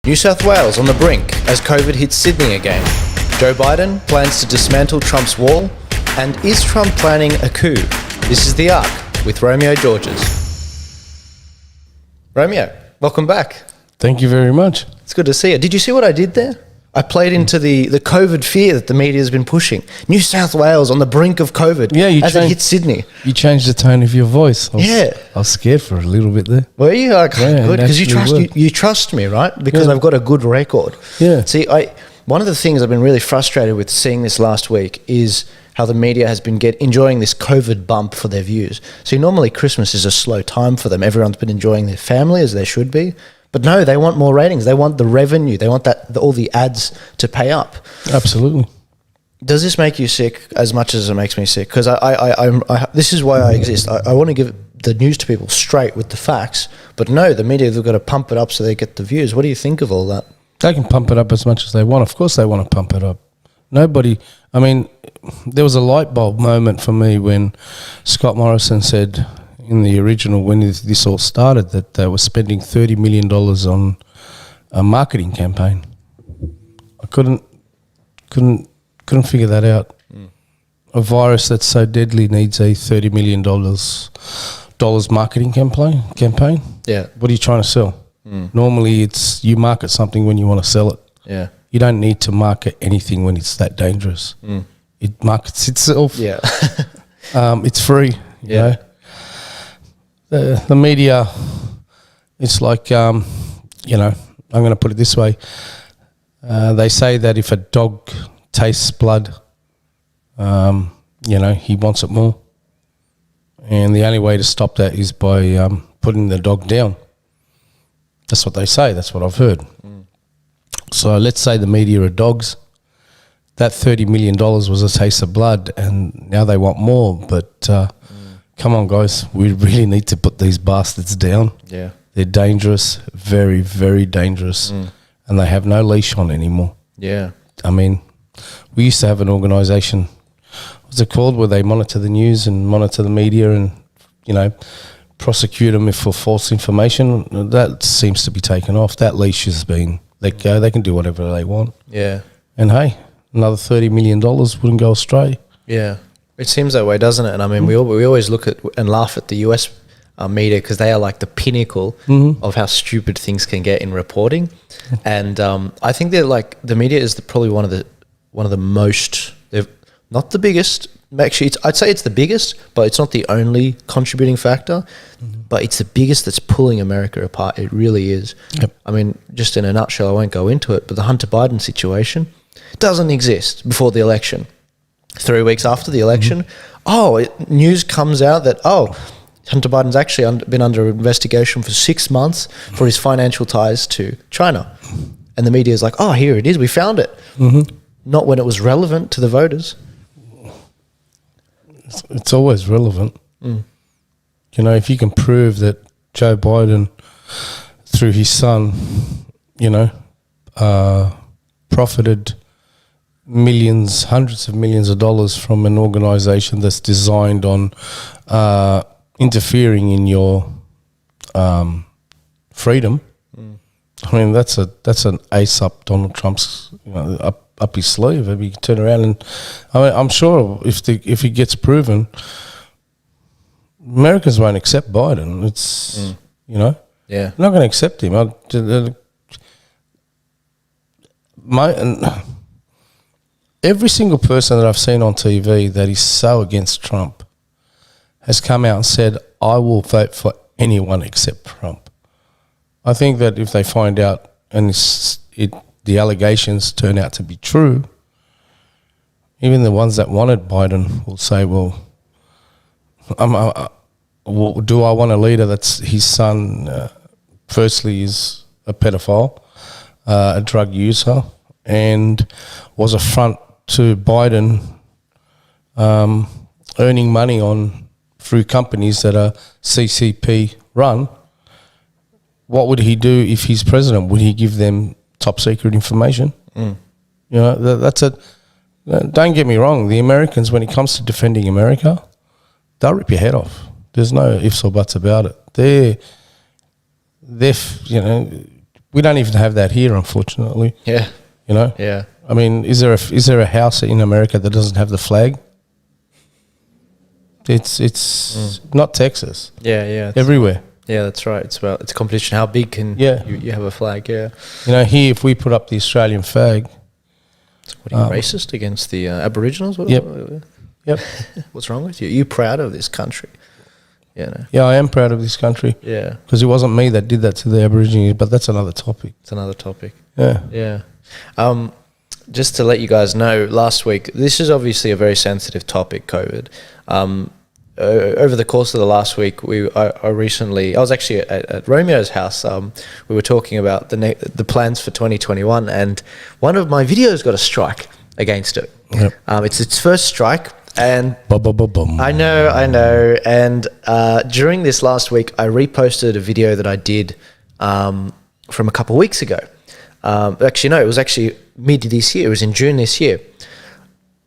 New South Wales on the brink as COVID hits Sydney again. Joe Biden plans to dismantle Trump's wall. And is Trump planning a coup? This is The Arc with Romeo Georges. Romeo, welcome back. Thank you very much. It's good to see you. Did you see what I did there? I played into the COVID fear that the media has been pushing. New South Wales on the brink of COVID as it hits Sydney. You changed the tone of your voice. I was scared for a little bit there. Were you? Good, because you trust me, right? Because I've got a good record. Yeah. See, one of the things I've been really frustrated with seeing this last week is how the media has been enjoying this COVID bump for their views. See, normally Christmas is a slow time for them. Everyone's been enjoying their family as they should be. But no, they want more ratings. They want the revenue. They want all the ads to pay up. Absolutely. Does this make you sick as much as it makes me sick? Because this is why I exist. I want to give the news to people straight with the facts. But no, the media, they've got to pump it up so they get the views. What do you think of all that? They can pump it up as much as they want. Of course they want to pump it up. There was a light bulb moment for me when Scott Morrison said in the original, when this all started, that they were spending $30 million on a marketing campaign. I couldn't figure that out. A virus that's so deadly needs a $30 million marketing campaign. Yeah. What are you trying to sell? Normally it's you market something when you want to sell it. Yeah. You don't need to market anything when it's that dangerous. It markets itself. Yeah. It's free. You know? The media, it's like, I'm going to put it this way. They say that if a dog tastes blood, he wants it more. And the only way to stop that is by putting the dog down. That's what they say. That's what I've heard. So let's say the media are dogs. That $30 million was a taste of blood, and now they want more. But come on, guys, we really need to put these bastards down. Yeah, they're dangerous, very, very dangerous, and they have no leash on anymore. Yeah, I mean, we used to have an organisation. What's it called? Where they monitor the news and monitor the media, and prosecute them for false information. That seems to be taken off. That leash has been let go. They can do whatever they want. Yeah, and hey, another $30 million wouldn't go astray. Yeah. It seems that way, doesn't it? And I mean, we always look at and laugh at the US media because they are like the pinnacle of how stupid things can get in reporting. And I think they're like the media is probably one of the most. They're not the biggest. Actually, I'd say it's the biggest, but it's not the only contributing factor. But it's the biggest that's pulling America apart. It really is. Yep. I mean, just in a nutshell, I won't go into it, but the Hunter Biden situation doesn't exist before the election. 3 weeks after the election, news comes out that, Hunter Biden's actually been under investigation for 6 months for his financial ties to China. And the media is like, here it is, we found it. Not when it was relevant to the voters. It's always relevant. If you can prove that Joe Biden, through his son, profited millions, hundreds of millions of dollars from an organisation that's designed on interfering in your freedom. I mean, that's an ace up Donald Trump's up his sleeve. If he can turn around and, I'm sure if he gets proven, Americans won't accept Biden. It's they're not going to accept him. Every single person that I've seen on TV that is so against Trump has come out and said, I will vote for anyone except Trump. I think that if they find out and the allegations turn out to be true, even the ones that wanted Biden will say, well, do I want a leader that's his son, firstly, is a pedophile, a drug user, and was a front to Biden earning money through companies that are CCP run? What would he do if he's president? Would he give them top secret information? That's it. Don't get me wrong. The Americans, when it comes to defending America, they'll rip your head off. There's no ifs or buts about it. They're we don't even have that here, unfortunately. Yeah. You know. Yeah. I mean, is there a house in America that doesn't have the flag? It's not Texas. Yeah. Everywhere. Yeah, that's right. It's a competition. How big can you have a flag? Yeah. You know, here if we put up the Australian flag. So what are you, racist against the Aboriginals? Yep. What's wrong with you? Are you proud of this country? Yeah. No. Yeah, I am proud of this country. Yeah. Because it wasn't me that did that to the Aborigines, but that's another topic. It's another topic. Yeah. Yeah. Just to let you guys know, last week, this is obviously a very sensitive topic, COVID. Over the course of the last week, I was actually at Romeo's house. We were talking about the plans for 2021, and one of my videos got a strike against it. Yep. It's its first strike, and I know. And during this last week, I reposted a video that I did from a couple of weeks ago. Actually, no, it was actually mid this year. It was in June this year.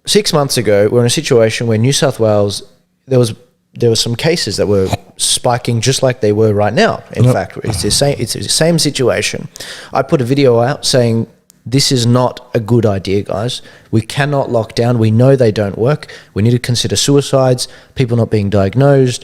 6 months ago, we're in a situation where New South Wales, there were some cases that were spiking just like they were right now. In fact, it's the same situation. I put a video out saying, this is not a good idea, guys. We cannot lock down. We know they don't work. We need to consider suicides, people not being diagnosed,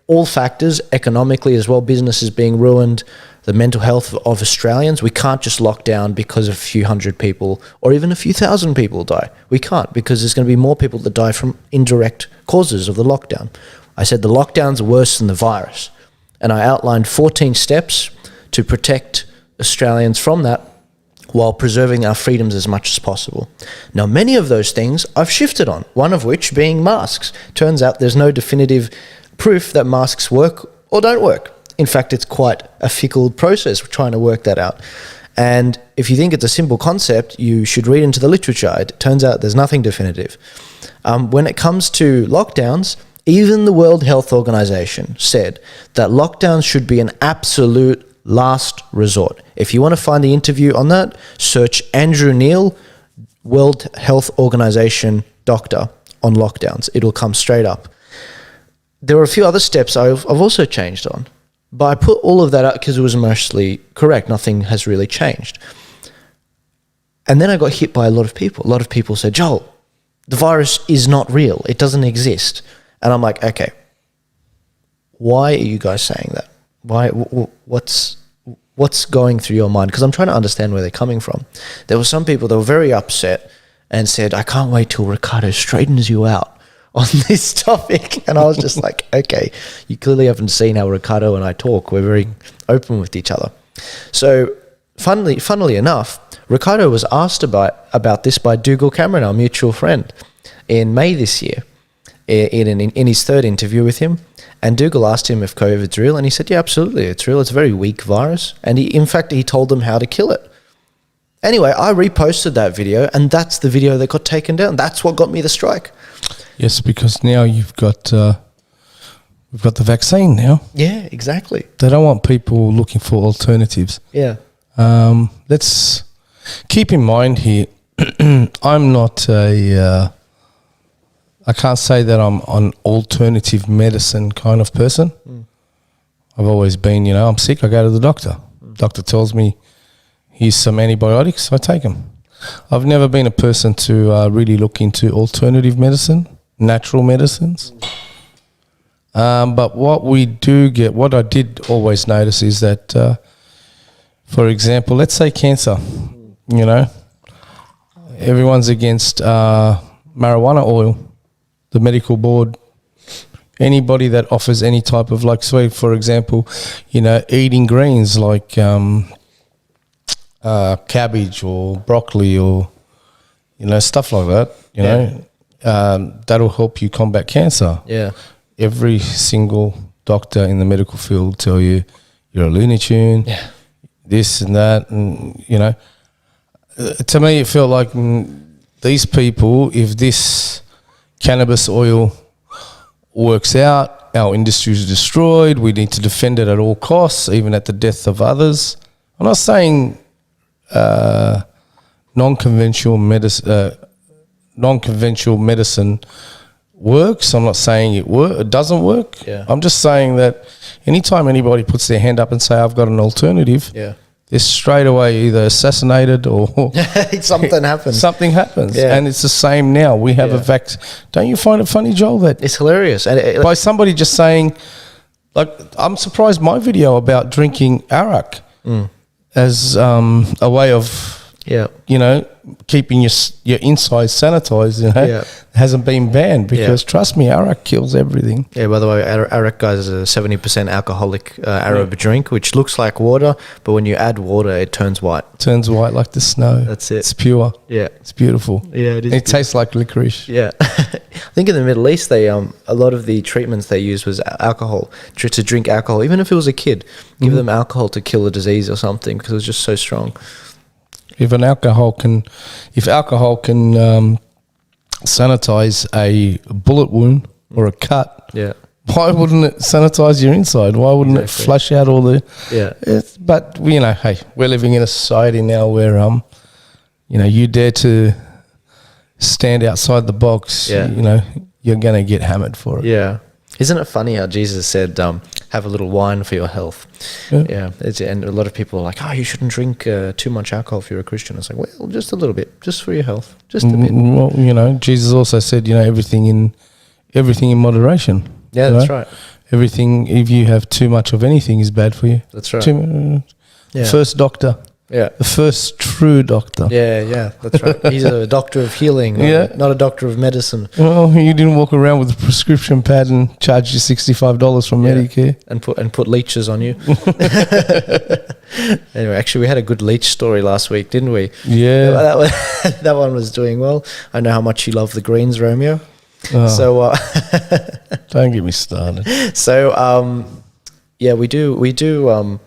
all factors, economically as well, businesses being ruined, the mental health of Australians. We can't just lock down because a few hundred people or even a few thousand people die. We can't, because there's going to be more people that die from indirect causes of the lockdown. I said the lockdown's worse than the virus. And I outlined 14 steps to protect Australians from that while preserving our freedoms as much as possible. Now, many of those things I've shifted on, one of which being masks. Turns out there's no definitive proof that masks work or don't work. In fact, it's quite a fickle process. We're trying to work that out. And if you think it's a simple concept, you should read into the literature. It turns out there's nothing definitive. When it comes to lockdowns, even the World Health Organization said that lockdowns should be an absolute last resort. If you want to find the interview on that, search Andrew Neil, World Health Organization doctor on lockdowns. It'll come straight up. There were a few other steps I've also changed on. But I put all of that out because it was mostly correct. Nothing has really changed. And then I got hit by a lot of people. A lot of people said, Joel, the virus is not real. It doesn't exist. And I'm like, okay, why are you guys saying that? What's going through your mind? Because I'm trying to understand where they're coming from. There were some people that were very upset and said, I can't wait till Riccardo straightens you out on this topic. And I was just like, okay, you clearly haven't seen how Riccardo and I talk. We're very open with each other. So funnily enough, Riccardo was asked about this by Dougal Cameron, our mutual friend, in May this year, in his third interview with him. And Dougal asked him if COVID's real, and he said, yeah, absolutely, it's real. It's a very weak virus. And he told them how to kill it. Anyway, I reposted that video, and that's the video that got taken down. That's what got me the strike. Yes, because now we've got the vaccine now. Yeah, exactly. They don't want people looking for alternatives. Yeah. Let's keep in mind here, I'm not I can't say that I'm an alternative medicine kind of person. I've always been, I'm sick, I go to the doctor. Doctor tells me, here's some antibiotics, I take them. I've never been a person to really look into alternative medicine, natural medicines. But what I did always notice is that, for example, let's say cancer, everyone's against marijuana oil, the medical board, anybody that offers any type of for example, eating greens like cabbage or broccoli or, stuff like that, that'll help you combat cancer. Yeah. Every single doctor in the medical field will tell you you're a Looney Tune, this and that. And, to me it felt like these people, if this cannabis oil works out, our industry is destroyed, we need to defend it at all costs, even at the death of others. I'm not saying non-conventional medicine works. I'm not saying it doesn't work. Yeah. I'm just saying that anytime anybody puts their hand up and say, I've got an alternative, they're straight away either assassinated or something happens. Something happens, Yeah. and it's the same now. We have a vaccine. Don't you find it funny, Joel, that It's hilarious. And by somebody just saying, like, I'm surprised my video about drinking Artsakh as a way of, you know, keeping your inside sanitized, you know, hasn't been banned because trust me, Artsakh kills everything. Yeah, by the way, Artsakh, guys, is a 70% alcoholic Arab drink, which looks like water, but when you add water, it turns white. Turns white like the snow. That's it. It's pure. Yeah. It's beautiful. Yeah, it is. It tastes like licorice. Yeah. I think in the Middle East, they a lot of the treatments they used was alcohol, to drink alcohol, even if it was a kid, give them alcohol to kill a disease or something because it was just so strong. If alcohol can sanitize a bullet wound or a cut, why wouldn't it sanitize your inside? Why wouldn't it flush out all the? But you know, hey, we're living in a society now where you know, you dare to stand outside the box, you know, you're gonna get hammered for it. Yeah. Isn't it funny how Jesus said, have a little wine for your health? Yeah. And a lot of people are like, you shouldn't drink too much alcohol if you're a Christian. It's like, well, just a little bit, just for your health, just a bit. Well, you know, Jesus also said, you know, everything in moderation. Yeah, that's right. Everything, if you have too much of anything, is bad for you. That's right. First doctor. Yeah. The first true doctor. Yeah, that's right. He's a doctor of healing, not a doctor of medicine. Well, you didn't walk around with a prescription pad and charge you $65 from Medicare. And put leeches on you. Anyway, actually, we had a good leech story last week, didn't we? Yeah. That one was doing well. I know how much you love the Greens, Romeo. Oh, so don't get me started. So we do.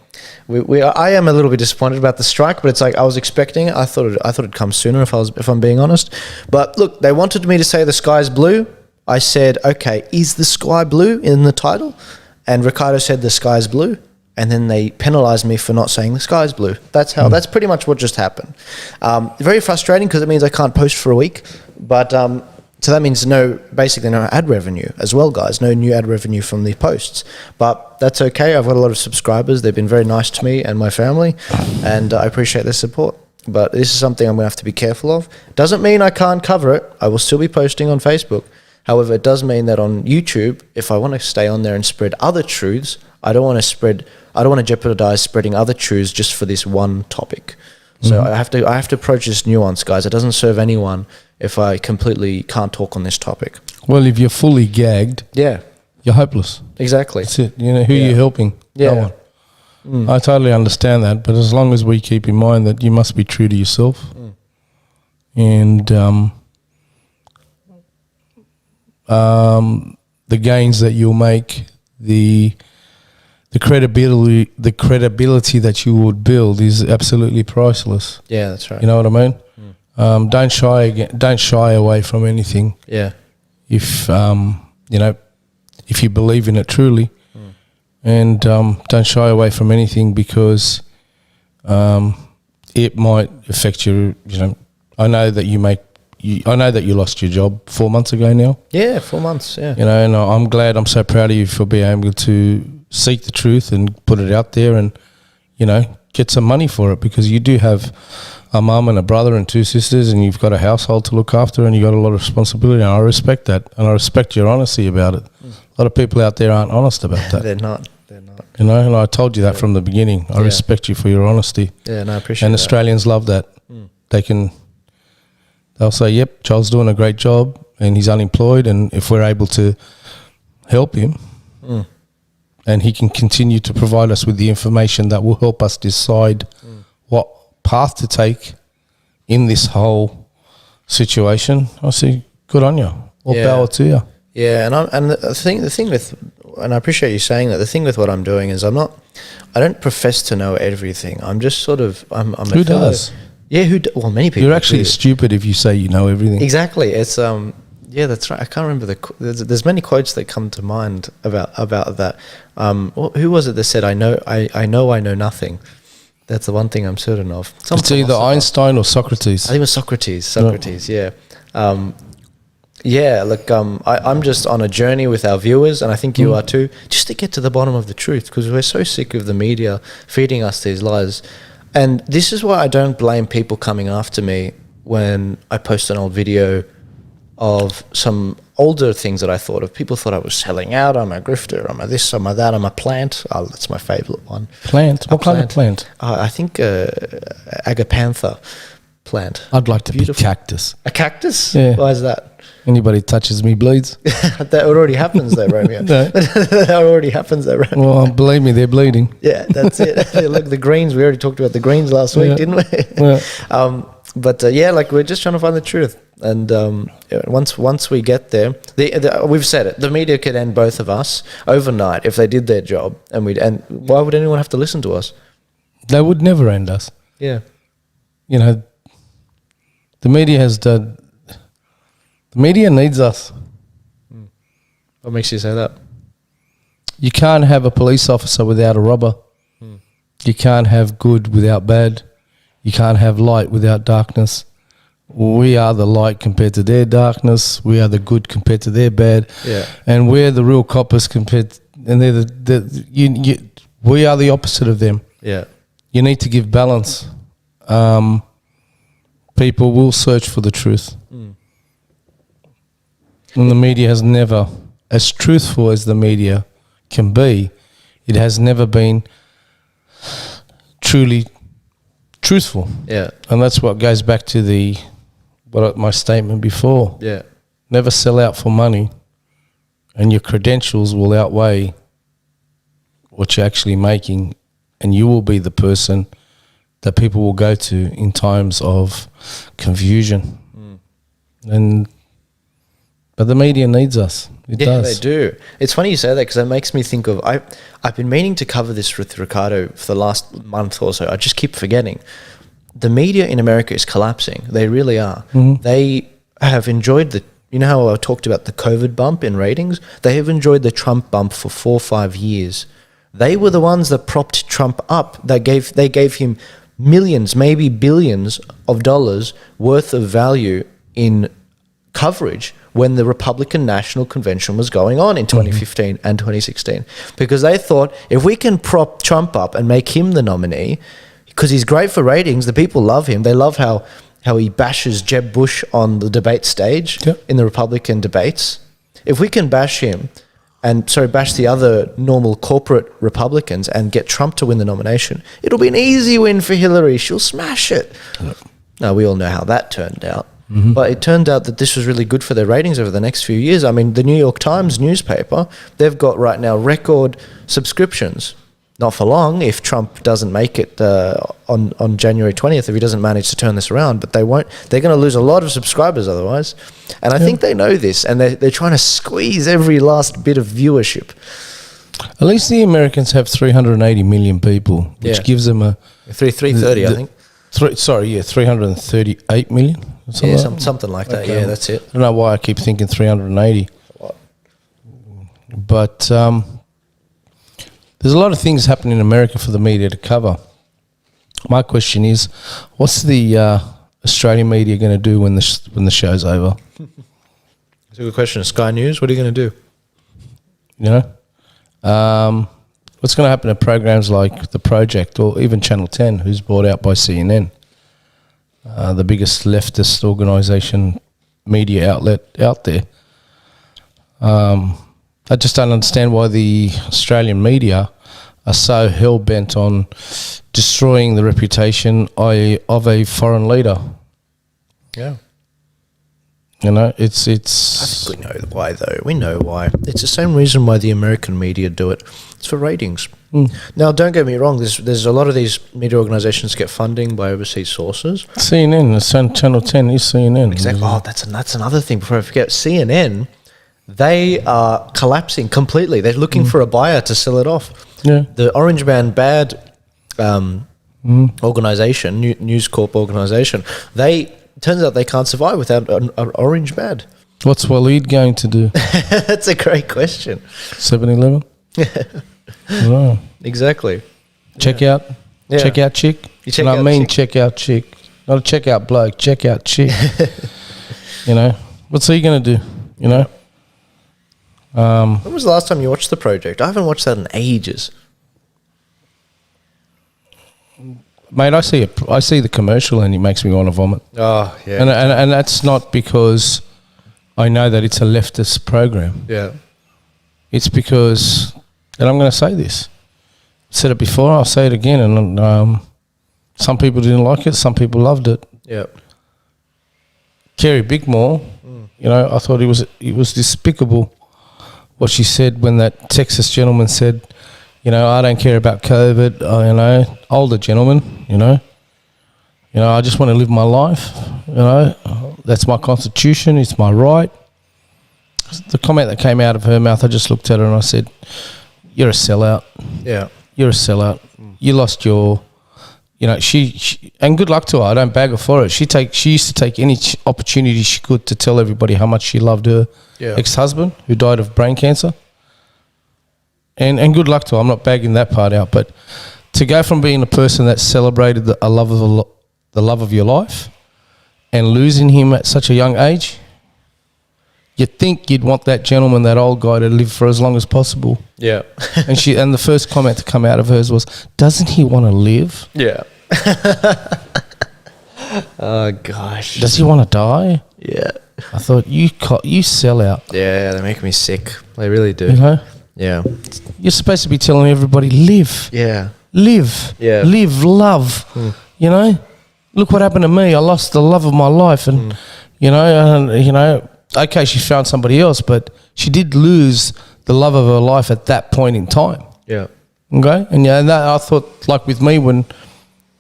I am a little bit disappointed about the strike, but it's like I was expecting it. I thought it'd come sooner if I'm being honest. But look, they wanted me to say the sky's blue. I said, okay, is the sky blue in the title? And Riccardo said the sky's blue. And then they penalised me for not saying the sky's blue. That's pretty much what just happened. Very frustrating because it means I can't post for a week. But so that means basically no ad revenue as well, guys. No new ad revenue from the posts. But that's okay. I've got a lot of subscribers. They've been very nice to me and my family, and I appreciate their support. But this is something I'm going to have to be careful of. Doesn't mean I can't cover it. I will still be posting on Facebook. However, it does mean that on YouTube, if I want to stay on there and spread other truths, I don't want to jeopardize spreading other truths just for this one topic. So I have to approach this nuance, guys. It doesn't serve anyone if I completely can't talk on this topic. Well, if you're fully gagged, you're hopeless. Exactly. That's it. You know, who you're helping? No one. I totally understand that, but as long as we keep in mind that you must be true to yourself, and the gains that you'll make, the credibility that you would build is absolutely priceless. Yeah, that's right. You know what I mean? Don't shy away from anything. Yeah. If if you believe in it truly, and don't shy away from anything because it might affect you. You know, I know that you lost your job 4 months ago now. Yeah, 4 months. Yeah. You know, and I'm so proud of you for being able to seek the truth and put it out there, and you know, get some money for it, because you do have a mum and a brother and 2 sisters, and you've got a household to look after, and you've got a lot of responsibility, and I respect that, and I respect your honesty about it. A lot of people out there aren't honest about that. They're not. You know, and I told you that from the beginning. I respect you for your honesty. Yeah, no, I appreciate and that. Australians love that. They'll say, yep, Joel's doing a great job and he's unemployed, and if we're able to help him and he can continue to provide us with the information that will help us decide what path to take in this whole situation, I say, good on you. All power to you. Yeah, and the thing with, and I appreciate you saying that, the thing with what I'm doing is I don't profess to know everything. I'm just sort of, I'm a Who does? Yeah, well, many people. You're actually stupid if you say you know everything. Exactly. It's yeah, that's right. I can't remember there's many quotes that come to mind about that. Who was it that said, I know nothing? That's the one thing I'm certain of. It's either Einstein or Socrates. I think it was Socrates. Yeah. Yeah, look, I'm just on a journey with our viewers, and I think you are too, just to get to the bottom of the truth, because we're so sick of the media feeding us these lies. And this is why I don't blame people coming after me when I post an old video of some older things that I thought of. People thought I was selling out. I'm a grifter. I'm a this. I'm a that. I'm a plant. Oh, that's my favourite one. Plant? What kind of plant? I think agapantha plant. I'd like to be cactus. A cactus? Yeah. Why is that? Anybody touches me bleeds. That already happens though, Romeo. No. That already happens though, Romeo. Well, believe me, they're bleeding. Yeah, that's it. Look, the greens, we already talked about the greens last week, didn't we? Yeah. But like we're just trying to find the truth. And once we get there, we've said it, the media could end both of us overnight if they did their job. And why would anyone have to listen to us? They would never end us. Yeah. You know, the media has done... The media needs us. What makes you say that? You can't have a police officer without a robber. You can't have good without bad. You can't have light without darkness. We are the light compared to their darkness. We are the good compared to their bad. Yeah. And we're the real coppers compared... And they're we are the opposite of them. Yeah. You need to give balance. People will search for the truth. And the media has never, as truthful as the media can be, it has never been truly truthful. Yeah. And that's what goes back to my statement before. Yeah. Never sell out for money, and your credentials will outweigh what you're actually making, and you will be the person that people will go to in times of confusion. But the media needs us. It does. They do. It's funny you say that because it makes me think of... I've been meaning to cover this with Riccardo for the last month or so. I just keep forgetting. The media in America is collapsing. They really are. They have enjoyed the... You know how I talked about the COVID bump in ratings? They have enjoyed the Trump bump for 4 or 5 years. They were the ones that propped Trump up. They gave him millions, maybe billions of dollars worth of value in coverage when the Republican National Convention was going on in 2015 and 2016. Because they thought, if we can prop Trump up and make him the nominee, because he's great for ratings, the people love him. They love how he bashes Jeb Bush on the debate stage in the Republican debates. If we can bash him bash the other normal corporate Republicans and get Trump to win the nomination, it'll be an easy win for Hillary. She'll smash it. Now, we all know how that turned out. But it turned out that this was really good for their ratings over the next few years. I mean, the New York Times newspaper, they've got right now record subscriptions. Not for long if Trump doesn't make it on January 20th, if he doesn't manage to turn this around. But they won't. They're going to lose a lot of subscribers otherwise. And I think they know this, and they're trying to squeeze every last bit of viewership. At least the Americans have 380 million people, which gives them a... 330, I think. 338 million? Something like that. Okay. Yeah, that's it. I don't know why I keep thinking 380. But there's a lot of things happening in America for the media to cover. My question is, what's the Australian media going to do when the show's over? That's a good question. Sky News, what are you going to do? You know? What's going to happen to programs like The Project or even Channel 10, who's bought out by CNN? The biggest leftist organisation, media outlet out there. I just don't understand why the Australian media are so hell-bent on destroying the reputation of a foreign leader. Yeah. You know, it's... I think we know why, though. We know why. It's the same reason why the American media do it. It's for ratings. Now, don't get me wrong. There's a lot of these media organisations get funding by overseas sources. CNN, Channel 10 is CNN. Exactly. Oh, that's another thing. Before I forget, CNN, they are collapsing completely. They're looking for a buyer to sell it off. Yeah. The Orange Man Bad organisation, News Corp organisation, turns out they can't survive without an orange bad. What's Waleed going to do? That's a great question. 7-Eleven? Wow. Exactly. Check out chick? Check out chick. Not a check out bloke, check out chick. You know? What's he going to do? You know? When was the last time you watched The Project? I haven't watched that in ages. Mate, I see the commercial and it makes me want to vomit. Oh, yeah. And that's not because I know that it's a leftist program. Yeah. It's because, and I'm going to say this, said it before, I'll say it again, and some people didn't like it, some people loved it. Yeah. Kerry Bigmore, you know, I thought it was despicable what she said when that Texas gentleman said, you know, I don't care about COVID, you know, older gentleman, you know, I just want to live my life, you know, that's my constitution, it's my right. The comment that came out of her mouth, I just looked at her and I said, you're a sellout. Yeah. You're a sellout. You lost your, you know, she and good luck to her. I don't bag her for it. She used to take any opportunity she could to tell everybody how much she loved her ex-husband who died of brain cancer. And good luck to her. I'm not bagging that part out, but to go from being a person that celebrated the love of your life and losing him at such a young age, you'd think you'd want that gentleman, that old guy, to live for as long as possible. Yeah. and the first comment to come out of hers was, doesn't he want to live? Yeah. Oh, gosh. Does he want to die? Yeah. I thought, you sell out. Yeah, they make me sick. They really do. You know? Yeah. You're supposed to be telling everybody, live. Yeah. Live. Yeah. Live, love. You know? Look what happened to me. I lost the love of my life. And, you know, okay, she found somebody else, but she did lose the love of her life at that point in time. Yeah. Okay? And and that, I thought, like with me, when,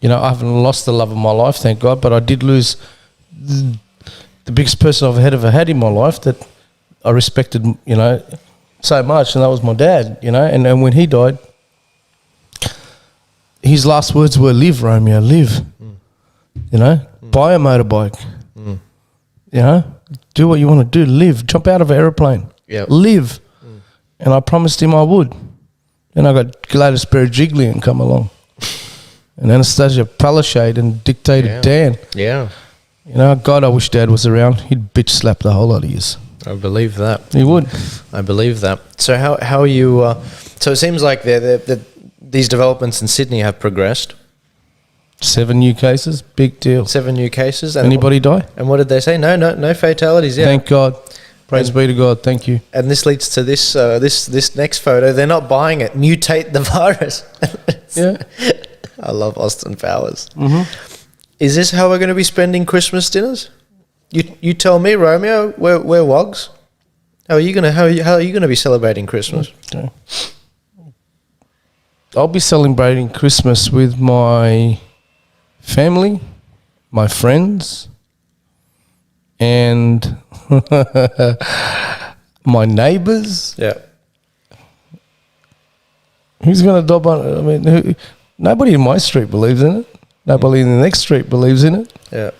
you know, I haven't lost the love of my life, thank God, but I did lose the biggest person I've ever had in my life that I respected, you know, so much, and that was my dad, you know, and when he died, his last words were, live, Romeo, live. You know, buy a motorbike. You know, do what you want to do, live, jump out of an aeroplane, live. And I promised him I would. And I got Gladys Berejiklian come along. And Anastasia Palaszczuk and Dictator Dan. Yeah. You know, God, I wish Dad was around. He'd bitch slap the whole lot of yous. I believe that. He would. I believe that. So how are you... so it seems like these developments in Sydney have progressed. 7 new cases, big deal. 7 new cases. And Anybody die? And what did they say? No fatalities yet. Thank God. Praise be to God. Thank you. And this leads to this this next photo. They're not buying it. Mutate the virus. Yeah. I love Austin Powers. Is this how we're going to be spending Christmas dinners? You tell me, Romeo. We're WOGs. How are you gonna be celebrating Christmas? Okay. I'll be celebrating Christmas with my family, my friends, and my neighbours. Yeah. Who's going to dob on it? I mean, nobody in my street believes in it. Nobody in the next street believes in it. Yeah.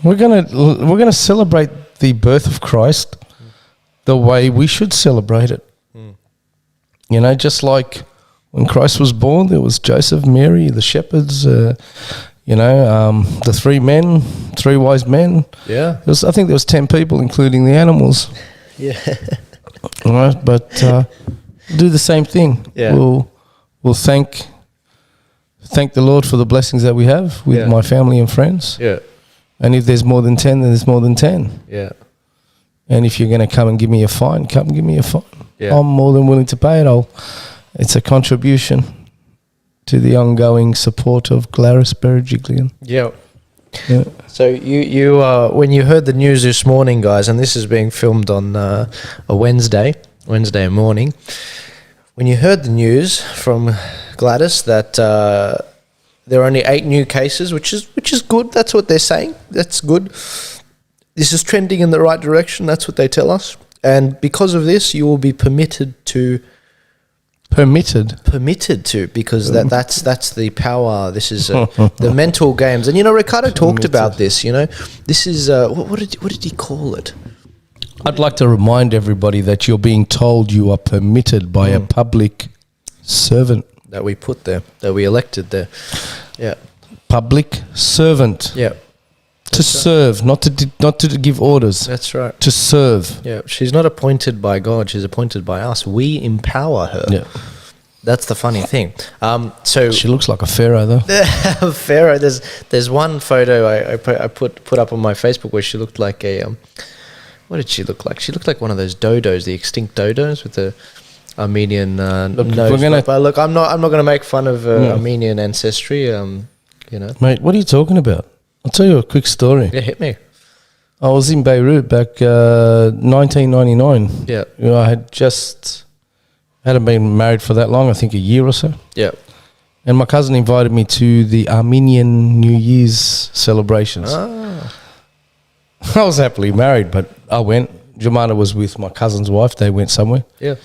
We're gonna celebrate the birth of Christ the way we should celebrate it. You know, just like when Christ was born, there was Joseph, Mary, the shepherds. You know, the 3 wise men. Yeah. I think there was 10 people, including the animals. Yeah. All right, but do the same thing. Yeah. We'll thank the Lord for the blessings that we have with my family and friends. Yeah. And if there's more than 10, then there's more than 10. Yeah. And if you're going to come and give me a fine, come give me a fine. Yeah. I'm more than willing to pay it. It's a contribution to the ongoing support of Gladys Berejiklian. Yeah. Yeah. So you when you heard the news this morning, guys, and this is being filmed on a Wednesday morning, when you heard the news from Gladys that there are only 8 new cases, which is good. That's what they're saying. That's good. This is trending in the right direction. That's what they tell us. And because of this, you will be permitted to, because that's the power. This is the mental games. And Riccardo talked about this. This is what did he call it? I'd like to remind everybody that you're being told you are permitted by a public servant that we put there, that we elected there. Yeah, public servant. Yeah. To serve, not to give orders. That's right. To serve. Yeah, she's not appointed by God. She's appointed by us. We empower her. Yeah. That's the funny thing. So She looks like a pharaoh, though. Pharaoh. There's one photo I put up on my Facebook where she looked like a what did she look like? She looked like one of those dodos, the extinct dodos with the Armenian nose. But look, I'm not going to make fun of Armenian ancestry. You know, Mate, what are you talking about? I'll tell you a quick story. yeah, hit me. I was in Beirut back 1999. Yeah, You know, I hadn't been married for that long, I think a year or so. yeah. And my cousin invited me to the Armenian New Year's celebrations. Ah, I was happily married, but I went. Jammal was with my cousin's wife. They went somewhere. yeah.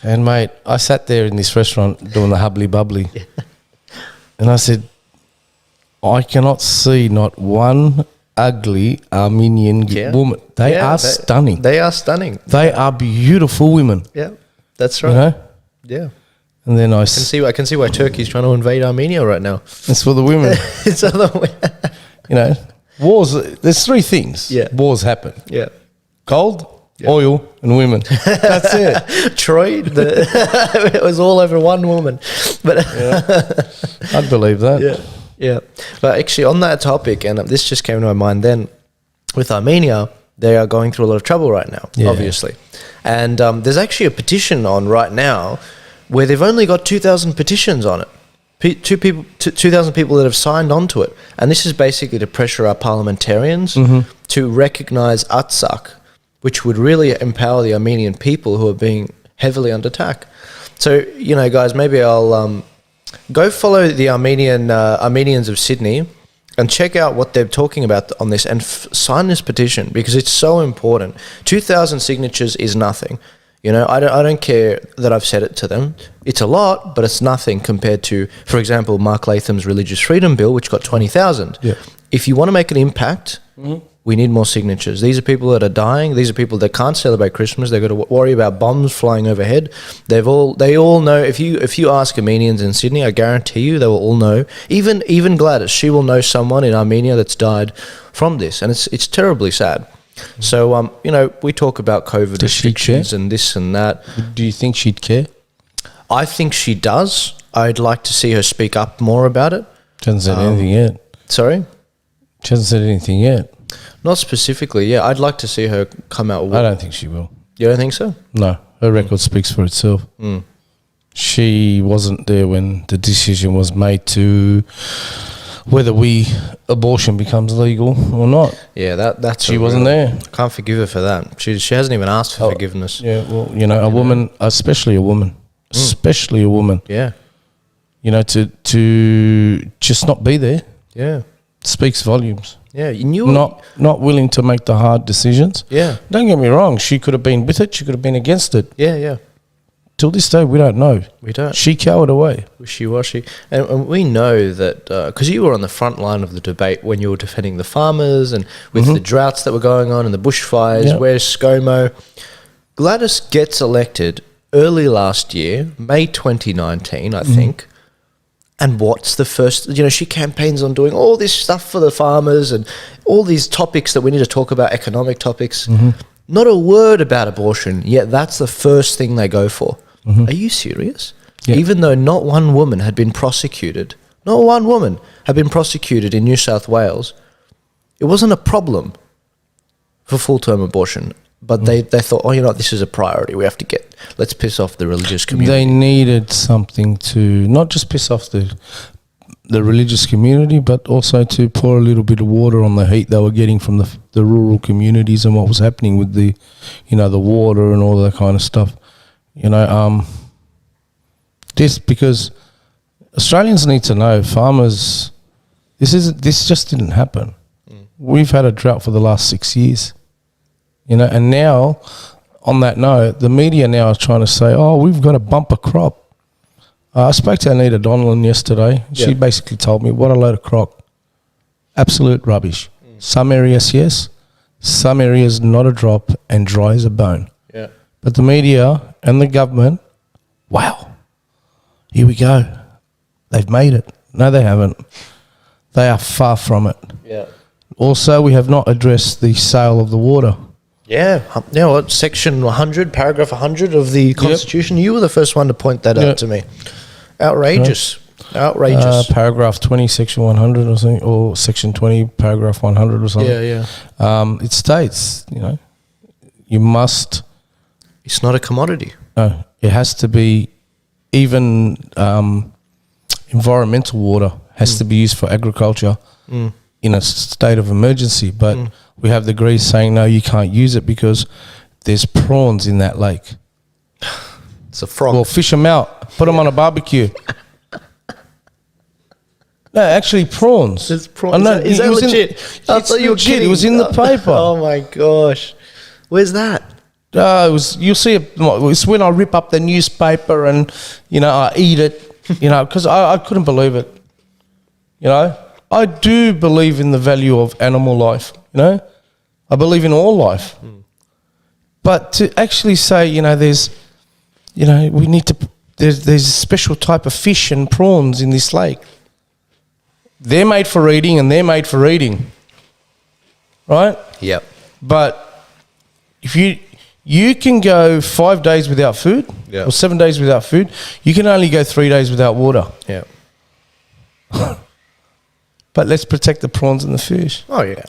And, mate, I sat there in this restaurant doing the hubbly bubbly. And I said, I cannot see not one ugly Armenian woman. They are stunning. They are stunning. They are beautiful women. Yeah, that's right. You know? Yeah. And then I can see why Turkey's trying to invade Armenia right now. it's for the women. It's other way. You know, wars. There's three things. Yeah. Wars happen: Yeah. gold, oil, and women. That's it. Troy, it was all over one woman. But I'd believe that. yeah. But actually, on that topic, and this just came to my mind then, with Armenia, they are going through a lot of trouble right now, obviously. And there's actually a petition on right now where they've only got 2,000 petitions on it. 2,000 people that have signed on to it. And this is basically to pressure our parliamentarians to recognise Artsakh, which would really empower the Armenian people who are being heavily under attack. So, you know, guys, maybe I'll go follow the Armenians of Sydney and check out what they're talking about on this and sign this petition because it's so important. 2,000 signatures is nothing. You know, I don't care that I've said it to them. It's a lot, but it's nothing compared to, for example, Mark Latham's Religious Freedom Bill, which got 20,000. Yeah. If you want to make an impact, we need more signatures. These are people that are dying. These are people that can't celebrate Christmas. They've got to worry about bombs flying overhead. They all know. If you ask Armenians in Sydney, I guarantee you they will all know. Even Gladys, she will know someone in Armenia that's died from this, and it's terribly sad. So, you know, we talk about COVID restrictions and this and that. Do you think she'd care? I think she does. I'd like to see her speak up more about it. She hasn't said anything yet. Sorry? She hasn't said anything yet. Not specifically, yeah. I'd like to see her come out. I don't think she will. You don't think so? No. Her record speaks for itself. She wasn't there when the decision was made to whether abortion becomes legal or not. Yeah, that's she wasn't there. I can't forgive her for that. She hasn't even asked for forgiveness. Yeah, well, you know, a woman, especially a woman. Yeah. You know, to just not be there. Yeah. Speaks volumes. Yeah, not willing to make the hard decisions. Yeah. Don't get me wrong, she could have been with it, she could have been against it. Yeah. Till this day, we don't know. We don't. She cowered away. Wishy-washy. And we know that, because you were on the front line of the debate when you were defending the farmers and with the droughts that were going on and the bushfires, where's ScoMo? Gladys gets elected early last year, May 2019, I think. And what's the first, you know, she campaigns on doing all this stuff for the farmers and all these topics that we need to talk about, economic topics. Not a word about abortion, yet that's the first thing they go for. Are you serious? Yeah. Even though not one woman had been prosecuted, in New South Wales, it wasn't a problem for full-term abortion. But they thought, oh, you know what, this is a priority. Let's piss off the religious community. They needed something to not just piss off the religious community, but also to pour a little bit of water on the heat they were getting from the rural communities and what was happening with the water and all that kind of stuff. You know, because Australians need to know, farmers, this just didn't happen. We've had a drought for the last 6 years. You know, and now, on that note, the media now are trying to say, oh, we've got a bumper crop. I spoke to Anita Donnellan yesterday. She basically told me, what a load of crock. Absolute rubbish. Some areas, yes. Some areas, not a drop and dry as a bone. Yeah. But the media and the government, wow, here we go. They've made it. No, they haven't. They are far from it. Yeah. Also, we have not addressed the sale of the water. Yeah. You know what? Section 100, paragraph 100 of the Constitution. You were the first one to point that out to me. Outrageous. Outrageous. Paragraph 20, section 100 or something, or section 20, paragraph 100 or something. Yeah. It states, you must... It's not a commodity. No, it has to be, even environmental water has to be used for agriculture in a state of emergency. But we have the Greens saying, no, you can't use it because there's prawns in that lake. It's a frog. Well, fish them out, put them on a barbecue. No, actually prawns. There's prawns. Is that legit? I thought you were kidding. It was in the paper. Oh my gosh. Where's that? You'll see it. It's when I rip up the newspaper and, I eat it, because I couldn't believe it. I do believe in the value of animal life, I believe in all life. But to actually say, there's, we need to, there's a special type of fish and prawns in this lake. They're made for eating and they're made for eating. Right? Yep. But if you can go 5 days without food or 7 days without food, you can only go 3 days without water. Yeah. But let's protect the prawns and the fish. Oh, yeah.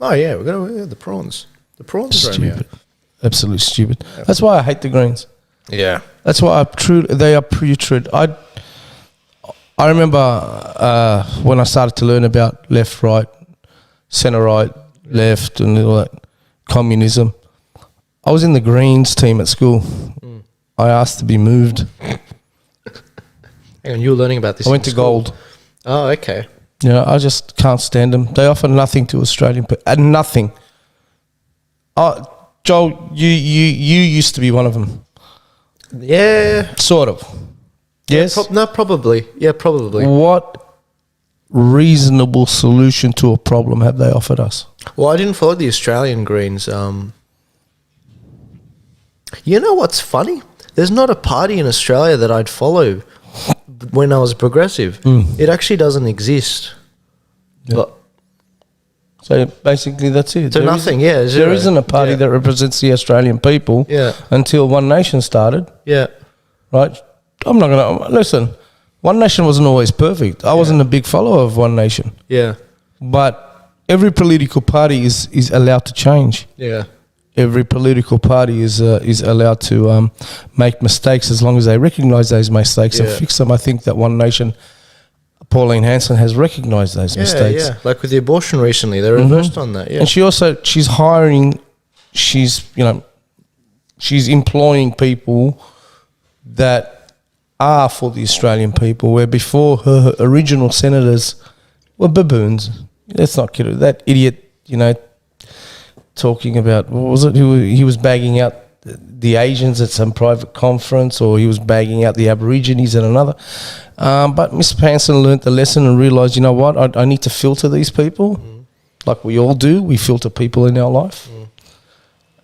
We've got to the prawns. The prawns, stupid. Absolutely stupid. Yeah. That's why I hate the Greens. Yeah. That's why they are putrid. I remember when I started to learn about left, right, centre, right, left, and all that communism. I was in the Greens team at school. I asked to be moved. Hang on, you were learning about this. I went to Gold. Oh, okay. I just can't stand them. They offer nothing to Australian people. Nothing. Joel, you used to be one of them. Yeah. Sort of. Yes? Probably. Yeah, probably. What reasonable solution to a problem have they offered us? Well, I didn't follow the Australian Greens. You know what's funny? There's not a party in Australia that I'd follow when I was progressive. It actually doesn't exist. Yeah. But so basically that's it. So nothing, there isn't a party that represents the Australian people until One Nation started. Yeah. Right? I'm not going to... Listen, One Nation wasn't always perfect. I wasn't a big follower of One Nation. Yeah. But every political party is allowed to change. Yeah. Every political party is allowed to make mistakes as long as they recognise those mistakes and fix them. I think that One Nation, Pauline Hanson, has recognised those mistakes. Yeah, like with the abortion recently, they reversed on that. Yeah, and she's hiring, she's employing people that are for the Australian people, where before her original senators were baboons. Let's not kid her. That idiot, talking about, what was it? He was bagging out the Asians at some private conference, or he was bagging out the Aborigines at another. But Miss Hanson learnt the lesson and realised, you know what, I need to filter these people, like we all do. We filter people in our life.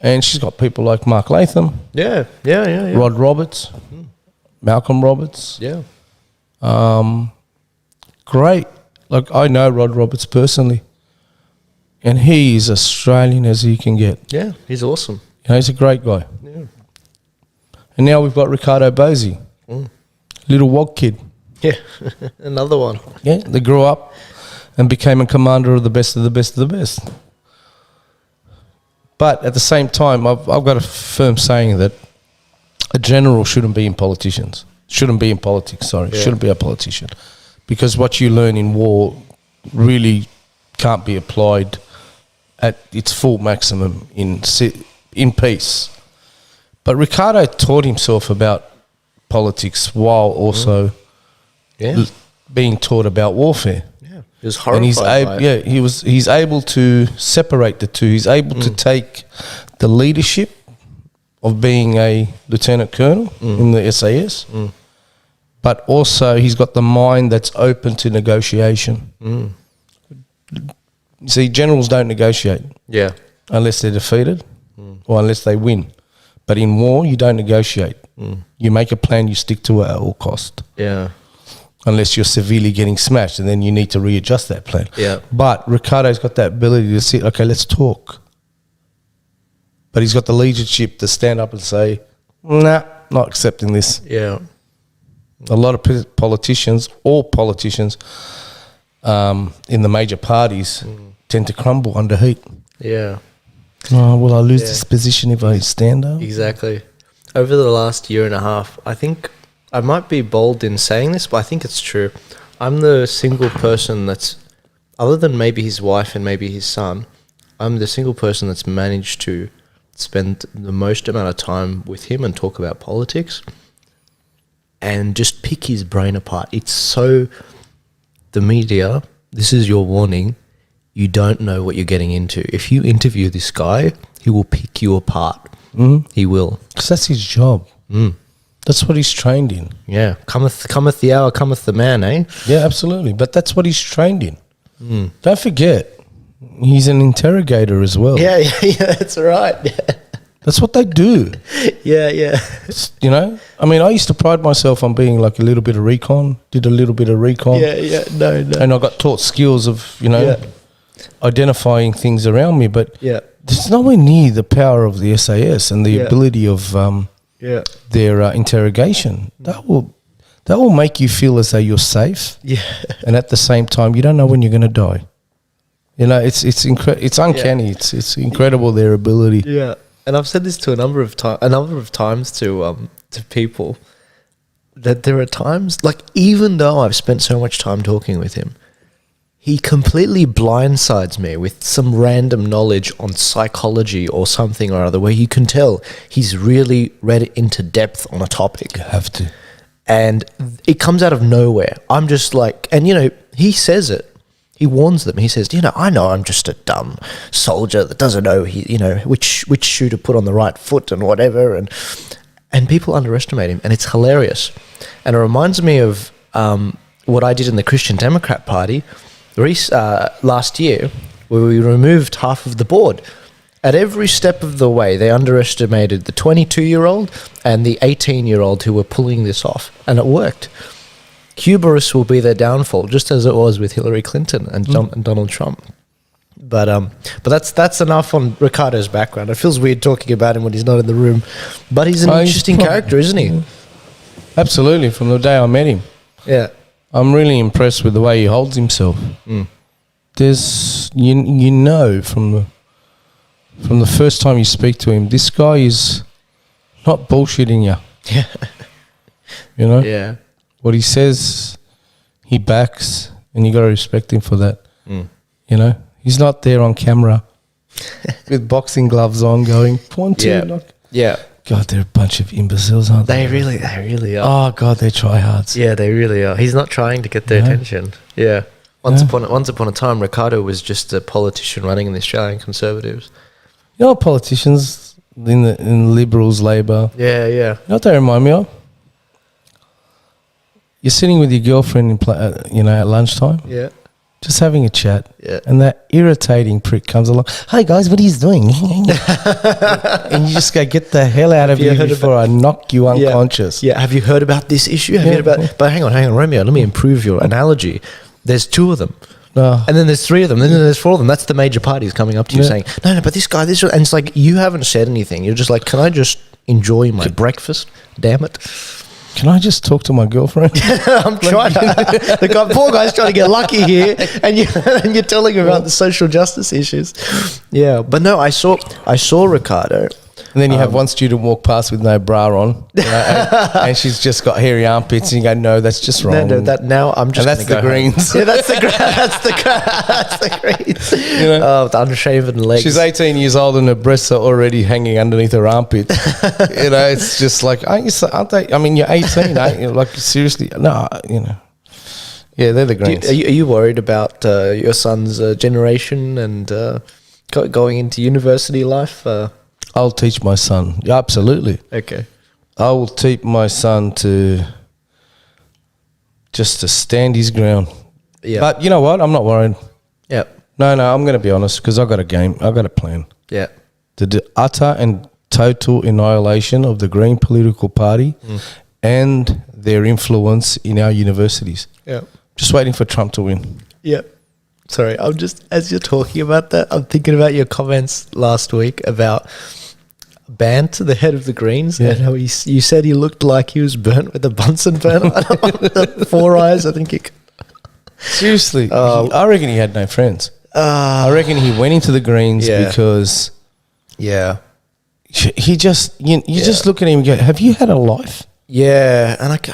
And she's got people like Mark Latham. Yeah. Rod Roberts. Malcolm Roberts. Yeah. Great. Like, I know Rod Roberts personally. And he is Australian as he can get. Yeah, he's awesome. He's a great guy. Yeah. And now we've got Riccardo Bosie, little WOG kid. Yeah, another one. Yeah, they grew up and became a commander of the best of the best of the best. But at the same time, I've got a firm saying that a general shouldn't be in politics. Shouldn't be a politician. Because what you learn in war really can't be applied at its full maximum in peace. But Riccardo taught himself about politics while also being taught about warfare. Yeah, he was horrified by it. He's able to separate the two. He's able to take the leadership of being a lieutenant colonel in the SAS, but also he's got the mind that's open to negotiation. See, generals don't negotiate. Yeah. Unless they're defeated or unless they win. But in war, you don't negotiate. You make a plan, you stick to it at all cost. Yeah. Unless you're severely getting smashed, and then you need to readjust that plan. Yeah. But Riccardo's got that ability to say, okay, let's talk. but he's got the leadership to stand up and say, nah, not accepting this. Yeah. A lot of politicians, all politicians in the major parties tend to crumble under heat. Yeah. Oh, will I lose this position if I stand up? Exactly. Over the last year and a half, I think I might be bold in saying this, but I think it's true. I'm the single person that's, other than maybe his wife and maybe his son, I'm the single person that's managed to spend the most amount of time with him and talk about politics and just pick his brain apart. It's so, the media, this is your warning, you don't know what you're getting into. If you interview this guy, he will pick you apart. He will. Because that's his job. That's what he's trained in. Yeah. Cometh the hour, cometh the man, eh? Yeah, absolutely. But that's what he's trained in. Don't forget, he's an interrogator as well. Yeah, that's right. Yeah. That's what they do. Yeah. You know? I mean, I used to pride myself on being like a little bit of recon, did a little bit of recon. Yeah, no. And I got taught skills of, identifying things around me. But there's nowhere near the power of the SAS and the ability of their interrogation. That will make you feel as though you're safe. Yeah. And at the same time, you don't know when you're going to die. You know, it's uncanny. Yeah. It's incredible, their ability. Yeah. And I've said this to a number of times to people, that there are times, like, even though I've spent so much time talking with him, he completely blindsides me with some random knowledge on psychology or something or other, where you can tell he's really read it into depth on a topic. You have to. And it comes out of nowhere. I'm just like, and he says it. He warns them. He says, I know I'm just a dumb soldier that doesn't know, which shoe to put on the right foot and whatever. And people underestimate him, and it's hilarious. And it reminds me of what I did in the Christian Democrat Party last year, where we removed half of the board. At every step of the way, they underestimated the 22-year-old and the 18-year-old who were pulling this off, and it worked. Hubris will be their downfall, just as it was with Hillary Clinton and Donald Trump. But that's enough on Riccardo's background. It feels weird talking about him when he's not in the room, but he's an interesting character, isn't he? Absolutely. From the day I met him, I'm really impressed with the way he holds himself. There's from the first time you speak to him, this guy is not bullshitting you. Yeah. What he says, he backs, and you got to respect him for that. He's not there on camera with boxing gloves on, going 1, 2. Yeah. God, they're a bunch of imbeciles, aren't they? They really are. Oh God, they're tryhards. Yeah, they really are. He's not trying to get their attention. Yeah. Once upon a time, Riccardo was just a politician running in the Australian Conservatives. Politicians in Liberals, Labor. Yeah. You know what they remind me of? You're sitting with your girlfriend, at lunchtime. Yeah. Just having a chat. Yeah. And that irritating prick comes along. Hey guys, what are you doing? And you just go, get the hell out of here before I knock you unconscious. Yeah. Have you heard about this issue? But hang on, Romeo. Let me improve your analogy. There's 2 of them. And then there's 3 of them. And then there's 4 of them. That's the major parties coming up to you saying, no, but this guy, this. And it's like, you haven't said anything. You're just like, can I just enjoy my breakfast? Damn it. Can I just talk to my girlfriend? I'm trying to. The poor guy's trying to get lucky here, and you're telling him about the social justice issues. Yeah, but no, I saw Riccardo. And then you have one student walk past with no bra on, and she's just got hairy armpits, and you go, no, that's just wrong. No, now I'm just. And that's the greens. Yeah, that's the greens. The unshaven legs. She's 18 years old, and her breasts are already hanging underneath her armpits. It's just like, aren't they? I mean, you're 18, aren't you? Like, seriously, no, Yeah, they're the greens. Are you worried about your son's generation and going into university life? I'll teach my son. Yeah, absolutely. Okay. I will teach my son to stand his ground. Yeah. But you know what? I'm not worried. Yeah. No, I'm going to be honest, because I've got a game. I've got a plan. Yeah. The utter and total annihilation of the Green political party and their influence in our universities. Yeah. Just waiting for Trump to win. Yeah. Sorry, I'm just, as you're talking about that, I'm thinking about your comments last week about Bant, the head of the Greens, and how you said he looked like he was burnt with a Bunsen burner. 4 eyes, I think. Seriously, I reckon he had no friends. I reckon he went into the Greens because he just just look at him and go, have you had a life? Yeah, and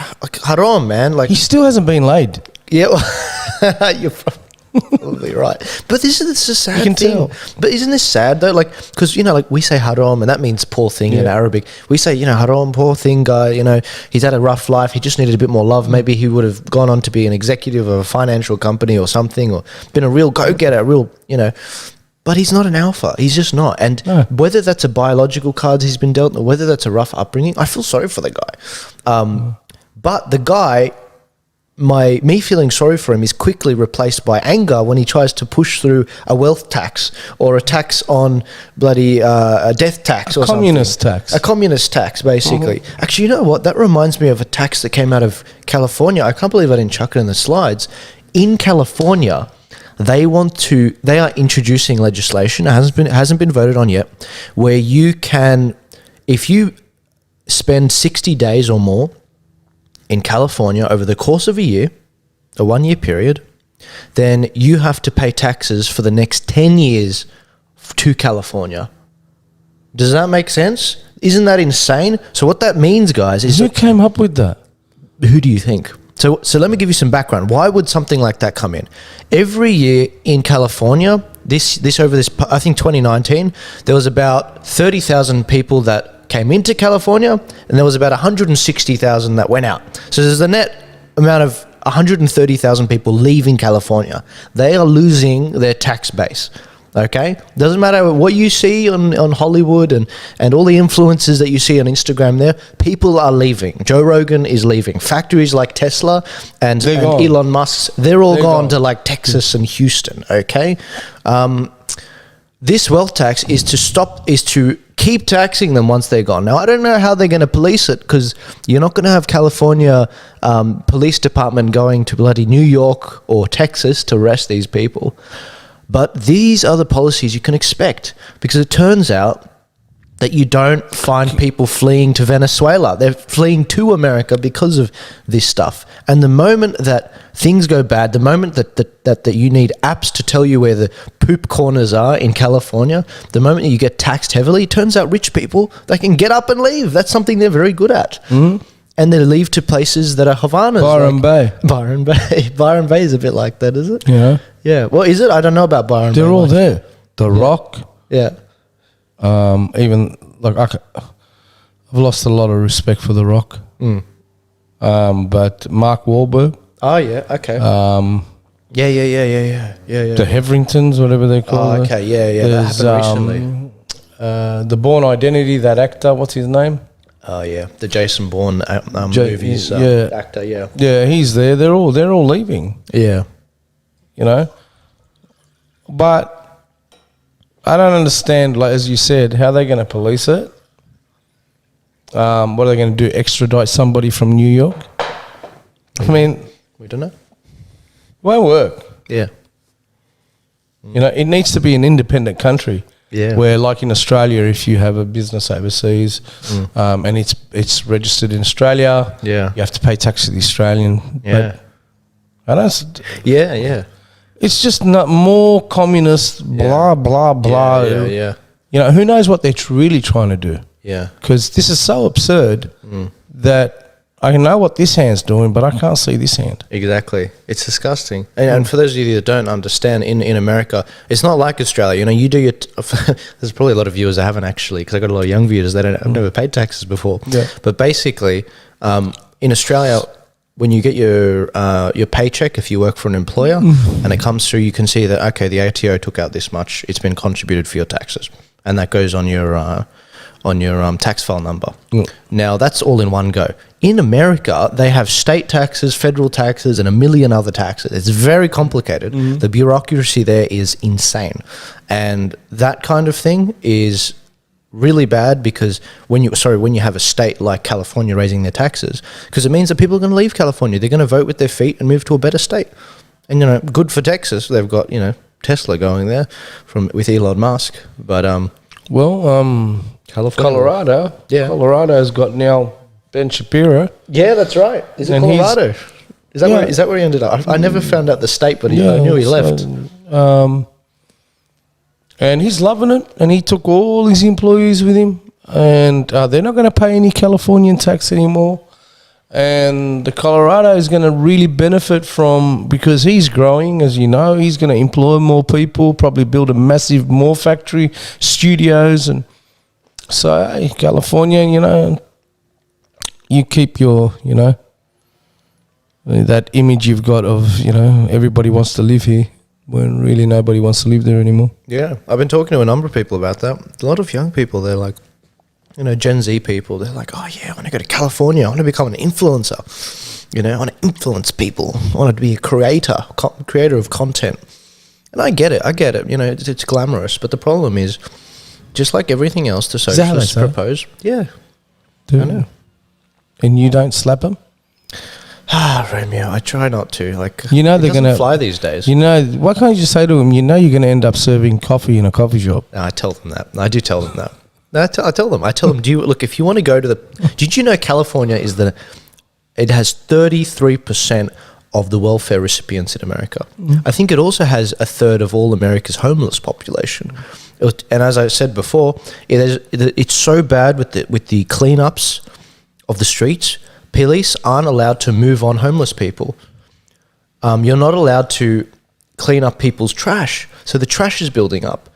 haram, man. Like, he still hasn't been laid. Yeah, well, you're probably right. But this is a sad thing. Tell. But isn't this sad though? Like, because like we say haram, and that means poor thing in Arabic. We say haram, poor thing guy. He's had a rough life. He just needed a bit more love. Maybe he would have gone on to be an executive of a financial company or something, or been a real go-getter, But he's not an alpha. He's just not. And whether that's a biological card he's been dealt, or whether that's a rough upbringing, I feel sorry for the guy. But the guy, me feeling sorry for him is quickly replaced by anger when he tries to push through a wealth tax or a tax on bloody a death tax or communist something. Tax. A communist tax, basically. Actually, you know what? That reminds me of a tax that came out of California. I can't believe I didn't chuck it in the slides. In California, they are introducing legislation, it hasn't been voted on yet, where you can, if you spend 60 days or more in California over the course of a year, a 1 year period, then you have to pay taxes for the next 10 years to California. Does that make sense? Isn't that insane? So what that means, guys, is... Who came up with that? Who do you think? So let me give you some background. Why would something like that come in? Every year in California, I think 2019, there was about 30,000 people that came into California, and there was about 160,000 that went out. So there's a net amount of 130,000 people leaving California. They are losing their tax base. Okay, doesn't matter what you see on Hollywood and all the influences that you see on Instagram. There, people are leaving. Joe Rogan is leaving. Factories like Tesla and Elon Musk, they're all gone to like Texas and Houston. Okay, this wealth tax is to keep taxing them once they're gone. Now, I don't know how they're going to police it, because you're not going to have California police department going to bloody New York or Texas to arrest these people. But these are the policies you can expect, because it turns out that you don't find people fleeing to Venezuela. They're fleeing to America because of this stuff. And the moment that things go bad, the moment that you need apps to tell you where the poop corners are in California, the moment you get taxed heavily, it turns out rich people, they can get up and leave. That's something they're very good at. Mm-hmm. And they leave to places that are Havanas. Byron Bay. Byron Bay. Byron Bay is a bit like that, is it? Yeah. Yeah. Well, is it? I don't know about Byron Bay. They're all there. The Rock. Yeah. Even, like, I've lost a lot of respect for The Rock. Mm. But Mark Wahlberg. Oh, yeah. Okay. Yeah. The Heveringtons, whatever they call it. Oh, okay. Yeah. That happened recently. The Bourne Identity, that actor, what's his name? Oh yeah, the Jason Bourne movies actor. Yeah, he's there. They're all leaving. Yeah, but I don't understand. Like, as you said, how they're going to police it. What are they going to do? Extradite somebody from New York? I mean, we don't know. Won't work. Yeah, it needs to be an independent country. Yeah. Where, like in Australia, if you have a business overseas and it's registered in Australia, you have to pay tax to the Australian. Yeah. But I don't. Yeah. It's just not more communist, blah, blah, blah. Yeah. Who knows what they're really trying to do? Yeah. Because this is so absurd that I know what this hand's doing, but I can't see this hand. Exactly. It's disgusting. And for those of you that don't understand, in America, it's not like Australia. You do your... there's probably a lot of viewers that haven't actually, because I got a lot of young viewers that have never paid taxes before. Yeah. But basically, in Australia, when you get your paycheck, if you work for an employer, and it comes through, you can see that, okay, the ATO took out this much. It's been contributed for your taxes. And that goes on your tax file number. Now, that's all in one go. In America, they have state taxes, federal taxes, and a million other taxes. It's very complicated. The bureaucracy there is insane. And that kind of thing is really bad, because when you have a state like California raising their taxes, because it means that people are going to leave California. They're going to vote with their feet and move to a better state. And, good for Texas. They've got, Tesla going there with Elon Musk. But, California. Colorado. Yeah. Colorado's got now Ben Shapiro. Yeah, that's right. Is it And he's- Colorado? Is that where he ended up? I never found out the state, but I knew he left. And he's loving it. And he took all his employees with him. And they're not going to pay any Californian tax anymore. And the Colorado is going to really benefit from, because he's growing, as you know, he's going to employ more people, probably build a massive more factory, studios. And so, hey, California, you know, you keep your, you know, that image you've got of, you know, everybody wants to live here when really nobody wants to live there anymore. Yeah, I've been talking to a number of people about that. A lot of young people, they're like, you know, Gen Z people, they're like, oh yeah, I want to go to California. I want to become an influencer. You know, I want to influence people. I want to be a creator of content. And I get it. You know, it's glamorous. But the problem is, just like everything else the socialists propose. Yeah, I know. And you don't slap them? Romeo, I try not to. Like, you know, they're going to fly these days. You know, why can't you just say to them, you know, you're going to end up serving coffee in a coffee shop? No, I tell them that. I do tell them that. No, I tell them, if you want to go to did you know California it has 33% of the welfare recipients in America. I think it also has a third of all America's homeless population. And as I said before, it's so bad with the cleanups of the streets. Police aren't allowed to move on homeless people. You're not allowed to clean up people's trash. So the trash is building up.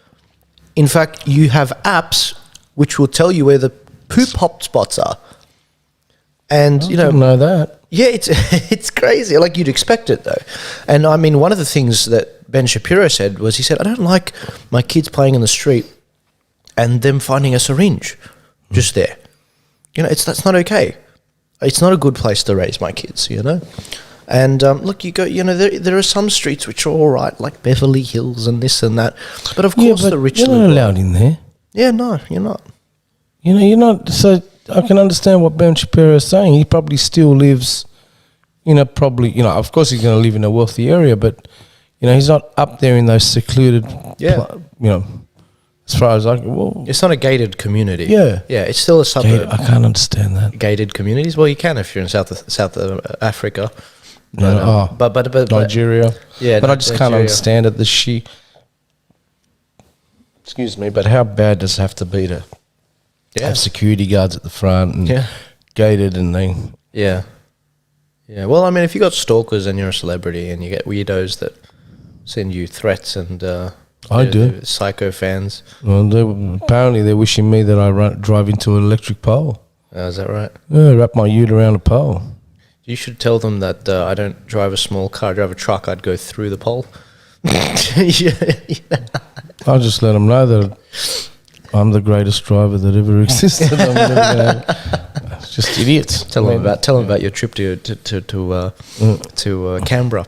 In fact, you have apps which will tell you where the poop hot spots are. And, I didn't know that. Yeah, it's crazy. Like, you'd expect it, though. And, I mean, one of the things that Ben Shapiro said was, he said, I don't like my kids playing in the street and them finding a syringe just there. You know, that's not okay. It's not a good place to raise my kids, you know. And look, you go. You know, there are some streets which are all right, like Beverly Hills and this and that. But of course, the rich. You're not allowed in there. Yeah, no, you're not. You know, you're not. So I can understand what Ben Shapiro is saying. He probably still lives, you know, of course he's going to live in a wealthy area, but you know, he's not up there in those secluded. Yeah. You know, as far as it's not a gated community. Yeah, yeah, it's still a suburb. I can't understand that. Gated communities. Well, you can if you're in South Africa. But Nigeria. Yeah, but I just can't understand it. Excuse me, but how bad does it have to be to have security guards at the front and gated and thing? Yeah. Yeah. Well, I mean, if you got stalkers and you're a celebrity and you get weirdos that send you threats and I do. Psycho fans. Well, apparently they're wishing me that I drive into an electric pole. Is that right? Yeah, wrap my ute around a pole. You should tell them that I don't drive a small car. I drive a truck. I'd go through the pole. I'll just let them know that I'm the greatest driver that ever existed. I'm never gonna just idiots. Tell them about your trip to Canberra.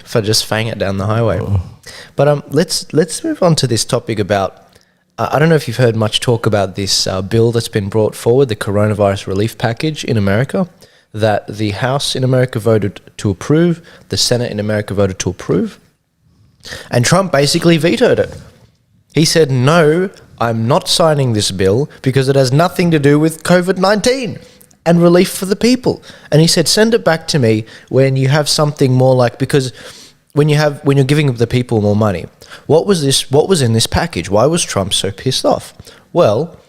For just fang it down the highway. But let's move on to this topic about. I don't know if you've heard much talk about this bill that's been brought forward, the coronavirus relief package in America, that the House in America voted to approve, the Senate in America voted to approve, and Trump basically vetoed it. He said, no, I'm not signing this bill because it has nothing to do with COVID-19 and relief for the people. And he said, send it back to me when you have something more like, because when you're giving the people more money. What was in this package? Why was Trump so pissed off? Well,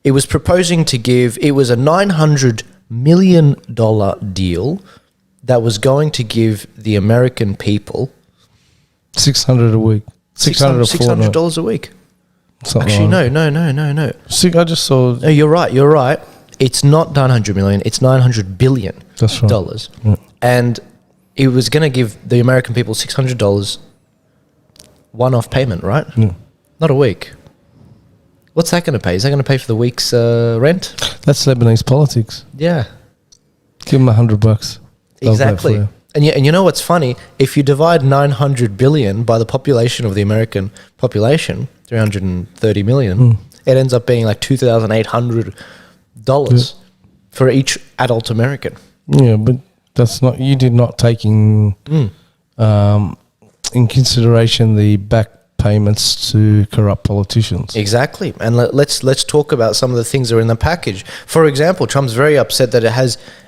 it was proposing to it was a $900 million deal that was going to give the American people $600 a week. $600 a week. Actually, no. I just saw. No, you're right. It's not $900 million. It's $900 billion. That's right. Yeah. And it was going to give the American people $600 one-off payment, right? Yeah. Not a week. What's that going to pay? Is that going to pay for the week's rent? That's Lebanese politics. Yeah. Give them $100. Exactly. And you know what's funny? If you divide 900 billion by the population of the American population, 330 million, it ends up being like $2,800 for each adult American. Yeah, but that's not. You did not take in consideration the back payments to corrupt politicians. Exactly. And let's talk about some of the things that are in the package. For example, Trump's very upset that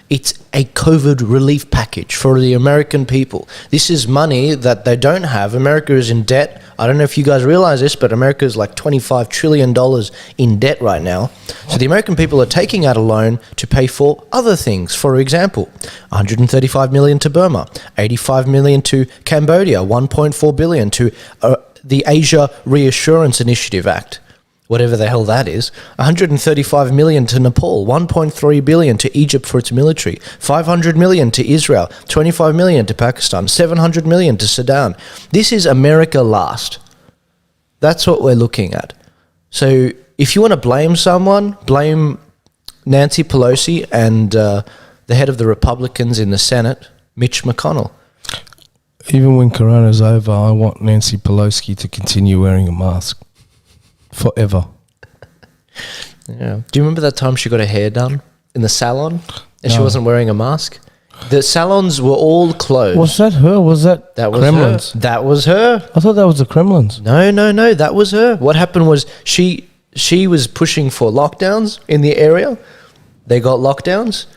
it's a COVID relief package for the American people. This is money that they don't have. America is in debt. I don't know if you guys realize this, but America is like $25 trillion in debt right now. So the American people are taking out a loan to pay for other things. For example, $135 million to Burma, $85 million to Cambodia, $1.4 billion to the Asia Reassurance Initiative Act, whatever the hell that is, $135 million to Nepal, $1.3 billion to Egypt for its military, $500 million to Israel, $25 million to Pakistan, $700 million to Sudan. This is America last. That's what we're looking at. So if you want to blame someone, blame Nancy Pelosi and the head of the Republicans in the Senate, Mitch McConnell. Even when Corona's over, I want Nancy Pelosi to continue wearing a mask. Forever. Yeah. Do you remember that time she got her hair done in the salon and she wasn't wearing a mask? The salons were all closed. Was that her? Was that was Kremlin's? her. That was her. I thought that was the Kremlin's. No, that was her. What happened was she was pushing for lockdowns in the area. They got lockdowns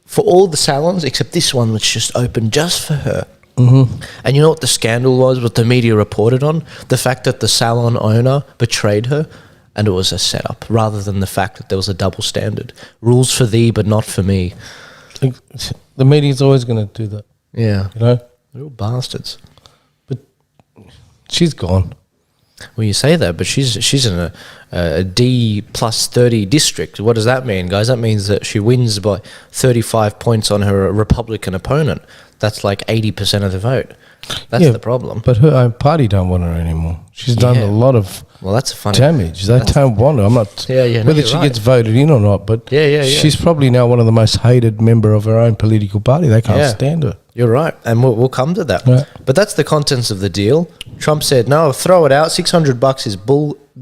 for all the salons except this one, which just opened just for her. Mm-hmm. And you know what the scandal was, what the media reported on? The fact that the salon owner betrayed her and it was a setup rather than the fact that there was a double standard. Rules for thee but not for me. The media's always going to do that. Yeah. You know? They're all bastards. But she's gone. Well, you say that, but she's in a D plus 30 district. What does that mean, guys? That means that she wins by 35 points on her Republican opponent. That's like 80% of the vote. That's the problem. But her own party don't want her anymore. She's done a lot of that's funny damage. They don't want her. I'm not whether she gets voted in or not, but she's probably now one of the most hated member of her own political party. They can't stand her. You're right, and we'll come to that. Yeah. But that's the contents of the deal. Trump said, no, throw it out. $600 is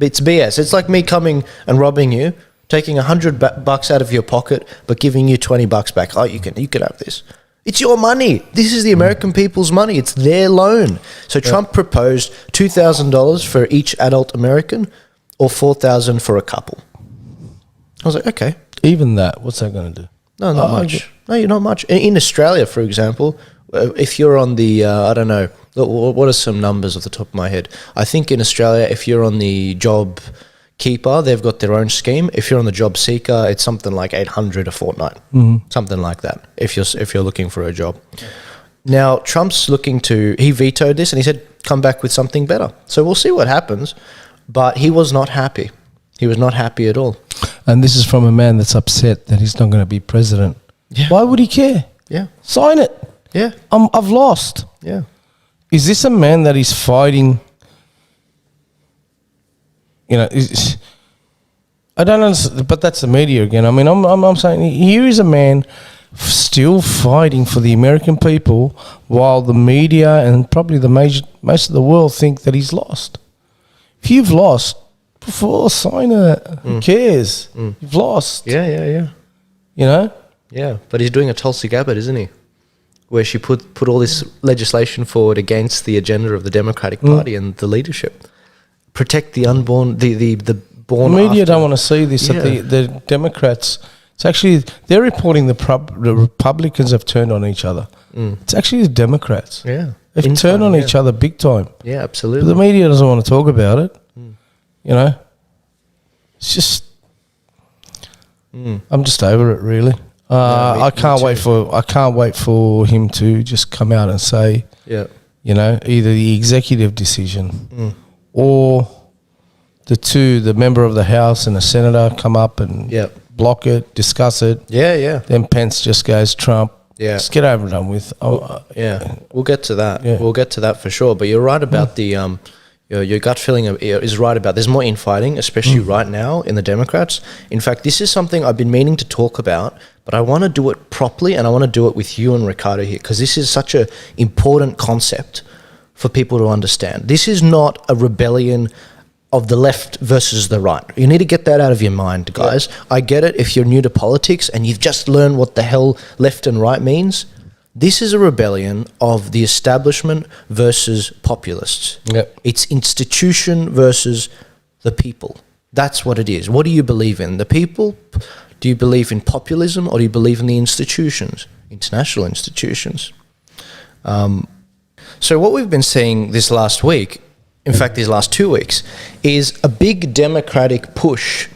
it's BS. It's like me coming and robbing you, taking $100 out of your pocket, but giving you $20 back. Oh, you can have this. It's your money. This is the American people's money. It's their loan. So Trump proposed $2,000 for each adult American or $4,000 for a couple. I was like, okay. Even that, what's that going to do? No, not much. No, not much. In Australia, for example, if you're on the, I don't know, what are some numbers off the top of my head? I think in Australia, if you're on the job keeper, they've got their own scheme. If you're on the job seeker, it's something like $800 a fortnight, something like that. If you're looking for a job. Now Trump's he vetoed this and he said, "Come back with something better." So we'll see what happens. But he was not happy. He was not happy at all. And this is from a man that's upset that he's not going to be president. Yeah. Why would he care? Yeah. Sign it. Yeah. I've lost. Yeah. Is this a man that is fighting? You know, I don't understand, but that's the media again. I mean, I'm saying here is a man still fighting for the American people while the media and probably most of the world think that he's lost. If you've lost, before sign it. Who cares? You've lost. Yeah. You know? Yeah, but he's doing a Tulsi Gabbard, isn't he? Where she put all this legislation forward against the agenda of the Democratic Party and the leadership. Protect the unborn, the born. The media after. don't want to see this. Yeah. That the Democrats, it's actually, they're reporting the Republicans have turned on each other. It's actually the Democrats. Yeah. They've turned on each other big time. Yeah, absolutely. But the media doesn't want to talk about it. You know? It's just, I'm just over it, really. I can't wait for him to just come out and say, you know, either the executive decision or the member of the House and the senator come up and block it, discuss it. Yeah. Then Pence just goes, Trump, just get over and done with. We'll get to that. Yeah. We'll get to that for sure. But you're right about the your gut feeling is right about there's more infighting, especially right now in the Democrats. In fact, this is something I've been meaning to talk about, but I want to do it properly and I want to do it with you and Riccardo here because this is such an important concept for people to understand. This is not a rebellion of the left versus the right. You need to get that out of your mind, guys. I get it if you're new to politics and you've just learned what the hell left and right means. This is a rebellion of the establishment versus populists. Yep. It's institution versus the people. That's what it is. What do you believe in? The people? Do you believe in populism, or do you believe in the institutions, international institutions? So what we've been seeing this last week, in fact these last 2 weeks, is a big democratic push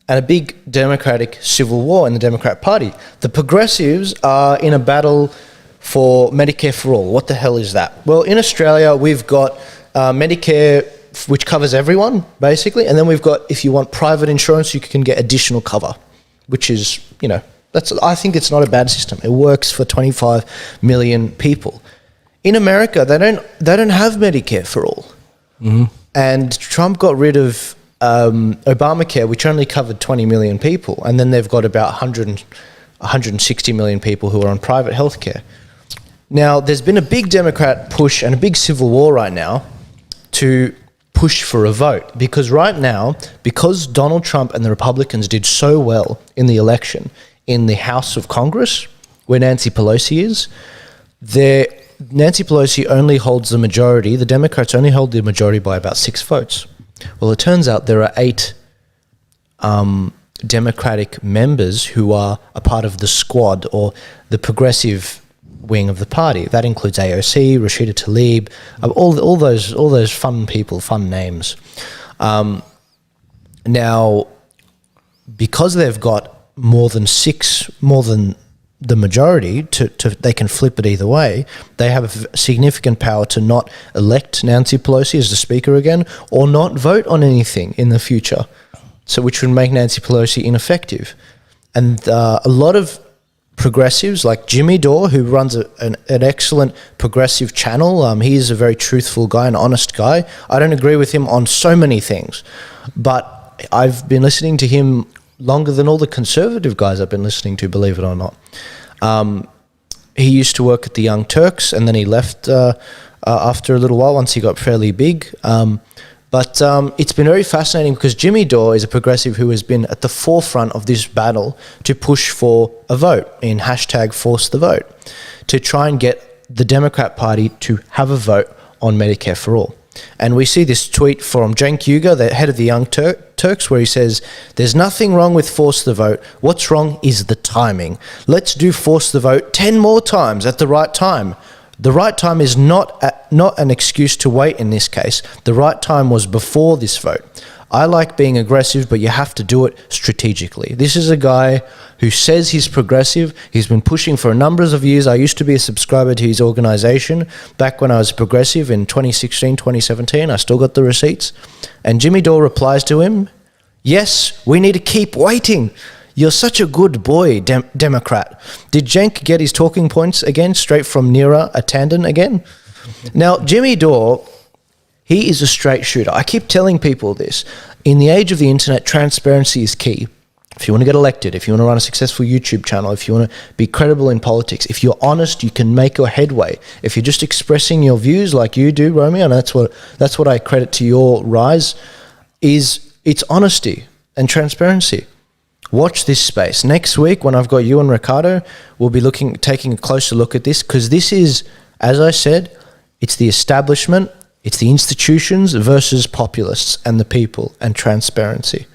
and a big democratic civil war in the Democrat Party. The progressives are in a battle for Medicare for all. What the hell is that? Well, in Australia, we've got Medicare, which covers everyone, basically, and then we've got, if you want private insurance, you can get additional cover, which is, I think it's not a bad system. It works for 25 million people. In America, they don't have Medicare for all. Mm-hmm. And Trump got rid of Obamacare, which only covered 20 million people, and then they've got about 160 million people who are on private healthcare. Now, there's been a big Democrat push and a big civil war right now to push for a vote, because right now, because Donald Trump and the Republicans did so well in the election in the House of Congress, where Nancy Pelosi is, Nancy Pelosi only holds the majority. The Democrats only hold the majority by about 6 votes. Well, it turns out there are 8 Democratic members who are a part of the squad, or the progressive wing of the party. That includes AOC, Rashida Tlaib, all those fun people, fun names. Now, because they've got more than the majority, they can flip it either way. They have significant power to not elect Nancy Pelosi as the speaker again, or not vote on anything in the future, so which would make Nancy Pelosi ineffective. And a lot of progressives, like Jimmy Dore, who runs an excellent progressive channel, he's a very truthful guy, an honest guy. I don't agree with him on so many things, but I've been listening to him longer than all the conservative guys I've been listening to, believe it or not. He used to work at the Young Turks, and then he left after a little while once he got fairly big. But it's been very fascinating, because Jimmy Dore is a progressive who has been at the forefront of this battle to push for a vote in #ForceTheVote, to try and get the Democrat Party to have a vote on Medicare for all. And we see this tweet from Cenk Uygur, the head of the Young Turks, where he says, "There's nothing wrong with Force the Vote. What's wrong is the timing. Let's do Force the Vote 10 more times at the right time. The right time is not an excuse to wait in this case. The right time was before this vote. I like being aggressive, but you have to do it strategically." This is a guy who says he's progressive. He's been pushing for a number of years. I used to be a subscriber to his organization back when I was progressive in 2016, 2017. I still got the receipts. And Jimmy Dore replies to him, "Yes, we need to keep waiting. You're such a good boy, Democrat." Did Cenk get his talking points again, straight from Neera Atandon again? Now, Jimmy Dore, he is a straight shooter. I keep telling people this. In the age of the internet, transparency is key. If you want to get elected, if you want to run a successful YouTube channel, if you want to be credible in politics, if you're honest, you can make your headway. If you're just expressing your views like you do, Romeo, and that's what I credit to your rise, is it's honesty and transparency. Watch this space. Next week, when I've got you and Riccardo, we'll be taking a closer look at this, because this is, as I said, it's the establishment, it's the institutions versus populists and the people, and transparency.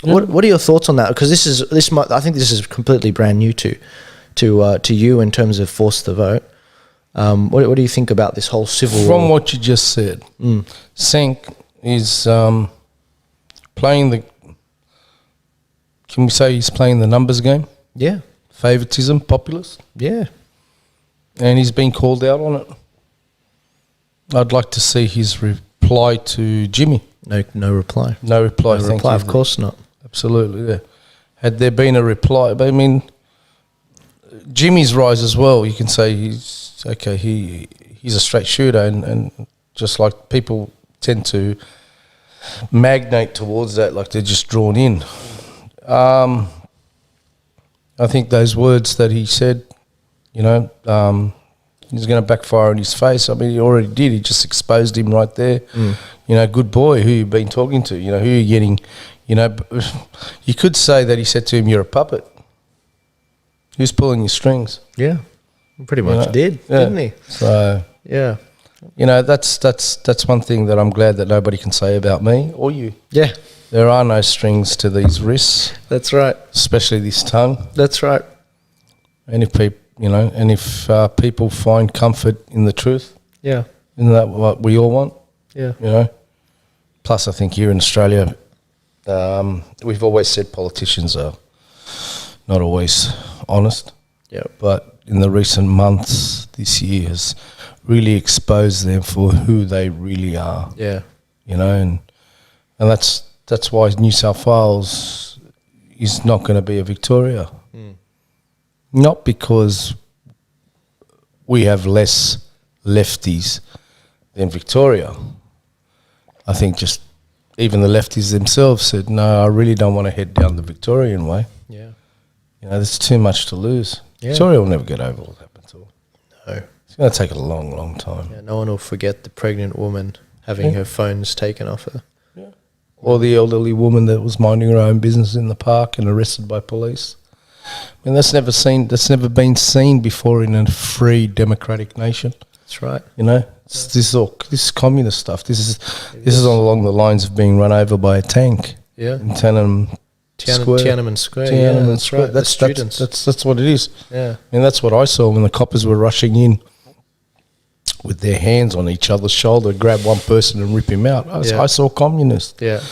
What are your thoughts on that? Because I think this is completely brand new to you in terms of Force the Vote. What do you think about this whole civil war? From what you just said, Cenk is playing the. Can we say he's playing the numbers game? Yeah. Favoritism, populist? Yeah. And he's been called out on it. I'd like to see his reply to Jimmy. No reply. No reply, no reply, of course not. Absolutely, yeah. Had there been a reply, but I mean, Jimmy's rise as well, you can say he's a straight shooter, and just like people tend to magnate towards that, like they're just drawn in. I think those words that he said, he's going to backfire in his face. I mean, he already did. He just exposed him right there. Good boy, who you've been talking to, who you're getting, you could say that he said to him, "You're a puppet. Who's pulling your strings?" Yeah. Pretty much didn't he? So yeah, that's one thing that I'm glad that nobody can say about me or you. Yeah, there are no strings to these wrists. That's right. Especially this tongue. That's right. And if people, people find comfort in the truth, isn't that what we all want? Yeah. Plus, I think here in Australia, we've always said politicians are not always honest. Yeah. But in the recent months, this year has really exposed them for who they really are. Yeah. And that's why New South Wales is not going to be a Victoria. Not because we have less lefties than Victoria. I think just even the lefties themselves said, no, I really don't want to head down the Victorian way. Yeah. There's too much to lose. Yeah. Victoria will never get over what happened to her. No. It's going to take a long, long time. Yeah, no one will forget the pregnant woman having her phones taken off her. Yeah. Or the elderly woman that was minding her own business in the park and arrested by police. I mean, that's never been seen before in a free democratic nation. That's right. This is communist stuff. This is along the lines of being run over by a tank. Yeah. In Tiananmen Square. Tiananmen Square. That's right. That's students. That's what it is. Yeah. And that's what I saw when the coppers were rushing in with their hands on each other's shoulder, grab one person and rip him out. I saw communists. Yeah.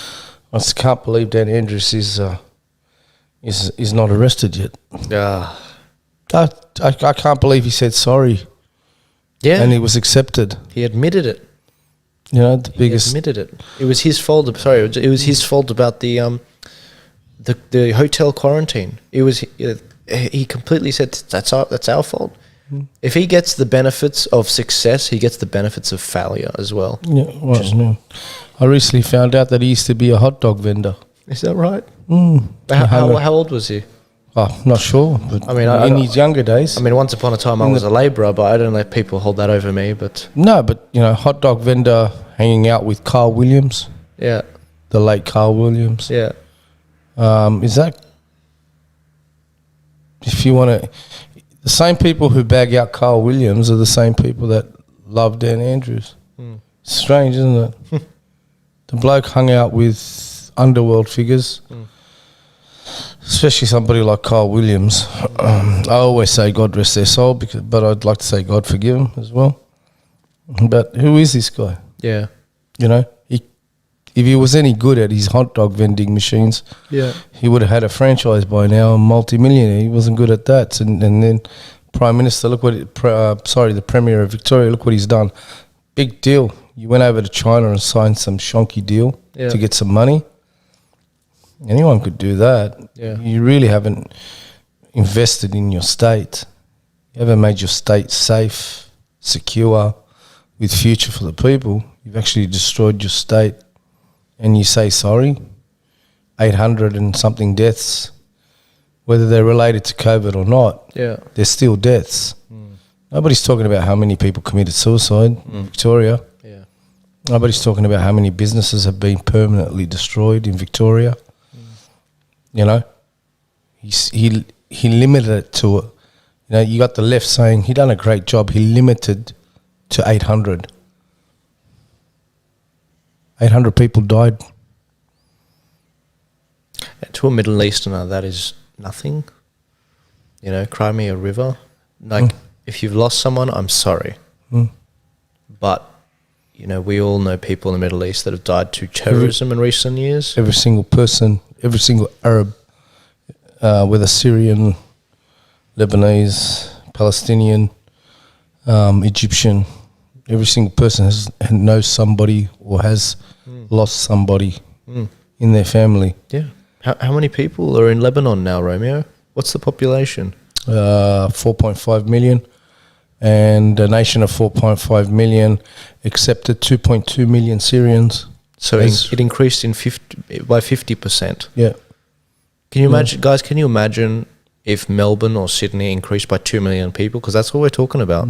I just can't believe Dan Andrews is not arrested yet. Yeah. I can't believe he said sorry. Yeah. And he was accepted. He admitted it. He admitted it. It was his fault. Sorry, it was his fault about the hotel quarantine. It was he completely said that's our fault. If he gets the benefits of success, he gets the benefits of failure as well. Yeah, well, I recently found out that he used to be a hot dog vendor. Is that right? How old was he? Oh, not sure. But I mean, in his younger days. I mean, once upon a time I was a labourer, but I don't let people hold that over me. But no, but hot dog vendor hanging out with Karl Williams. Yeah. The late Karl Williams. Yeah. Is that, if you want to, the same people who bag out Karl Williams are the same people that love Dan Andrews. Strange, isn't it? The bloke hung out with underworld figures, especially somebody like Karl Williams. I always say God rest their soul, but I'd like to say God forgive him as well. But who is this guy? Yeah. If he was any good at his hot dog vending machines, he would have had a franchise by now, a multi-millionaire. He wasn't good at that. And then Prime Minister, the Premier of Victoria, look what he's done. Big deal. You went over to China and signed some shonky deal to get some money. Anyone could do that. Yeah. You really haven't invested in your state. You haven't made your state safe, secure, with future for the people. You've actually destroyed your state. And you say sorry, 800 and something deaths, whether they're related to COVID or not, they're still deaths. Nobody's talking about how many people committed suicide in Victoria. Yeah. Nobody's talking about how many businesses have been permanently destroyed in Victoria. He limited it to, you got the left saying he done a great job. He limited to 800. 800 people died. To a Middle Easterner, that is nothing. Crimea River. If you've lost someone, I'm sorry. But, we all know people in the Middle East that have died to terrorism in recent years. Every single person, every single Arab, whether Syrian, Lebanese, Palestinian, Egyptian, every single person knows somebody or has lost somebody in their family. Yeah. How many people are in Lebanon now, Romeo? What's the population? 4.5 million. And a nation of 4.5 million accepted 2.2 million Syrians. So it increased by 50%. Yeah. Can you imagine, guys, can you imagine if Melbourne or Sydney increased by 2 million people? Because that's what we're talking about.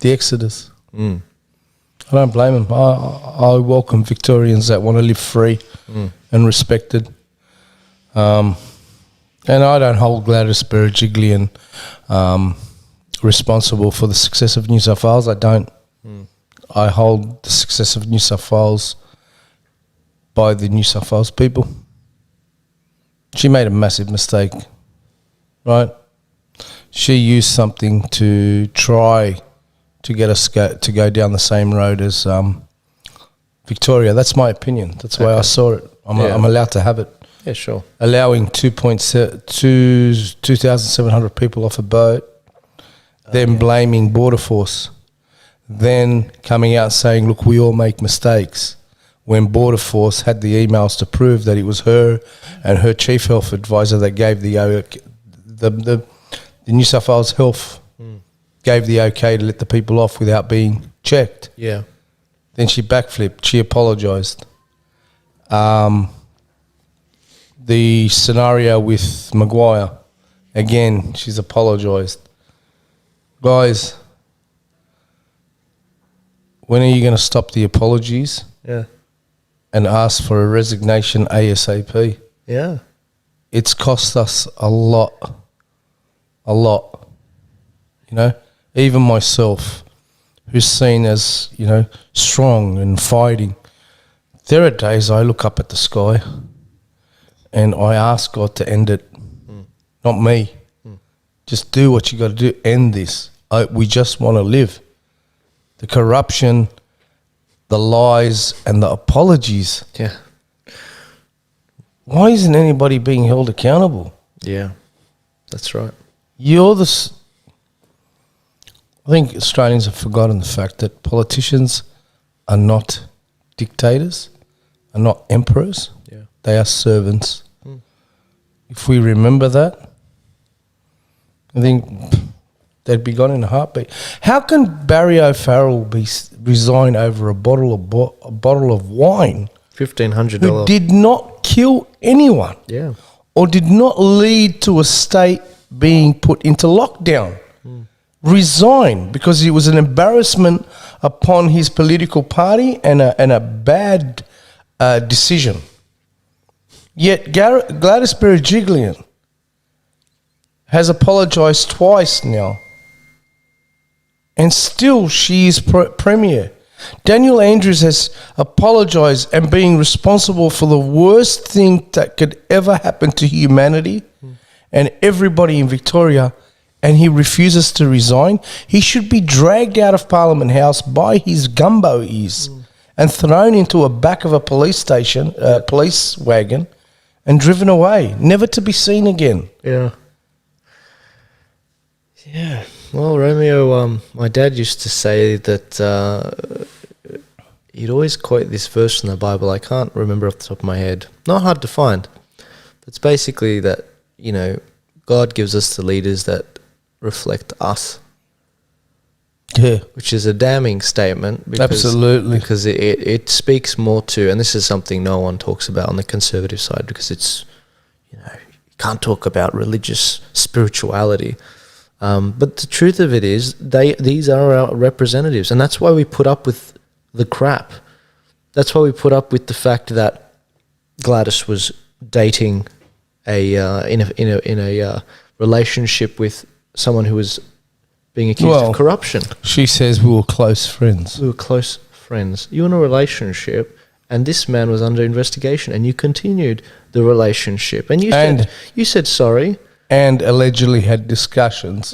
The exodus. I don't blame them. I welcome Victorians that want to live free and respected. And I don't hold Gladys Berejiklian responsible for the success of New South Wales. I don't. I hold the success of New South Wales by the New South Wales people. She made a massive mistake, right? She used something to try to get us to go down the same road as Victoria. That's my opinion. That's why I saw it. I'm allowed to have it. Yeah, sure. Allowing 2,700 people off a boat, then blaming Border Force, then coming out saying, look, we all make mistakes, when Border Force had the emails to prove that it was her and her chief health advisor that gave the New South Wales Health gave the okay to let the people off without being checked. Yeah. Then she backflipped. She apologised. The scenario with Maguire, again, she's apologised. Guys, when are you going to stop the apologies? Yeah. And ask for a resignation ASAP? Yeah. It's cost us a lot. A lot. You know, even myself, who's seen as, you know, strong and fighting, there are days I look up at the sky and I ask God to end it. Not me. Just do what you got to do. End this. We just want to live. The corruption, the lies, and the apologies. Yeah. Why isn't anybody being held accountable? Yeah. That's right. I think Australians have forgotten the fact that politicians are not dictators, are not emperors. Yeah. They are servants. If we remember that, I think they'd be gone in a heartbeat. How can Barry O'Farrell resign over a bottle of wine $1,500. who did not kill anyone? Yeah. Or did not lead to a state being put into lockdown? Resign because it was an embarrassment upon his political party and a bad decision. Yet Gladys Berejiklian has apologised twice now, and still she is premier. Daniel Andrews has apologised and being responsible for the worst thing that could ever happen to humanity and everybody in Victoria, and he refuses to resign. He should be dragged out of Parliament House by his gumbo ears and thrown into a back of a police station, police wagon, and driven away, never to be seen again. Yeah. Yeah. Well, Romeo, my dad used to say that he'd always quote this verse in the Bible. I can't remember off the top of my head. Not hard to find. It's basically that, you know, God gives us the leaders that reflect us. Yeah. Which is a damning statement. Because, Absolutely. Because it speaks more to, and this is something no one talks about on the conservative side, because it's, you know, you can't talk about religious spirituality. But the truth of it is, these are our representatives, and that's why we put up with the crap. That's why we put up with the fact that Gladys was dating in a relationship with someone who was being accused of corruption. She says we were close friends. We were close friends. You were in a relationship, and this man was under investigation, and you continued the relationship, and you said sorry. And allegedly had discussions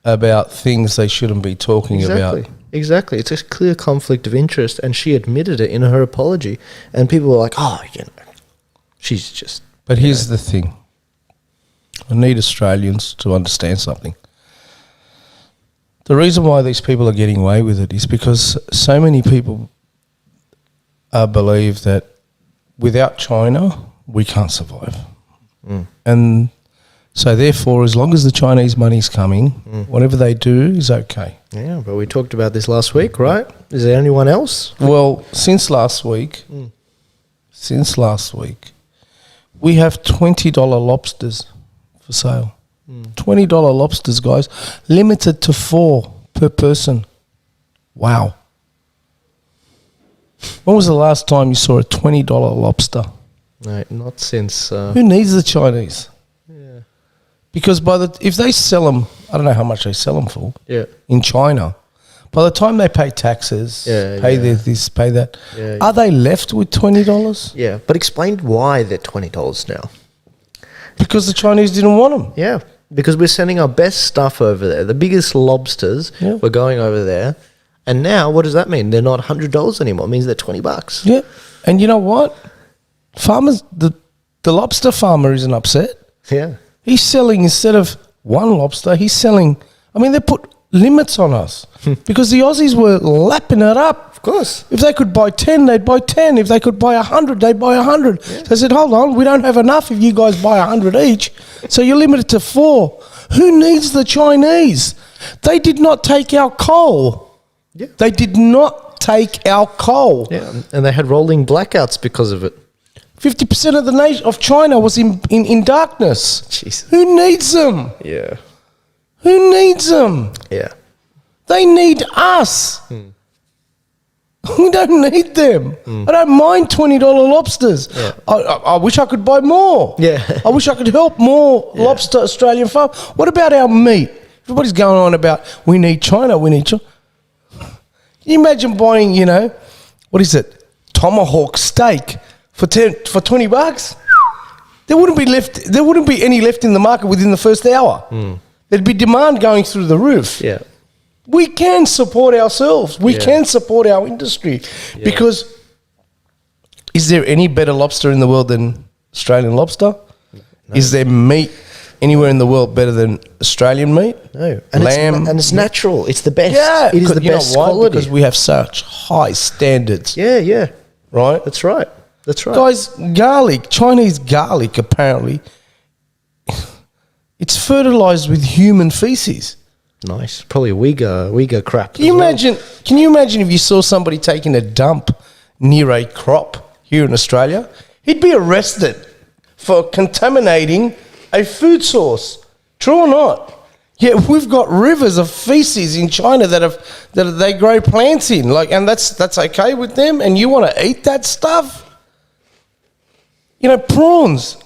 about things they shouldn't be talking about. Exactly. It's a clear conflict of interest, and she admitted it in her apology. And people were like, oh, you know, she's just... But here's the thing. I need Australians to understand something. The reason why these people are getting away with it is because so many people believe that without China, we can't survive. And... so therefore, as long as the Chinese money's coming, whatever they do is okay. Yeah, but we talked about this last week, right? Is there anyone else? Well, since last week, we have $20 lobsters for sale. $20 lobsters, guys, limited to 4 per person. Wow. When was the last time you saw a $20 lobster? No, not since... Who needs the Chinese? Because if they sell them I don't know how much they sell them for. Yeah. In China, by the time they pay taxes, pay this, pay that, are they left with $20? Yeah, but explain why they're $20 now. Because the Chinese didn't want them. Yeah, because we're sending our best stuff over there. The biggest lobsters were going over there. And now, what does that mean? They're not $100 anymore. It means they're $20. Yeah. And you know what? Farmers, the lobster farmer isn't upset. Yeah. He's selling, instead of one lobster, he's selling, I mean, they put limits on us because the Aussies were lapping it up. Of course. If they could buy 10, they'd buy 10. If they could buy 100, they'd buy 100. Yeah. So I said, hold on, we don't have enough if you guys buy 100 each. So you're limited to 4. Who needs the Chinese? They did not take our coal. Yeah. They did not take our coal. Yeah, and they had rolling blackouts because of it. 50% of the nation of China was in darkness. Jesus. Who needs them? Yeah. Who needs them? Yeah. They need us. We don't need them. I don't mind $20 lobsters. Yeah. I wish I could buy more. Yeah. I wish I could help more lobster Australian farm. What about our meat? Everybody's going on about we need China, we need China. Can you imagine buying, what is it? Tomahawk steak for $20? There wouldn't be any left in the market within the first hour. There'd be demand going through the roof. Yeah. We can support ourselves. We can support our industry because is there any better lobster in the world than Australian lobster? No. Is there meat anywhere in the world better than Australian meat? No. And lamb. It's natural. It's the best. Yeah. It is the best quality. Because we have such high standards. Yeah, yeah. Right? That's right. That's right. Guys, garlic, Chinese garlic apparently, it's fertilized with human feces. Nice. Probably Uyghur crap. Can you imagine if you saw somebody taking a dump near a crop here in Australia? He'd be arrested for contaminating a food source. True or not? Yet we've got rivers of feces in China that they grow plants in, and that's okay with them. And you want to eat that stuff? Prawns.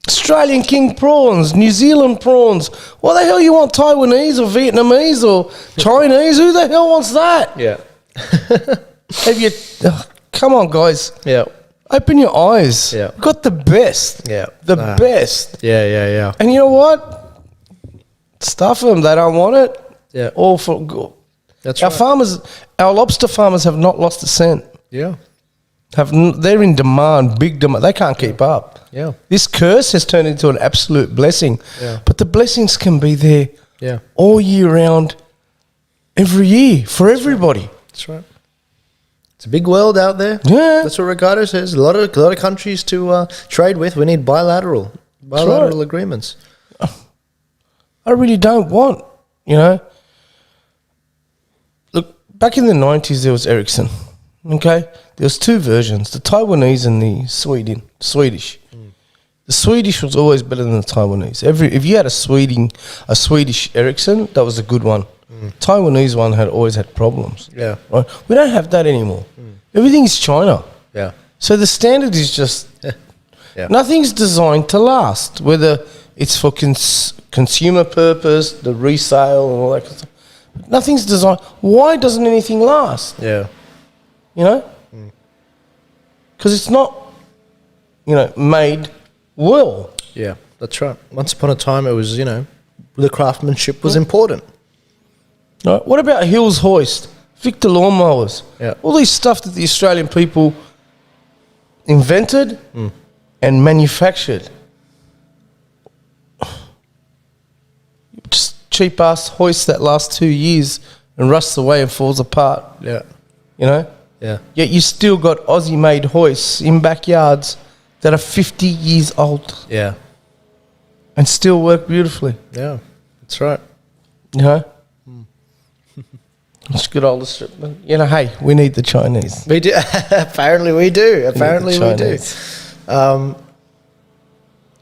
Australian king prawns, New Zealand prawns. Why the hell you want Taiwanese or Vietnamese or Chinese? Who the hell wants that? Yeah. Come on, guys. Yeah. Open your eyes. Yeah. We've got the best. Yeah. The best. Yeah. And you know what? Stuff them. They don't want it. Yeah. All for good. That's right. Our lobster farmers have not lost a cent. Yeah. They're in demand, big demand. They can't keep up. Yeah. This curse has turned into an absolute blessing. Yeah. But the blessings can be there all year round, every year, for everybody. That's right. It's a big world out there. Yeah. That's what Riccardo says. A lot of countries to trade with. We need bilateral agreements. I really don't want, Look, back in the 90s, there was Ericsson. Okay, there was 2 versions: the Taiwanese and the Swedish. The Swedish was always better than the Taiwanese. If you had a Swedish Ericsson, that was a good one. Taiwanese one always had problems. Yeah, right. We don't have that anymore. Everything is China. Yeah. So the standard is just nothing's designed to last. Whether it's for consumer purpose, the resale, and all that kind of stuff. Nothing's designed. Why doesn't anything last? Yeah. Because it's not, made well. Yeah, that's right. Once upon a time, it was, the craftsmanship was important. Right. What about Hills Hoist, Victor lawnmowers? Yeah. All these stuff that the Australian people invented and manufactured. Just cheap ass hoist that lasts 2 years and rusts away and falls apart. Yeah. Yeah. Yet you still got Aussie-made hoists in backyards that are 50 years old. Yeah. And still work beautifully. Yeah, that's right. It's good old Australia. Hey, we need the Chinese. We do. Apparently we do.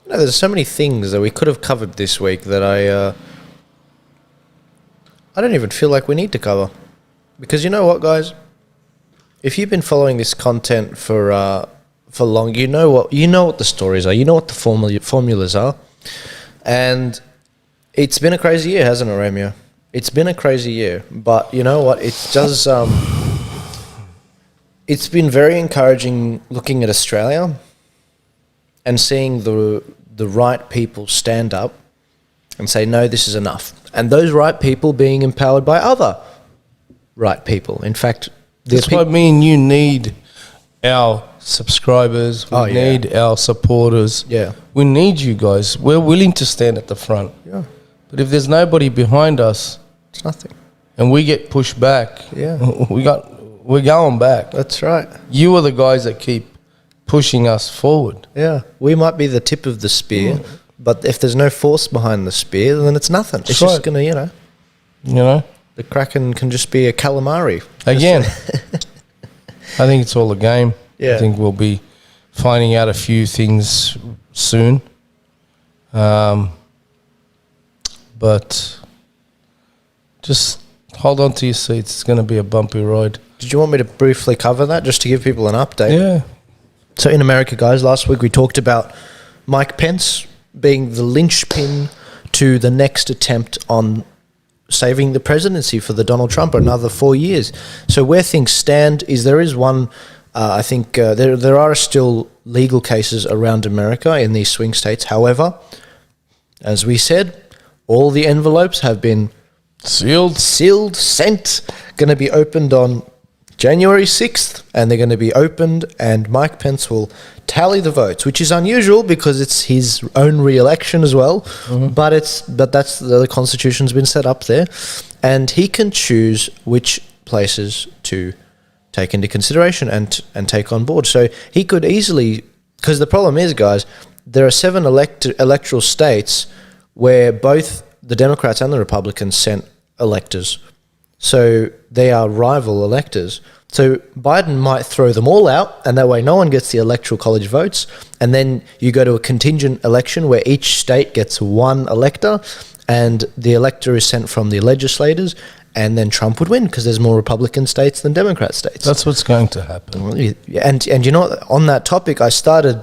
There's so many things that we could have covered this week that I don't even feel like we need to cover. Because you know what, guys? If you've been following this content for long, you know what the stories are. You know what the formulas are, and It's been a crazy year, hasn't it, Romeo? It's been a crazy year, but you know what? It does. It's been very encouraging looking at Australia and seeing the right people stand up and say, no, this is enough. And those right people being empowered by other right people. In fact, that's what I mean. You need our subscribers. We need our supporters. Yeah. We need you guys. We're willing to stand at the front. Yeah. But if there's nobody behind us, it's nothing. And we get pushed back, we're going back. That's right. You are the guys that keep pushing us forward. Yeah. We might be the tip of the spear, but if there's no force behind the spear, then it's nothing. It's just going to, you know. The Kraken can just be a calamari. Again, I think it's all a game. Yeah. I think we'll be finding out a few things soon. But just hold on to your seats. It's going to be a bumpy ride. Did you want me to briefly cover that, just to give people an update? Yeah. So in America, guys, last week we talked about Mike Pence being the linchpin to the next attempt on saving the presidency for the Donald Trump another 4 years. So where things stand is there is one, I think there are still legal cases around America in these swing states. However, as we said, all the envelopes have been sealed, sent, going to be opened on January 6th, and they're going to be opened, and Mike Pence will tally the votes, which is unusual because it's his own re-election as well. Mm-hmm. But that's the Constitution's been set up there, and he can choose which places to take into consideration and take on board. So he could easily, because the problem is, guys, there are 7 electoral states where both the Democrats and the Republicans sent electors. So they are rival electors. So Biden might throw them all out, and that way no one gets the electoral college votes. And then you go to a contingent election where each state gets one elector, and the elector is sent from the legislators, and then Trump would win because there's more Republican states than Democrat states. That's what's going to happen. And you know, on that topic, I started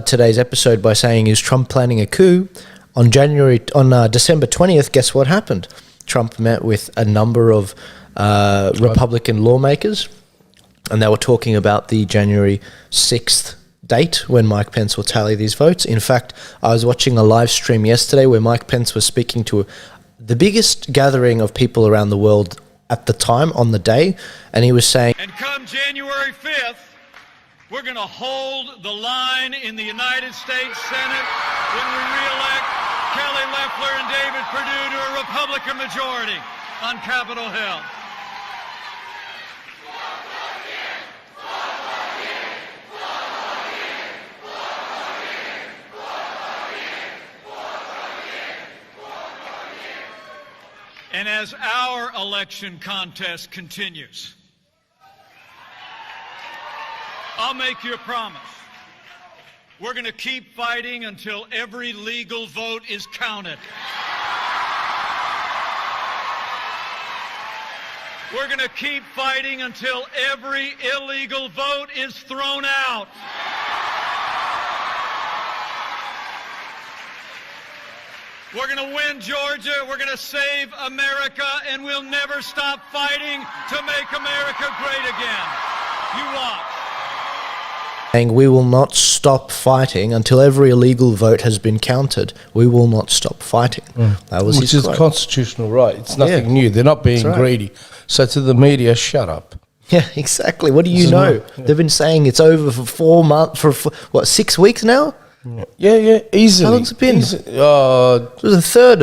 today's episode by saying, is Trump planning a coup? On December 20th, guess what happened? Trump met with a number of Republican lawmakers, and they were talking about the January 6th date when Mike Pence will tally these votes. In fact, I was watching a live stream yesterday where Mike Pence was speaking to the biggest gathering of people around the world at the time on the day, and he was saying, and come January 5th, we're going to hold the line in the United States Senate when we re-elect Kelly Loeffler and David Perdue to a Republican majority on Capitol Hill. And as our election contest continues, I'll make you a promise. We're going to keep fighting until every legal vote is counted. We're going to keep fighting until every illegal vote is thrown out. We're going to win Georgia, we're going to save America, and we'll never stop fighting to make America great again. You watch. We will not stop fighting until every illegal vote has been counted. We will not stop fighting. That was Which is quote. Constitutional right. It's nothing new. They're not being greedy. So to the media, shut up. Yeah, exactly. What do you know? They've been saying it's over for 4 months, for 6 weeks now? Yeah, easily. How long's it been? It was the 3rd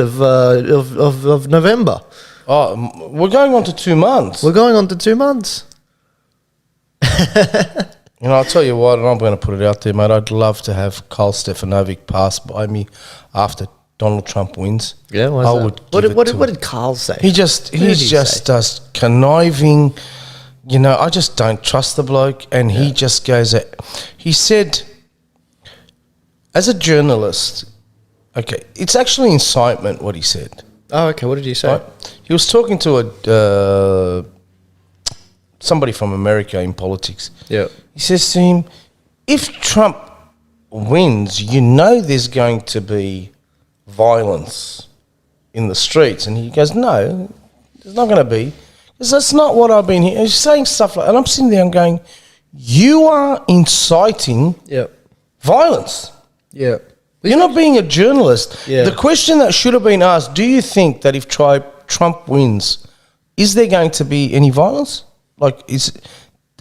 of November. We're going on to 2 months. We're going on to 2 months. You know, I'll tell you what, and I'm going to put it out there, mate. I'd love to have Karl Stefanovic pass by me after Donald Trump wins. Yeah, what did Karl say? He's just conniving. You know, I just don't trust the bloke, and he just goes. He said, as a journalist, okay, it's actually incitement what he said. Oh, okay. What did he say? Right? He was talking to somebody from America in politics. Yeah. He says to him, if Trump wins, you know there's going to be violence in the streets. And he goes, no, there's not going to be. Because that's not what I've been here. He's saying stuff like, and I'm sitting there and going, you are inciting violence. Yeah. You're not being a journalist. Yeah. The question that should have been asked, do you think that if Trump wins, is there going to be any violence? Like,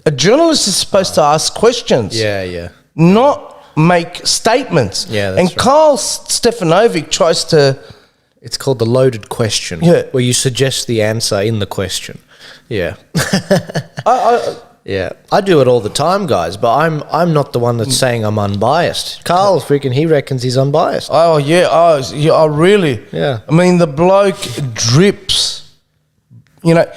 a journalist is supposed to ask questions. Yeah. Not make statements. Yeah, that's and right. Karl Stefanovic tries to... It's called the loaded question. Yeah. Where you suggest the answer in the question. Yeah. Yeah. I do it all the time, guys, but I'm not the one that's saying I'm unbiased. Karl freaking, he reckons he's unbiased. Oh, yeah. Oh, really? Yeah. I mean, the bloke drips. You know,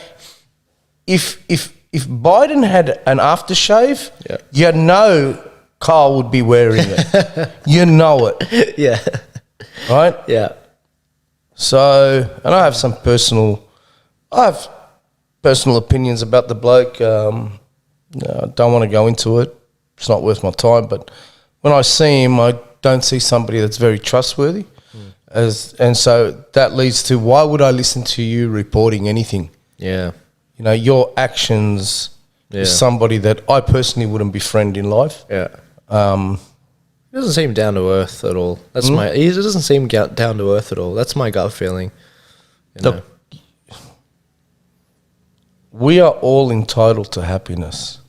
if Biden had an aftershave, you know Karl would be wearing it. You know it. Yeah. Right? Yeah. So, and I have personal opinions about the bloke. I don't want to go into it. It's not worth my time. But when I see him, I don't see somebody that's very trustworthy. And so that leads to, why would I listen to you reporting anything? Yeah. You know, your actions is somebody that I personally wouldn't befriend in life. Yeah. He doesn't seem down to earth at all. That's he doesn't seem down to earth at all. That's my gut feeling. You know? Look, we are all entitled to happiness.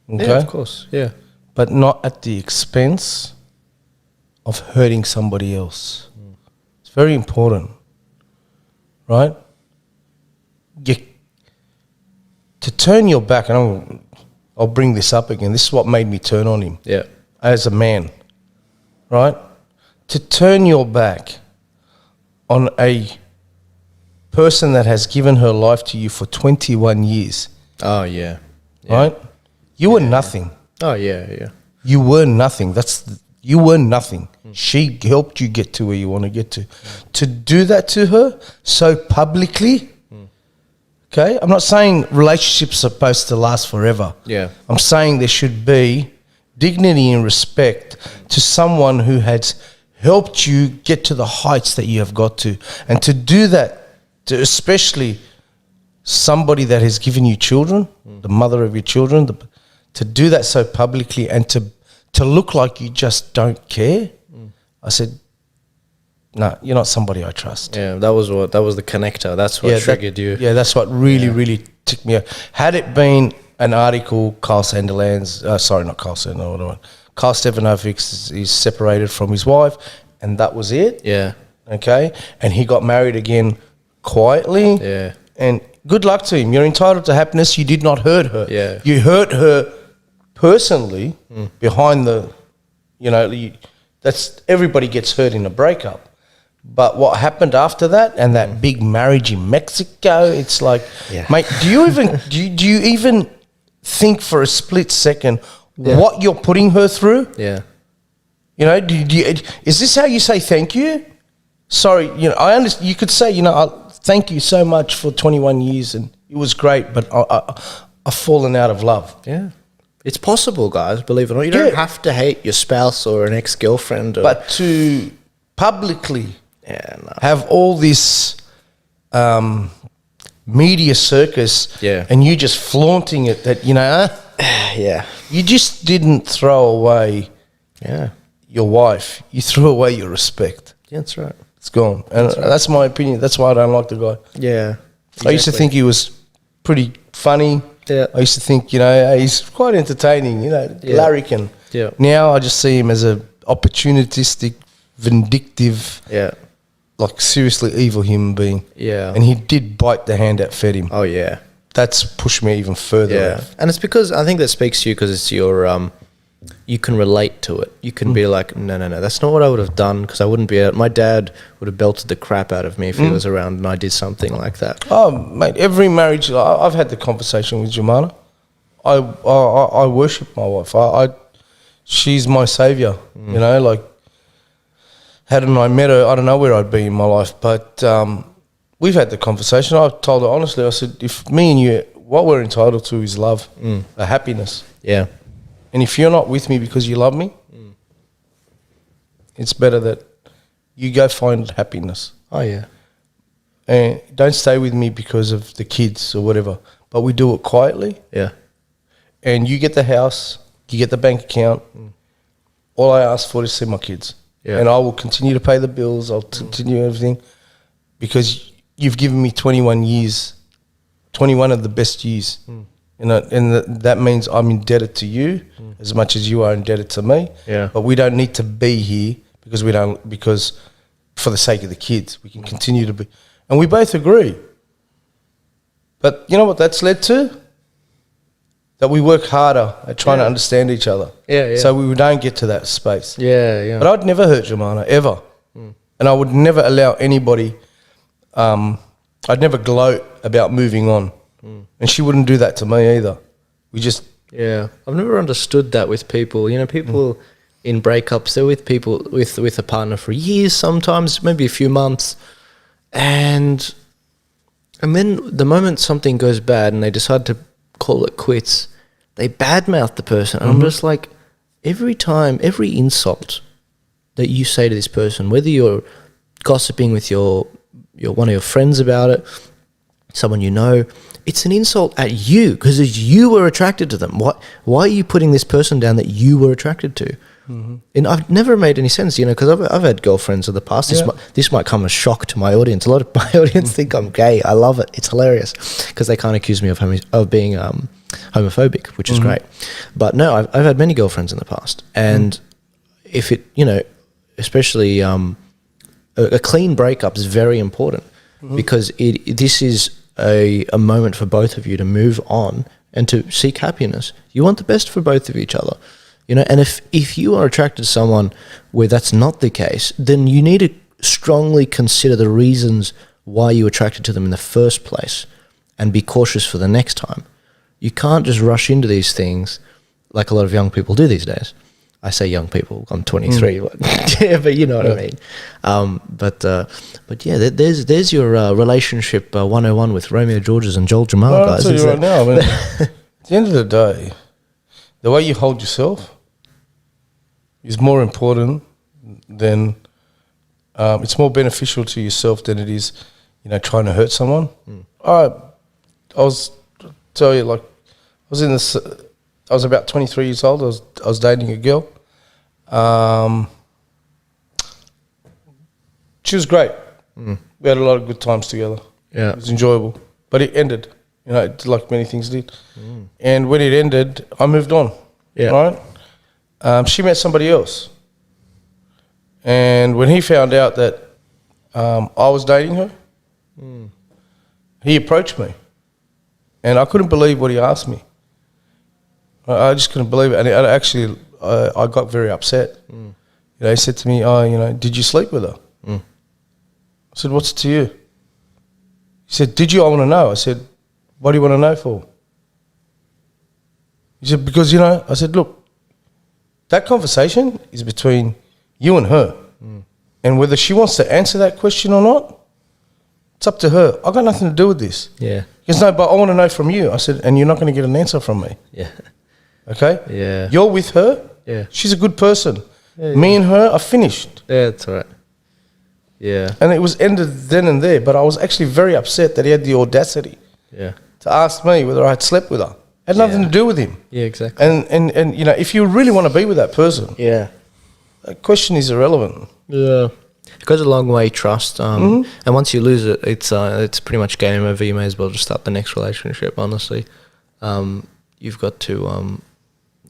Okay? Yeah, of course. Yeah. But not at the expense of hurting somebody else. It's very important. Right? To turn your back, and I'll bring this up again. This is what made me turn on him. Yeah. As a man. Right? To turn your back on a person that has given her life to you for 21 years. Oh, yeah. Right? You were nothing. Oh, yeah. You were nothing. You were nothing. She helped you get to where you want to get to. To do that to her so publicly, okay? I'm not saying relationships are supposed to last forever. Yeah. I'm saying there should be dignity and respect to someone who has helped you get to the heights that you have got to. And to do that, to especially somebody that has given you children, the mother of your children, to do that so publicly and to look like you just don't care, I said, no, you're not somebody I trust. Yeah, that was the connector. That's what triggered you. Yeah, that's what really ticked me off. Had it been an article, Karl Stefanovic is separated from his wife, and that was it. Yeah. Okay? And he got married again quietly. Yeah. And good luck to him. You're entitled to happiness. You did not hurt her. Yeah. You hurt her personally behind the, that's everybody gets hurt in a breakup. But what happened after that and that big marriage in Mexico, it's like, mate, do you even think for a split second what you're putting her through? Yeah. You know, is this how you say thank you? Sorry, I understand. You could say, thank you so much for 21 years and it was great, but I've fallen out of love. Yeah. It's possible, guys, believe it or not. You don't have to hate your spouse or an ex-girlfriend. But to publicly have all this media circus and you just flaunting it that, you just didn't throw away your wife. You threw away your respect. Yeah, that's right. It's gone. And that's my opinion. That's why I don't like the guy. Yeah. Exactly. I used to think he was pretty funny. Yeah. I used to think, he's quite entertaining, larrikin. Yeah. Now I just see him as a opportunistic, vindictive, like seriously evil human being. Yeah. And he did bite the hand that fed him. Oh, yeah. That's pushed me even further. Yeah. And it's because, I think that speaks to you because it's your, you can relate to it. You can be like, no, that's not what I would have done because I wouldn't be able. My dad would have belted the crap out of me if he was around and I did something like that. Oh, mate, every marriage, I've had the conversation with Jammal. I worship my wife. She's my saviour, hadn't I met her, I don't know where I'd be in my life, but we've had the conversation. I told her honestly, I said, if me and you, what we're entitled to is love, a happiness. Yeah. And if you're not with me because you love me, it's better that you go find happiness. Oh, yeah. And don't stay with me because of the kids or whatever. But we do it quietly. Yeah. And you get the house, you get the bank account. All I ask for is see my kids. Yeah. And I will continue to pay the bills. I'll continue everything because you've given me 21 years, 21 of the best years. And that means I'm indebted to you as much as you are indebted to me. Yeah. But we don't need to be here because for the sake of the kids, we can continue to be. And we both agree. But you know what that's led to? That we work harder at trying to understand each other. Yeah, yeah. So we don't get to that space. Yeah, yeah. But I'd never hurt Jemana, ever. And I would never allow anybody, I'd never gloat about moving on. And she wouldn't do that to me either. We just... Yeah. I've never understood that with people. You know, people in breakups, they're with people, with a partner for years sometimes, maybe a few months. And then the moment something goes bad and they decide to call it quits, they badmouth the person. And I'm just like, every time, every insult that you say to this person, whether you're gossiping with your one of your friends about it, someone you know, it's an insult at you because you were attracted to them. Why are you putting this person down that you were attracted to? And I've never made any sense, you know, because I've had girlfriends in the past. This might come as shock to my audience. A lot of my audience think I'm gay. I love it. It's hilarious because they can't accuse me of being homophobic, which is great. But no, I've had many girlfriends in the past, and if it, you know, especially a clean breakup is very important because this is a moment for both of you to move on and to seek happiness. You want the best for both of each other. You know, and if you are attracted to someone where that's not the case, then you need to strongly consider the reasons why you attracted to them in the first place and be cautious for the next time. You can't just rush into these things like a lot of young people do these days. I say young people, I'm 23, but you know what I mean. But yeah, there's your relationship 101 with Romeo Georges and Joel Jammal, Well, guys. I'll tell you right now, I mean, at the end of the day, the way you hold yourself is more important than it's more beneficial to yourself than it is, you know, trying to hurt someone. I was tell you, like, I was about 23 years old. I was dating a girl. She was great. We had a lot of good times together. Yeah, it was enjoyable, but it ended. You know, like many things did. And when it ended, I moved on. Yeah. Right. She met somebody else, and when he found out that I was dating her, he approached me, and I couldn't believe what he asked me. I just couldn't believe it, and I got very upset. You know, he said to me, "Oh, you know, did you sleep with her?" I said, "What's it to you?" He said, "Did you? I want to know." I said, "What do you want to know for?" He said, "Because, you know," I said, "Look, that conversation is between you and her. And whether she wants to answer that question or not, it's up to her. I got nothing to do with this." Yeah. He goes, "No, but I want to know from you." I said, "And you're not going to get an answer from me." Yeah. Okay? Yeah. You're with her. Yeah. She's a good person. Yeah, Me and her are finished. Yeah, that's right. Yeah. And it was ended then and there. But I was actually very upset that he had the audacity to ask me whether I had slept with her. It had nothing to do with him. Yeah, exactly. And you know, if you really want to be with that person, that question is irrelevant. Yeah. It goes a long way, trust. And once you lose it, it's pretty much game over. You may as well just start the next relationship, honestly. You've got to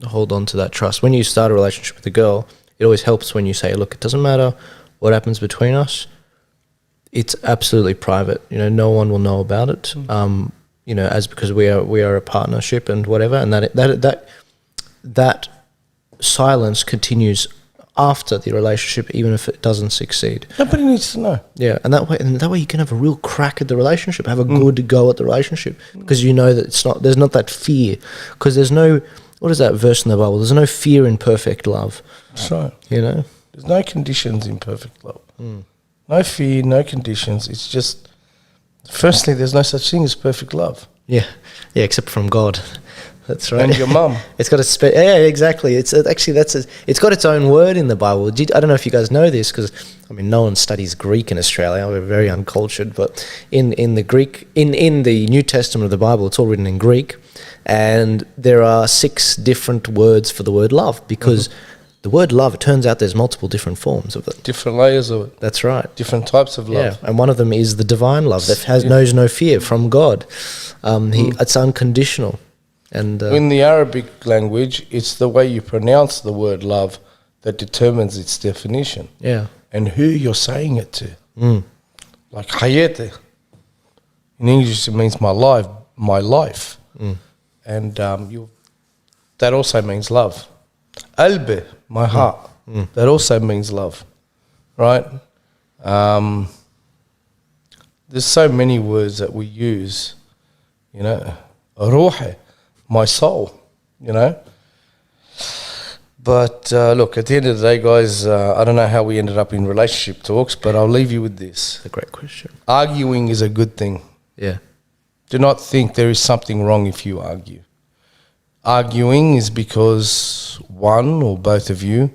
hold on to that trust. When you start a relationship with a girl, it always helps when you say, look, it doesn't matter what happens between us. It's absolutely private. You know, no one will know about it. You know, because we are a partnership and whatever, and that silence continues after the relationship, even if it doesn't succeed. Nobody needs to know. Yeah, and that way you can have a real crack at the relationship, have a good go at the relationship, because you know that there's not that fear, because there's no, what is that verse in the Bible? There's no fear in perfect love. That's right. You know, there's no conditions in perfect love. No fear, no conditions. It's just, firstly, there's no such thing as perfect love. Yeah, except from God. That's right. And your mum. It's got exactly. It's actually it's got its own word in the Bible. I don't know if you guys know this, because no one studies Greek in Australia. We're very uncultured. But in the Greek, in the New Testament of the Bible, it's all written in Greek, and there are 6 different words for the word love, because the word love, it turns out there's multiple different forms of it. Different layers of it. That's right. Different types of love. Yeah, and one of them is the divine love that knows no fear from God. It's unconditional. And in the Arabic language, it's the way you pronounce the word love that determines its definition. Yeah. And who you're saying it to. Like hayate. In English, it means my life. And that also means love. Albe, my heart. That also means love. Right? There's so many words that we use. Ruhe, my soul, But look, at the end of the day, guys, I don't know how we ended up in relationship talks, but I'll leave you with this. a great question. Arguing is a good thing. Yeah. Do not think there is something wrong if you argue. Arguing is because one or both of you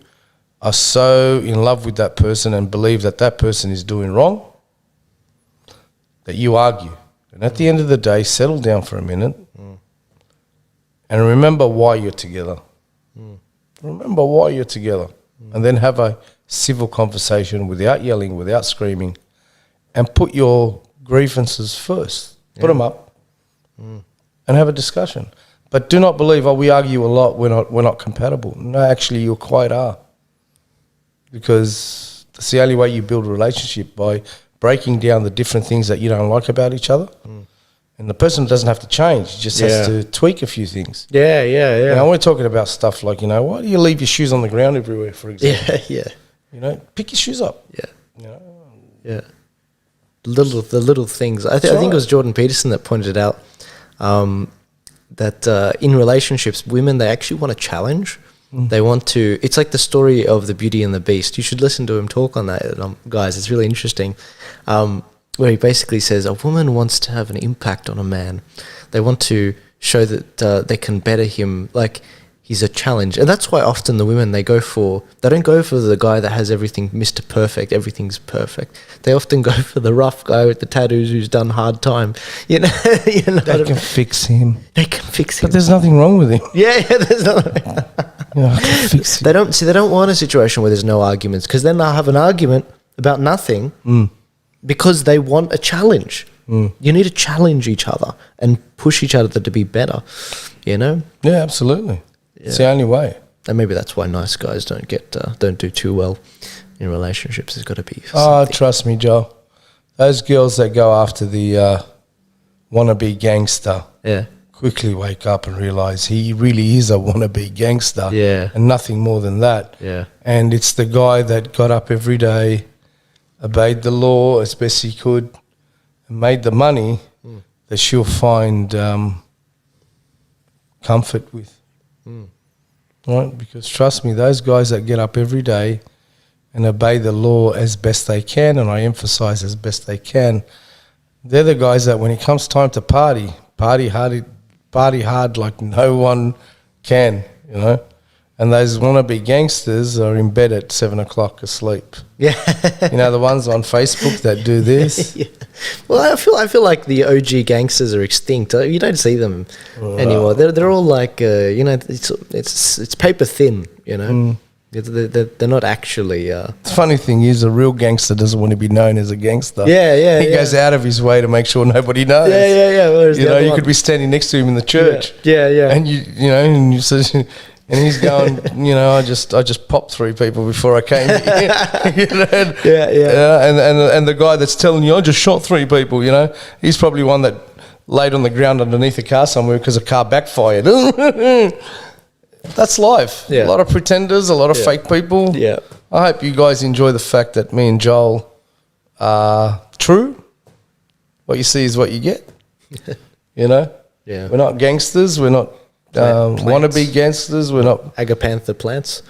are so in love with that person and believe that that person is doing wrong that you argue. And at the end of the day, settle down for a minute and remember why you're together. Remember why you're together. And then have a civil conversation without yelling, without screaming, and put your grievances first. Put them up and have a discussion. But do not believe, we argue a lot, we're not compatible. No, actually, you quite are. Because that's the only way you build a relationship, by breaking down the different things that you don't like about each other. And the person doesn't have to change, just has to tweak a few things. Yeah. We're talking about stuff like, why do you leave your shoes on the ground everywhere, for example? Yeah. Pick your shoes up. Yeah. The little things. I think it was Jordan Peterson that pointed it out, that in relationships, women, they actually want a challenge. They want to. It's like the story of the Beauty and the Beast. You should listen to him talk on that, guys. It's really interesting. Where he basically says a woman wants to have an impact on a man. They want to show that they can better him, like he's a challenge. And that's why often the women, they don't go for the guy that has everything, Mr. Perfect, everything's perfect. They often go for the rough guy with the tattoos who's done hard time. They can fix him. They can fix him. But there's nothing wrong with him. Yeah, there's nothing. I can fix him. They don't want a situation where there's no arguments, because then they'll have an argument about nothing. Because they want a challenge. You need to challenge each other and push each other to be better, Yeah, absolutely. Yeah. It's the only way. And maybe that's why nice guys don't do too well in relationships. There's got to be something. Trust me, Joe. Those girls that go after the wannabe gangster quickly wake up and realise he really is a wannabe gangster and nothing more than that. Yeah. And it's the guy that got up every day, obeyed the law as best he could, and made the money that she'll find comfort with. Right? Because trust me, those guys that get up every day and obey the law as best they can, and I emphasize as best they can, they're the guys that when it comes time to party hard like no one can, And those wannabe gangsters are in bed at 7 o'clock asleep. Yeah. The ones on Facebook that do this. Yeah. Well, I feel like the OG gangsters are extinct. You don't see them anymore. They're all like, it's paper thin, They're not actually... The funny thing is, a real gangster doesn't want to be known as a gangster. Yeah. He goes out of his way to make sure nobody knows. Yeah. You could be standing next to him in the church. Yeah. And and you say... And he's going, I just popped 3 people before I came here. And the guy that's telling you, I just shot 3 people, he's probably one that laid on the ground underneath a car somewhere because a car backfired. That's life. Yeah. A lot of pretenders, a lot of fake people. Yeah. I hope you guys enjoy the fact that me and Joel are true. What you see is what you get. Yeah. We're not gangsters. We're not wannabe gangsters. We're not Agapantha plants.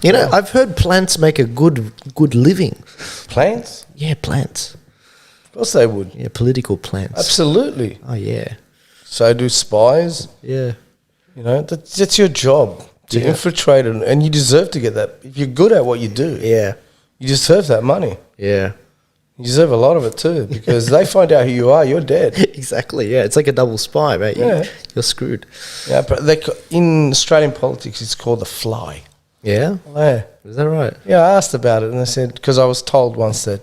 Yeah. I've heard plants make a good living. Plants? Yeah, plants. Of course they would. Yeah, political plants. Absolutely. Oh yeah. So do spies. Yeah. You know, that's your job to infiltrate it, and you deserve to get that. If you're good at what you do, you deserve that money. Yeah. You deserve a lot of it too, because they find out who you are, you're dead. Exactly, yeah. It's like a double spy, mate. You're screwed. Yeah, but in Australian politics, it's called the fly. Yeah? Yeah. Is that right? Yeah, I asked about it, and I said, because I was told once that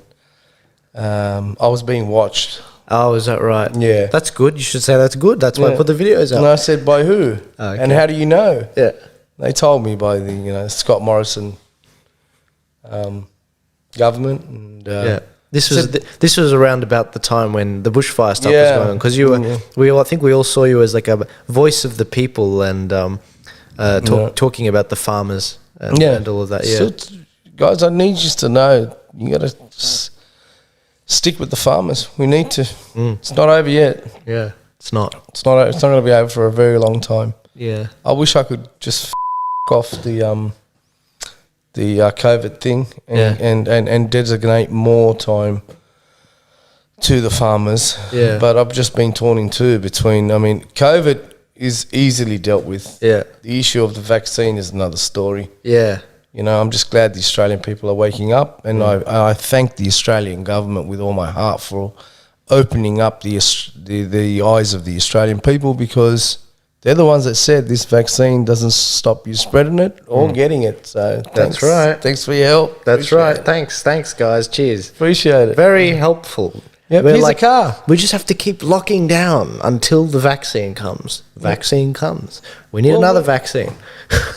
I was being watched. Oh, is that right? Yeah. That's good. You should say that's good. That's why I put the videos up. And I said, by who? Oh, okay. And how do you know? Yeah. They told me by the Scott Morrison government. And, This was around about the time when the bushfire stuff was going on, because you were I think we all saw you as like a voice of the people and talking about the farmers and all of that. Yeah, so guys, I need you to know you got to stick with the farmers. We need to. It's not over yet. Yeah, it's not. It's not going to be over for a very long time. Yeah, I wish I could just off the COVID thing and designate more time to the farmers. Yeah. But I've just been torn in two between, COVID is easily dealt with. Yeah. The issue of the vaccine is another story. Yeah. I'm just glad the Australian people are waking up, and I thank the Australian government with all my heart for opening up the eyes of the Australian people, because they're the ones that said this vaccine doesn't stop you spreading it or getting it. So that's right. Thanks for your help. That's right. Thanks, guys. Cheers. Appreciate it. Very helpful. Yeah, here's a car. We just have to keep locking down until the vaccine comes. Vaccine comes. We need another vaccine.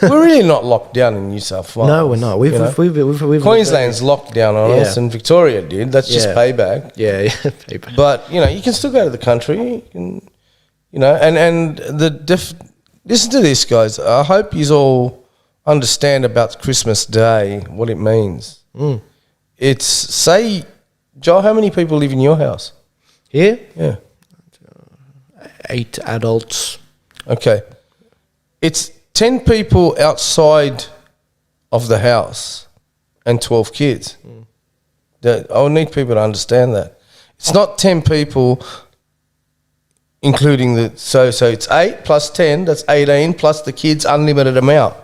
We're really not locked down in New South Wales. No, we're not. We've Queensland's locked down on us, and Victoria did. That's just payback. Yeah, payback. But you can still go to the country. And listen to this, guys. I hope you all understand about Christmas Day, what it means. It's, say, Joel, how many people live in your house? Here? Yeah. 8 adults. Okay. It's 10 people outside of the house and 12 kids. I need people to understand that. It's not 10 people including so it's 8 plus 10, that's 18, plus the kids, unlimited amount.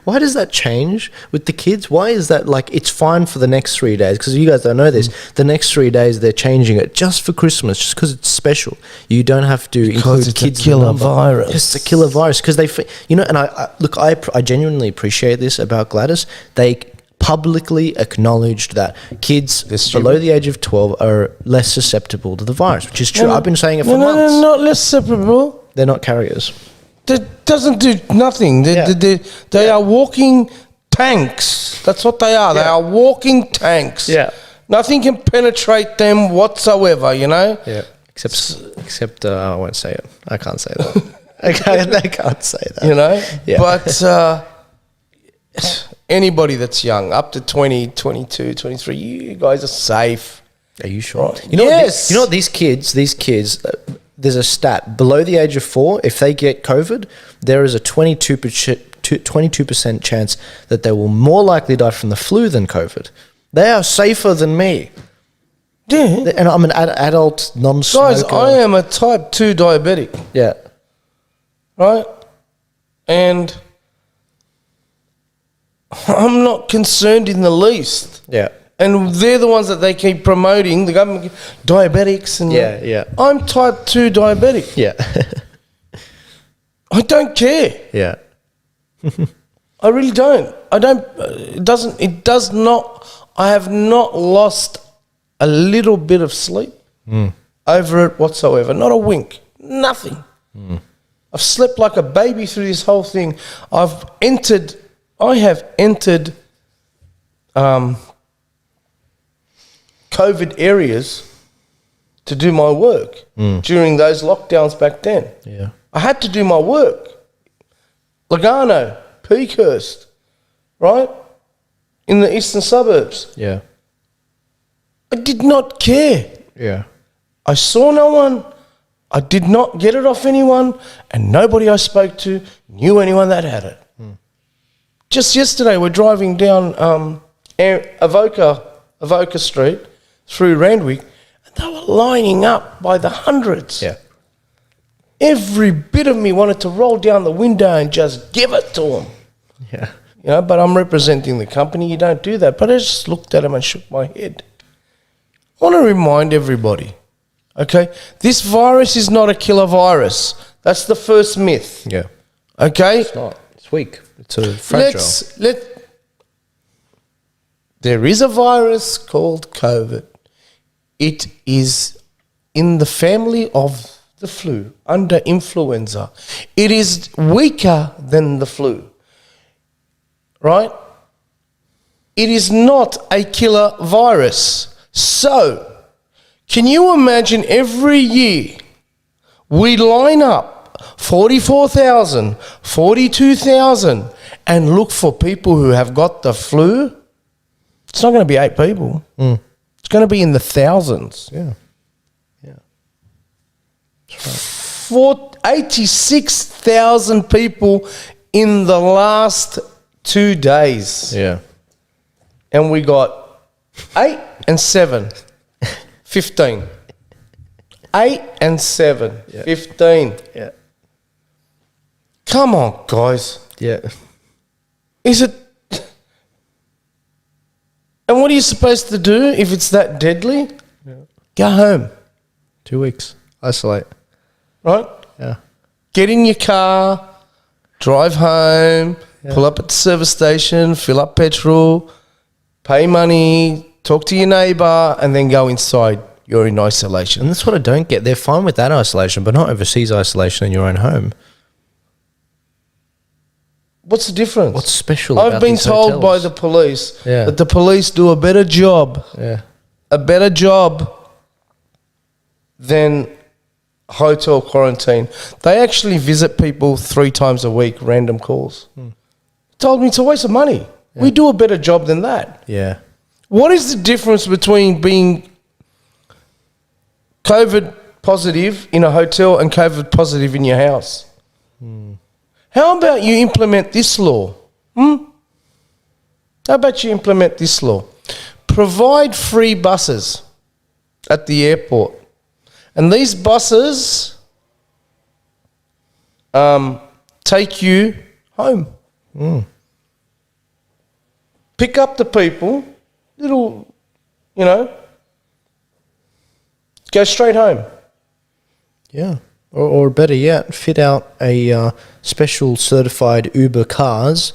Why does that change with the kids? Why is that it's fine for the next 3 days? Because you guys don't know this. The next 3 days they're changing it just for Christmas, just because it's special. You don't have to include kids. It's a killer virus. It's a killer virus because they, and I genuinely appreciate this about Gladys. They publicly acknowledged that kids below the age of 12 are less susceptible to the virus, which is true. I've been saying it for months. No, not less susceptible. They're not carriers. That doesn't do nothing. They are walking tanks. That's what they are. They are walking tanks. Yeah. Nothing can penetrate them whatsoever, Yeah. Except I won't say it. I can't say that. I can't say that. Yeah. But anybody that's young, up to 20, 22, 23, you guys are safe. Are you sure? Yes. You know what? These kids, there's a stat. Below the age of 4, if they get COVID, there is a 22% chance that they will more likely die from the flu than COVID. They are safer than me. Yeah. And I'm an adult non-smoker. Guys, I am a type 2 diabetic. Yeah. Right? And I'm not concerned in the least. Yeah. And they're the ones that they keep promoting, the government, diabetics. And I'm type 2 diabetic. Yeah. I don't care. Yeah. I really don't. I have not lost a little bit of sleep over it whatsoever. Not a wink. Nothing. I've slept like a baby through this whole thing. I have entered COVID areas to do my work during those lockdowns back then. Yeah. I had to do my work. Lugano, Peakhurst, right? In the eastern suburbs. Yeah. I did not care. Yeah. I saw no one. I did not get it off anyone, and nobody I spoke to knew anyone that had it. Just yesterday, we're driving down Avoca Street through Randwick, and they were lining up by the hundreds. Yeah. every bit of me wanted to roll down the window and just give it to him. Yeah. You know, but I'm representing the company. You don't do that. But I just looked at him and shook my head. I want to remind everybody, okay, this virus is not a killer virus. That's the first myth. Yeah. Okay? It's not. It's weak. It's a fragile. There is a virus called COVID. It is in the family of the flu, under influenza. It is weaker than the flu, right? It is not a killer virus. So, can you imagine every year we line up 44,000, 42,000 and look for people who have got the flu? It's not going to be 8 people. It's going to be in the thousands. Yeah. 86,000 people in the last 2 days. Yeah. And we got 8 and 7, 15. 8 and 7, 15. Yeah. Come on, guys. Yeah. Is it... And what are you supposed to do if it's that deadly? Yeah. Go home. 2 weeks. Isolate. Right? Yeah. Get in your car, drive home, pull up at the service station, fill up petrol, pay money, talk to your neighbour, and then go inside. You're in isolation. And that's what I don't get. They're fine with that isolation, but not overseas isolation in your own home. What's the difference? What's special I've about been these told hotels? by the police Yeah. that the police do a better job than hotel quarantine. They actually visit people 3 times a week, random calls. Told me it's a waste of money. We do a better job than that. Yeah. What is the difference between being COVID positive in a hotel and COVID positive in your house? How about you implement this law? How about you implement this law? Provide free buses at the airport. And these buses take you home. Pick up the people, go straight home. Yeah. Or better yet, fit out a special certified Uber cars,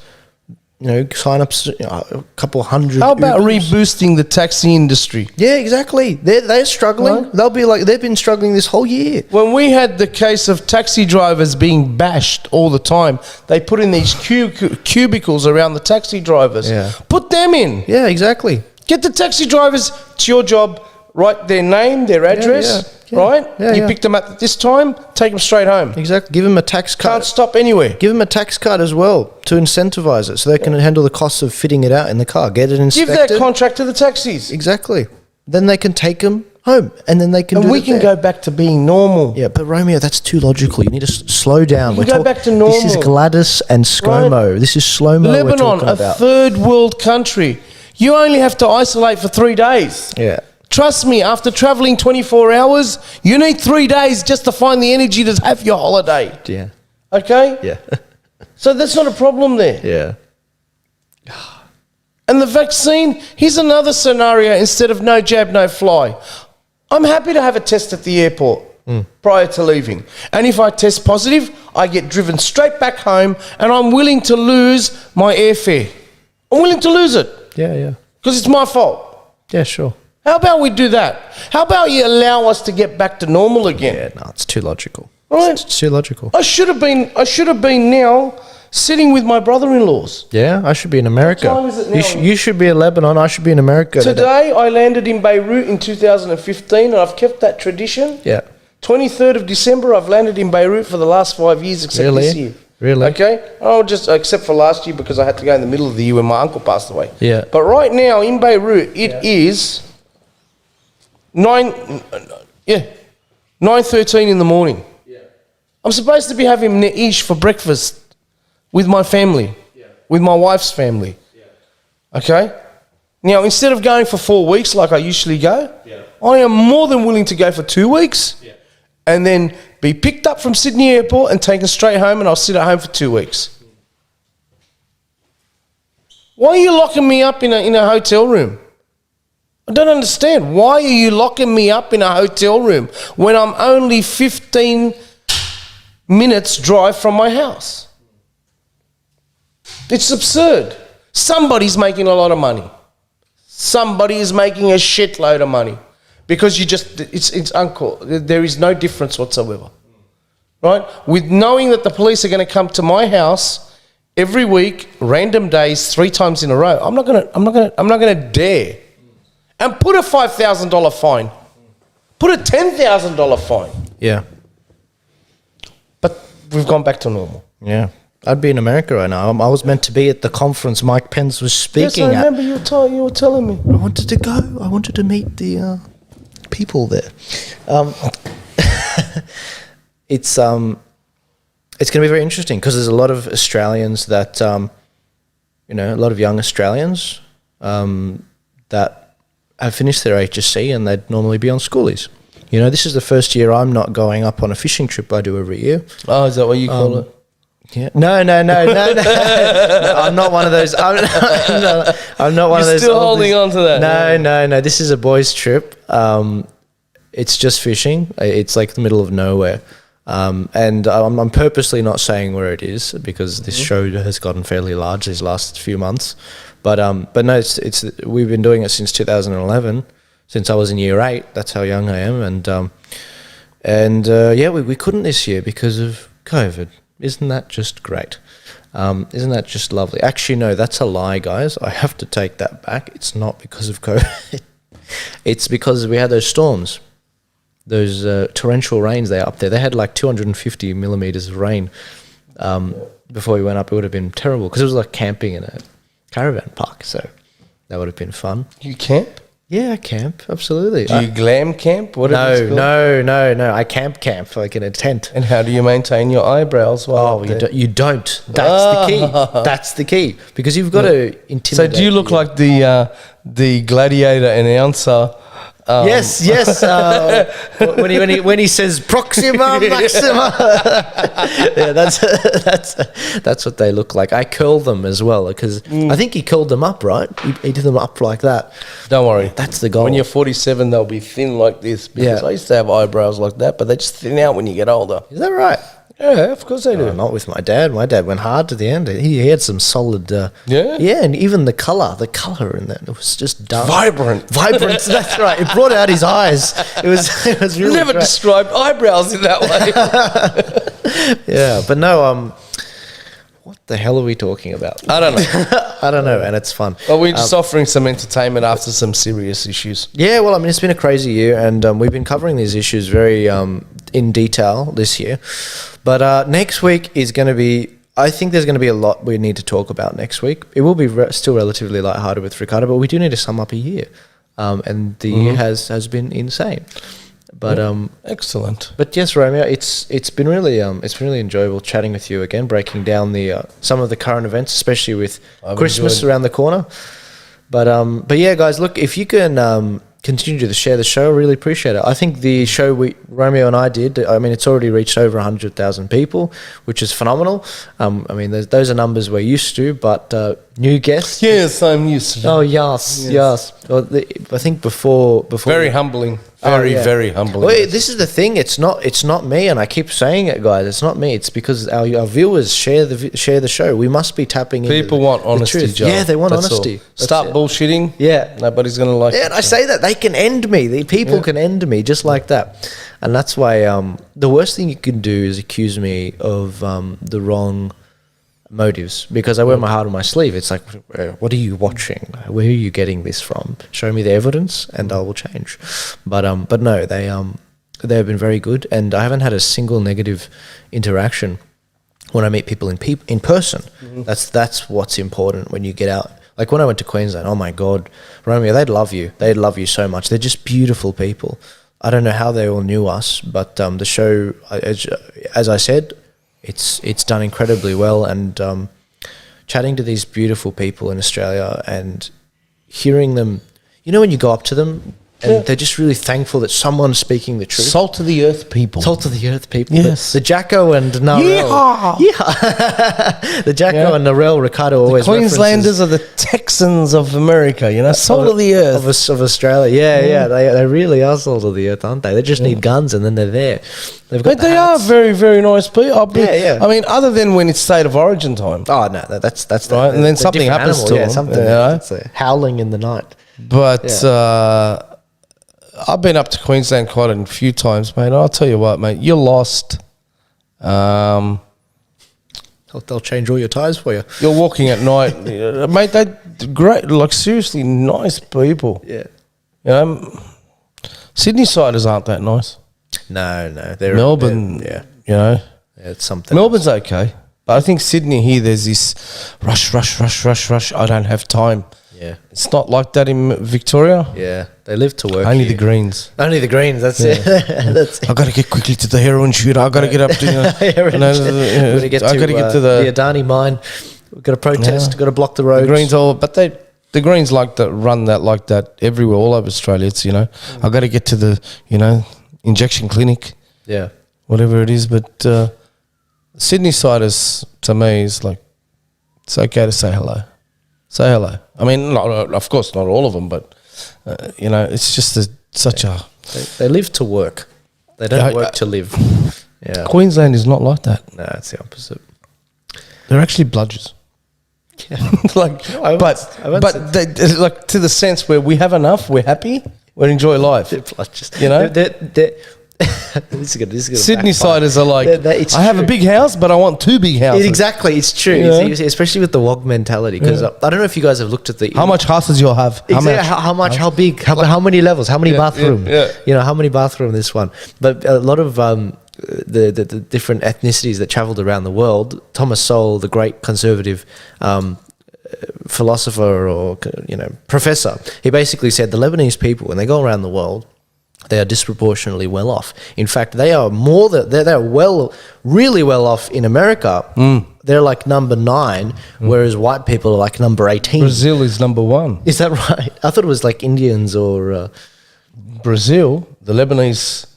sign up a couple hundred. How about Ubers. reboosting the taxi industry? Yeah, exactly. They're struggling. Right. They'll be like, they've been struggling this whole year. When we had the case of taxi drivers being bashed all the time, they put in these cubicles around the taxi drivers. Yeah. Put them in. Yeah, exactly. Get the taxi drivers, it's your job, write their name, their address, right? Yeah, you pick them up at this time, take them straight home. Exactly. Give them a tax card. Can't stop anywhere. Give them a tax card as well to incentivize it so they can handle the costs of fitting it out in the car. Get it inspected. Give that contract to the taxis. Exactly. Then they can take them home and then they can And do we it can there. go back to being normal. Yeah, but Romeo, that's too logical. You need to slow down. You go back to This is normal. Gladys and ScoMo. Right. This is slow-mo we're Lebanon, talking a about. third world country. You only have to isolate for 3 days. Yeah. Trust me, after travelling 24 hours, you need 3 days just to find the energy to have your holiday. Yeah. Okay? Yeah. So that's not a problem there. Yeah. And the vaccine, here's another scenario instead of no jab, no fly. I'm happy to have a test at the airport prior to leaving. And if I test positive, I get driven straight back home and I'm willing to lose my airfare. I'm willing to lose it Yeah. because it's my fault. Yeah, sure. How about we do that? How about you allow us to get back to normal again? Yeah, no, it's too logical. Right? It's too logical. I should have been now sitting with my brother-in-laws. Yeah, I should be in America. What time is it now? You should be in Lebanon. I should be in America Today I landed in Beirut in 2015 and I've kept that tradition. Yeah. 23rd of December I've landed in Beirut for the last 5 years except Really? this year. Really? Okay? Except for last year because I had to go in the middle of the year when my uncle passed away. Yeah. But right now in Beirut it is 9:13 in the morning. Yeah. I'm supposed to be having ne'ish for breakfast with my family, with my wife's family. Yeah. Okay? Now, instead of going for 4 weeks like I usually go, I am more than willing to go for 2 weeks and then be picked up from Sydney Airport and taken straight home, and I'll sit at home for 2 weeks. Why are you locking me up in a hotel room? I don't understand. Why are you locking me up in a hotel room when I'm only 15 minutes drive from my house? It's absurd. Somebody's making a lot of money. Somebody is making a shitload of money because it's uncool. There is no difference whatsoever, right? With knowing that the police are going to come to my house every week, random days, 3 times in a row, I'm not gonna dare. And put a $5,000 fine. Put a $10,000 fine. Yeah. But we've gone back to normal. Yeah. I'd be in America right now. I was meant to be at the conference Mike Pence was speaking at. Yes, I remember you were telling me. I wanted to go. I wanted to meet the people there. It's going to be very interesting because there's a lot of Australians that, a lot of young Australians that have finished their HSC and they'd normally be on schoolies. This is the first year I'm not going up on a fishing trip I do every year. Oh, is that what you call it? Yeah. No. No, I'm not one of those. I'm not one of those. You're still holding on to that. No. This is a boys' trip. It's just fishing. It's like the middle of nowhere. And I'm purposely not saying where it is because this show has gotten fairly large these last few months. But no, it's we've been doing it since 2011, since I was in year 8. That's how young I am. And we couldn't this year because of COVID. Isn't that just great? Isn't that just lovely? Actually, no, that's a lie, guys. I have to take that back. It's not because of COVID. It's because we had those storms. Those torrential rains they up there. They had like 250 millimeters of rain before we went up. It would have been terrible because it was like camping in a caravan park. So that would have been fun. You camp? Yeah, I camp. Absolutely. Do you glam camp? No. I camp like in a tent. And how do you maintain your eyebrows? You don't. That's the key. That's the key because you've got to intimidate. So do you look like the gladiator announcer? Yes. When he says Proxima Maxima, yeah, that's what they look like. I curl them as well because I think he curled them up, right? He did them up like that. Don't worry, that's the goal. When you're 47, they'll be thin like this. Because I used to have eyebrows like that, but they just thin out when you get older. Is that right? Yeah, of course they do. Not with my dad. My dad went hard to the end. He had some solid... Yeah, and even the colour in that, it was just dark. Vibrant, that's right. It brought out his eyes. It was really never great. described eyebrows in that way. Yeah, but no, what the hell are we talking about? I don't know. I don't know, and it's fun. But we're just offering some entertainment after some serious issues. Yeah, well, I mean, it's been a crazy year, and we've been covering these issues very in detail this year. But next week is going to be... I think there's going to be a lot we need to talk about next week. It will be still relatively lighthearted with Riccardo, but we do need to sum up a year. And the year has been insane. But excellent. But yes, Romeo, it's been really enjoyable chatting with you again, breaking down the some of the current events, especially with Christmas around the corner. But yeah, guys, look, if you can continue to share the show, I really appreciate it. I think the show Romeo and I did, I mean, it's already reached over 100,000 people, which is phenomenal. I mean, those are numbers we're used to, but new guests. Yes, I'm used to. Oh yes. Well, I think before very humbling. Very humbling. Well, this is the thing. It's not me, and I keep saying it, guys. It's not me. It's because our viewers share the show. We must be tapping into people want honesty, Joe. Yeah, they want honesty. Stop bullshitting. Yeah, nobody's gonna like. Yeah, and I say that they can end me. The people can end me just like that, and that's why the worst thing you can do is accuse me of the wrong motives, because I wear my heart on my sleeve. It's like, what are you watching? Where are you getting this from? Show me the evidence and I will change. But no, they have been very good, and I haven't had a single negative interaction when I meet people in person. That's what's important when you get out. Like when I went to Queensland, oh my God, Romeo, they'd love you so much. They're just beautiful people. I don't know how they all knew us, but the show, as I said, it's done incredibly well, and chatting to these beautiful people in Australia and hearing them, when you go up to them And they're just really thankful that someone's speaking the truth. Salt of the earth people. Salt of the earth people. Yes. The Jacko and Narelle. Yeah. The Jacko and Narelle, Riccardo always Queenslanders are the Texans of America, you know, salt of the earth. Of Australia. Yeah. They really are salt of the earth, aren't they? They just need guns and then they're there. They've got They are very, very nice people. Yeah. I mean, other than when it's state of origin time. Oh, no, that's right. And then something happens to them. Something. You know? It's howling in the night. But I've been up to Queensland quite a few times, mate. I'll tell you what, mate, you're lost. They'll change all your tyres for you. You're walking at night, mate. They're great, like seriously nice people. Yeah. You know, Sydney siders aren't that nice. No, Melbourne, yeah, you know, it's something. Melbourne's okay, but I think Sydney here, there's this rush. I don't have time. Yeah, it's not like that in Victoria. Yeah, they live to work. Only the Greens. Only the Greens. That's it. That's I got to get quickly to the heroin shooter. I got to get up to. I got to get to the Adani mine. We've got to protest. Got to block the roads. The Greens the Greens like that, run that like that everywhere, all over Australia. It's I got to get to the injection clinic. Yeah, whatever it is. But Sydney siders to me is like it's okay to say hello. Say hello. I mean, of course, not all of them, but it's just such a. They live to work. They don't work to live. Yeah. Queensland is not like that. No, it's the opposite. They're actually bludgers. Yeah. but they, like to the sense where we have enough, we're happy, we enjoy life. They're bludgers. You know. This is good. Sydney siders are like, I have a big house, but I want 2 big houses. Exactly, it's true. Especially with the WOG mentality. Because I don't know if you guys have looked at how much houses you'll have. How much? How big? How many levels? How many bathrooms? How many bathrooms this one? But a lot of the different ethnicities that travelled around the world. Thomas Sowell, the great conservative philosopher or professor, he basically said the Lebanese people, when they go around the world, they are disproportionately well off. In fact, they are really well off in America. They're like number 9, whereas white people are like number 18. Brazil is number 1. Is that right? I thought it was like Indians or Brazil, the Lebanese.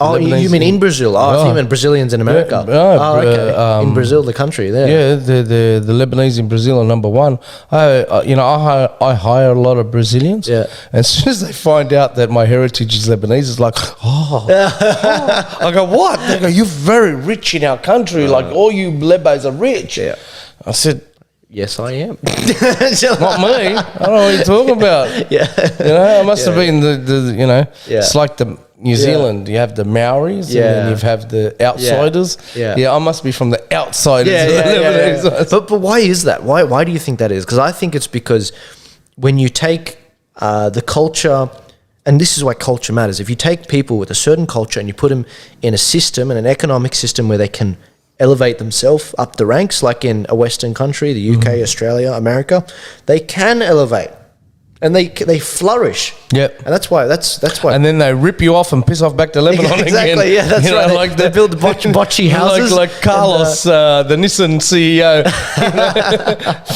Oh, you mean in Brazil? Oh, I think you meant Brazilians in America. Okay. In Brazil, the country there. Yeah, the Lebanese in Brazil are number 1. I hire a lot of Brazilians. Yeah. And as soon as they find out that my heritage is Lebanese, it's like, I go, what? They go, you're very rich in our country. Like all you Lebas are rich. Yeah. I said, yes, I am. Not me. I don't know what you're talking about. Yeah. I must have been it's like the New Zealand, you have the Maoris and then you have the outsiders. I must be from the outsiders. But why is that? Why do you think that is? Because I think it's because when you take the culture, and this is why culture matters, if you take people with a certain culture and you put them in a system, in an economic system where they can elevate themselves up the ranks, like in a Western country, the UK, Australia, America, they can elevate. And they flourish. Yep. And that's why. And then they rip you off and piss off back to Lebanon again. Exactly, yeah, that's right. They build bocce houses. Like Carlos, the Nissan CEO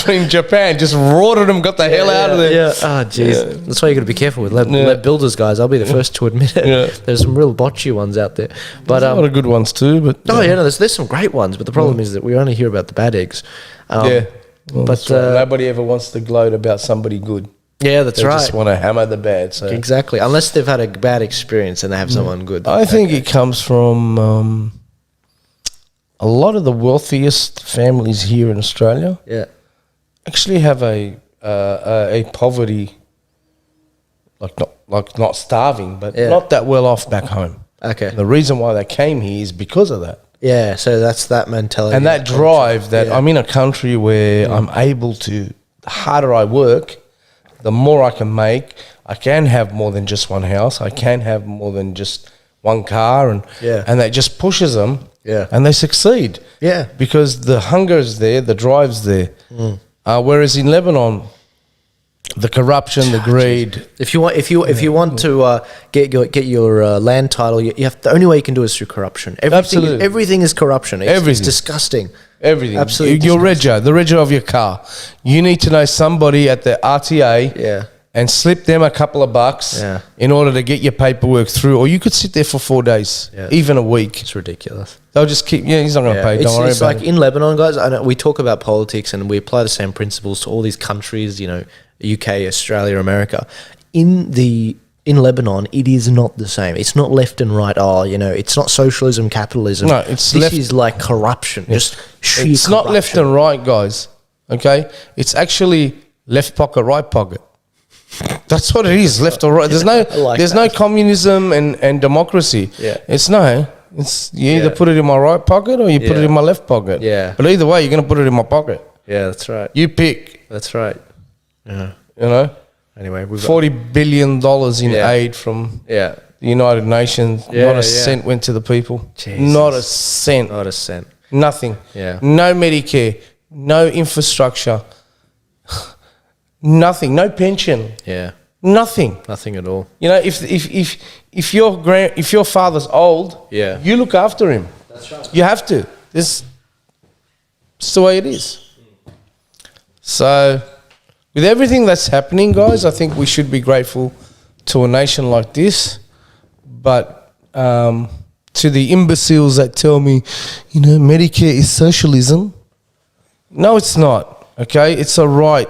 in Japan, just rorted them, got the hell out of there. Yeah. Oh, jeez. That's why you got to be careful with lead builders, guys. I'll be the first to admit it. There's some real bocce ones out there. But there's a lot of good ones too. But there's some great ones. But the problem is that we only hear about the bad eggs. But nobody ever wants to gloat about somebody good. Yeah, that's right. They just want to hammer the bad. So. Exactly. Unless they've had a bad experience and they have someone good. I think it comes from a lot of the wealthiest families here in Australia. Yeah, actually have a poverty, not starving, but not that well off back home. Okay. The reason why they came here is because of that. Yeah, so that's that mentality and that drive that I'm in a country where I'm able to. The harder I work, the more I can make. I can have more than just one house. I can have more than just one car, and that just pushes them. Yeah, and they succeed. Yeah, because the hunger is there, the drive's there. Whereas in Lebanon, the corruption, the greed. If you want to get your land title, you have the only way you can do it is through corruption. Everything is corruption. It's disgusting. Everything. Absolutely. Your rego, the rego of your car. You need to know somebody at the RTA and slip them a couple of bucks in order to get your paperwork through, or you could sit there for 4 days, even a week. It's ridiculous. They'll just keep, he's not going to pay, don't worry it's about like it. in Lebanon, guys, I know we talk about politics and we apply the same principles to all these countries, you know, UK, Australia, America. In Lebanon, it is not the same. It's not left and right. Oh, you know, it's not socialism, capitalism. No, this is like corruption. Just sheer It's not left and right, guys, okay? It's actually left pocket, right pocket. That's what it is, left or right. There's no communism and democracy. Yeah. It's you either put it in my right pocket or you put it in my left pocket. Yeah. But either way, you're going to put it in my pocket. Yeah, that's right. You pick. That's right. Yeah. You know? Anyway, we've $40 billion in aid from the United Nations. Not a cent went to the people. Jesus. Not a cent. Not a cent. Nothing. Yeah. No Medicare. No infrastructure. Nothing. No pension. Yeah. Nothing. Nothing at all. You know, if your father's old, you look after him. That's right. You have to. It's the way it is. So, with everything that's happening, guys, I think we should be grateful to a nation like this. But to the imbeciles that tell me, you know, Medicare is socialism. No, it's not. Okay, it's a right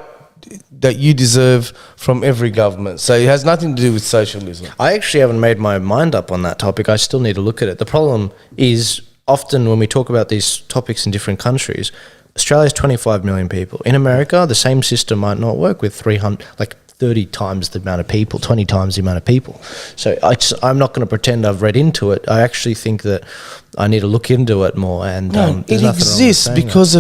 that you deserve from every government. So it has nothing to do with socialism. I actually haven't made my mind up on that topic. I still need to look at it. The problem is often when we talk about these topics in different countries, Australia's 25 million people. In America, the same system might not work with 30 times the amount of people, 20 times the amount of people. So I'm not going to pretend I've read into it. I actually think that I need to look into it more. And it exists because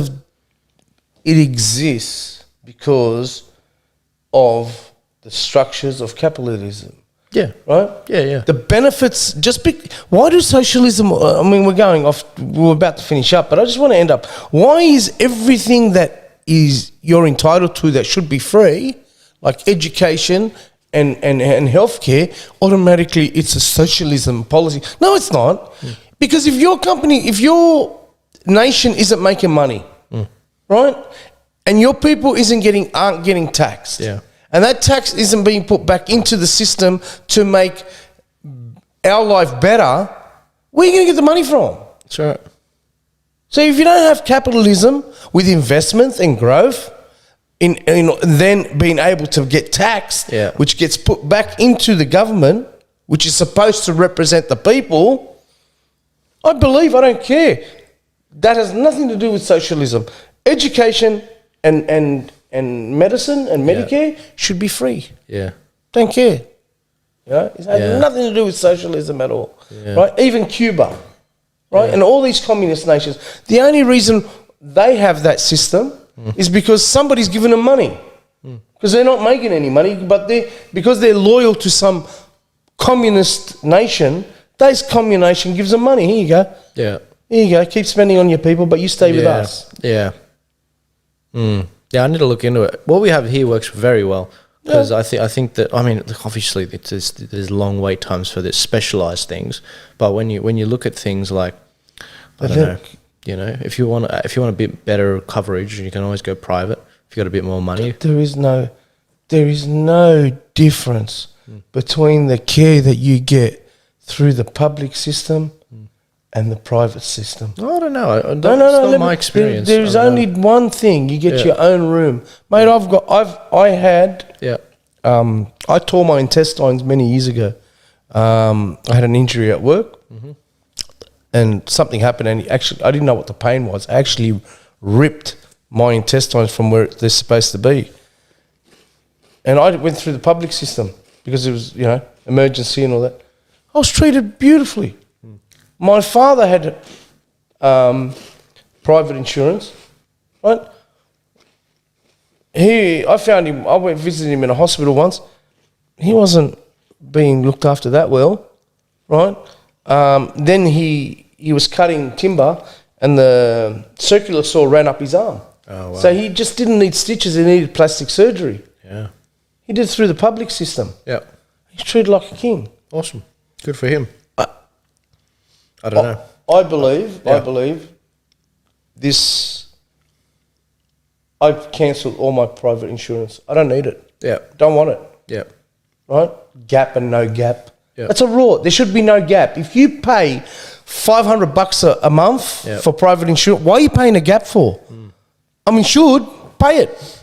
of the structures of capitalism. Yeah. Right? Yeah. The benefits, why do socialism, I mean, we're about to finish up, but I just want to end up. Why is everything that you're entitled to that should be free, like education and healthcare, automatically it's a socialism policy? No, it's not. Because if your nation isn't making money, right? And your people aren't getting taxed. Yeah. And that tax isn't being put back into the system to make our life better, where are you going to get the money from? That's right. So if you don't have capitalism with investments and growth, then being able to get taxed, which gets put back into the government, which is supposed to represent the people, I don't care. That has nothing to do with socialism. Education and medicine and Medicare should be free. Yeah. Don't care. You know, it has nothing to do with socialism at all. Yeah. Right? Even Cuba, right? And all these communist nations, the only reason they have that system is because somebody's giving them money. Because they're not making any money, but because they're loyal to some communist nation, that communist nation gives them money. Here you go. Yeah. Here you go. Keep spending on your people, but you stay with us. Yeah. Yeah, I need to look into it. What we have here works very well because I think that, I mean, obviously there's long wait times for this specialized things, but when you look at things like, I don't know, you know, if you want a bit better coverage, you can always go private if you got a bit more money. There is no difference between the care that you get through the public system and the private system. I don't know. No. Not my experience. There is only one thing. You get your own room, mate. I tore my intestines many years ago. I had an injury at work, and something happened. And I didn't know what the pain was. I actually ripped my intestines from where they're supposed to be, and I went through the public system because it was, you know, emergency and all that. I was treated beautifully. My father had private insurance, right? I found him, I went visiting him in a hospital once. He wasn't being looked after that well, right? Then he was cutting timber and the circular saw ran up his arm. Oh, wow. So he just didn't need stitches, he needed plastic surgery. Yeah. He did it through the public system. Yeah. He's treated like a king. Awesome. Good for him. I don't know. I believe this. I've cancelled all my private insurance. I don't need it. Yeah. Don't want it. Yeah. right? Gap and no gap. Yeah. That's a rule. There should be no gap. If you pay $500 a month Yeah. for private insurance, why are you paying a gap for? I'm insured, pay it.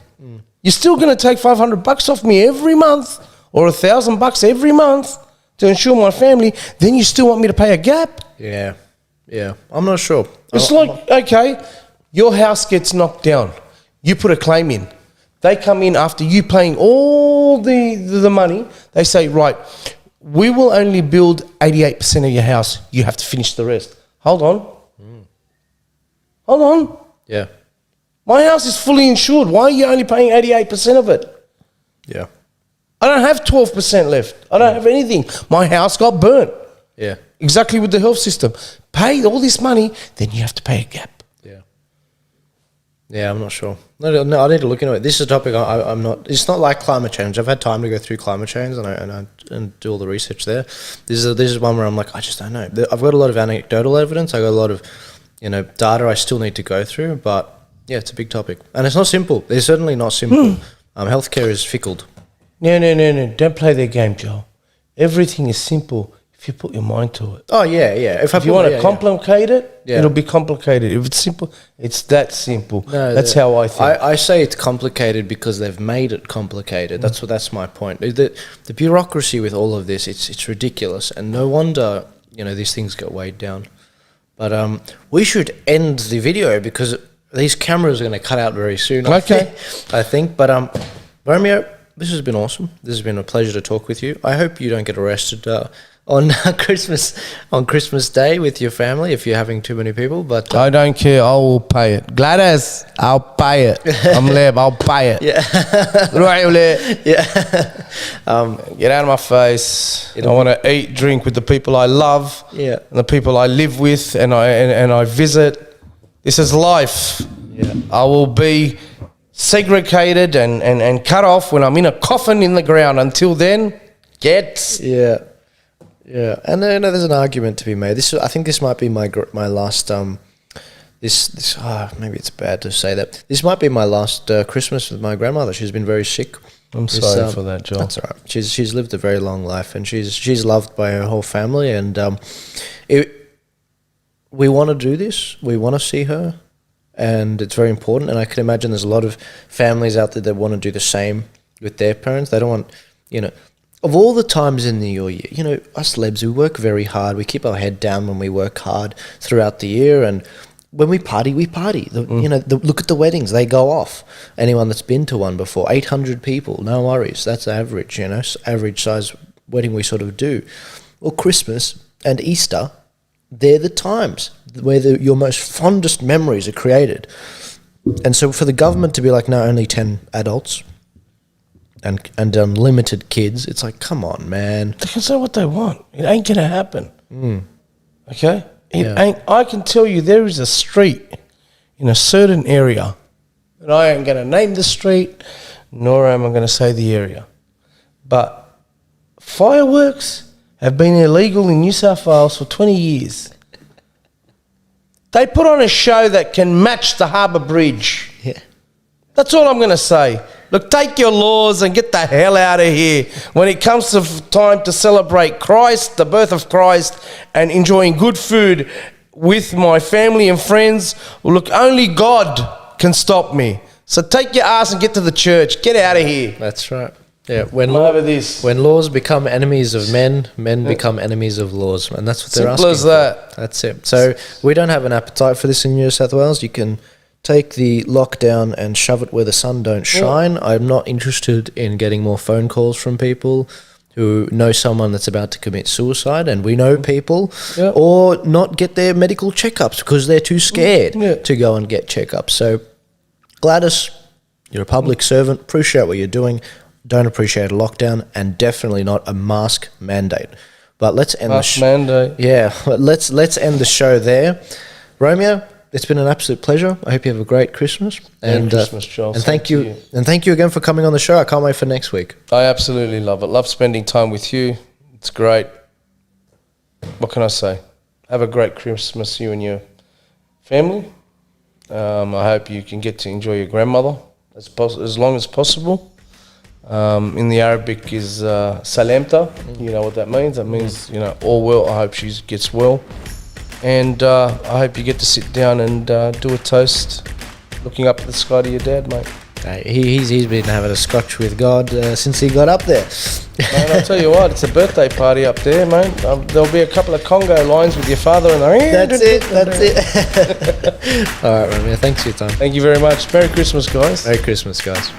You're still going to take $500 off me every month or $1,000 every month to insure my family. Then you still want me to pay a gap? Yeah. Yeah. I'm not sure. It's like, okay, your house gets knocked down. You put a claim in. They come in after you paying all the money. They say, right, we will only build 88% of your house. You have to finish the rest. Hold on. Hold on. Yeah. My house is fully insured. Why are you only paying 88% of it? Yeah. I don't have 12% left. I don't have anything. My house got burnt. Yeah. Exactly with the health system. Pay all this money, then you have to pay a gap. Yeah. Yeah, I'm not sure. No, I need to look into it. This is a topic I'm not. It's not like climate change. I've had time to go through climate change and do all the research there. This is one where I'm like, I just don't know. I've got a lot of anecdotal evidence. I got a lot of, data I still need to go through. But yeah, it's a big topic, and it's not simple. It's certainly not simple. Healthcare is fickle. No. Don't play their game, Joel. Everything is simple if you put your mind to it. Oh yeah. If you want to complicate it, Yeah. it'll be complicated. If it's simple, it's that simple. No, that's how I think. I say it's complicated because they've made it complicated. That's my point. The bureaucracy with all of this, it's ridiculous, and no wonder these things get weighed down. But we should end the video because these cameras are going to cut out very soon. Okay. I think. But Romeo, this has been awesome. This has been a pleasure to talk with you. I hope you don't get arrested on Christmas Day with your family if you're having too many people. But I don't care. I will pay it. Gladys, I'll pay it. I'm Leb. I'll pay it. yeah, yeah. Get out of my face. I want to eat, drink with the people I love. Yeah. And the people I live with and I visit. This is life. Yeah. I will be segregated and cut off when I'm in a coffin in the ground. Until then, Yeah, yeah, and there's an argument to be made. I think this might be my last. This maybe it's bad to say that. This might be my last Christmas with my grandmother. She's been very sick. I'm sorry for that, Joel. That's all right. She's lived a very long life, and she's loved by her whole family. And we want to do this. We want to see her, and it's very important. And I can imagine there's a lot of families out there that want to do the same with their parents. They don't want, of all the times in the year, us Lebs, we work very hard. We keep our head down when we work hard throughout the year, and when we party, we party. Look at the weddings; they go off. Anyone that's been to one before, 800 people, no worries. That's average, average size wedding we sort of do. Well, Christmas and Easter, they're the times where your most fondest memories are created. And so for the government to be like, no, only 10 adults and unlimited kids, it's like, come on, man. They can say what they want. It ain't going to happen. Okay? It ain't. I can tell you there is a street in a certain area, and I ain't going to name the street, nor am I going to say the area. But fireworks have been illegal in New South Wales for 20 years. They put on a show that can match the Harbour Bridge. Yeah. That's all I'm going to say. Look, take your laws and get the hell out of here. When it comes to time to celebrate Christ, the birth of Christ, and enjoying good food with my family and friends, well, look, only God can stop me. So take your ass and get to the church. Get out of here. That's right. Yeah, when laws become enemies of men, men become enemies of laws, and that's what they're asking. Simple as that. That's it. So we don't have an appetite for this in New South Wales. You can take the lockdown and shove it where the sun don't shine. I'm not interested in getting more phone calls from people who know someone that's about to commit suicide, and we know people, or not get their medical checkups because they're too scared to go and get checkups. So, Gladys, you're a public servant. Appreciate what you're doing. Don't appreciate a lockdown, and definitely not a mask mandate. But let's end mandate. Yeah, let's end the show there. Romeo, it's been an absolute pleasure. I hope you have a great Christmas. Merry Christmas, Joel. And thank you. And thank you again for coming on the show. I can't wait for next week. I absolutely love it. Love spending time with you. It's great. What can I say? Have a great Christmas, you and your family. I hope you can get to enjoy your grandmother as long as possible. In the Arabic is Salamta. You know what that means? That means, you know, all well. I hope she gets well. And I hope you get to sit down and do a toast looking up at the sky to your dad, mate. He's been having a scotch with God since he got up there. Man, I'll tell you what, it's a birthday party up there, mate. There'll be a couple of Congo lines with your father and That's it. All right, Romeo, thanks for your time. Thank you very much. Merry Christmas, guys. Merry Christmas, guys.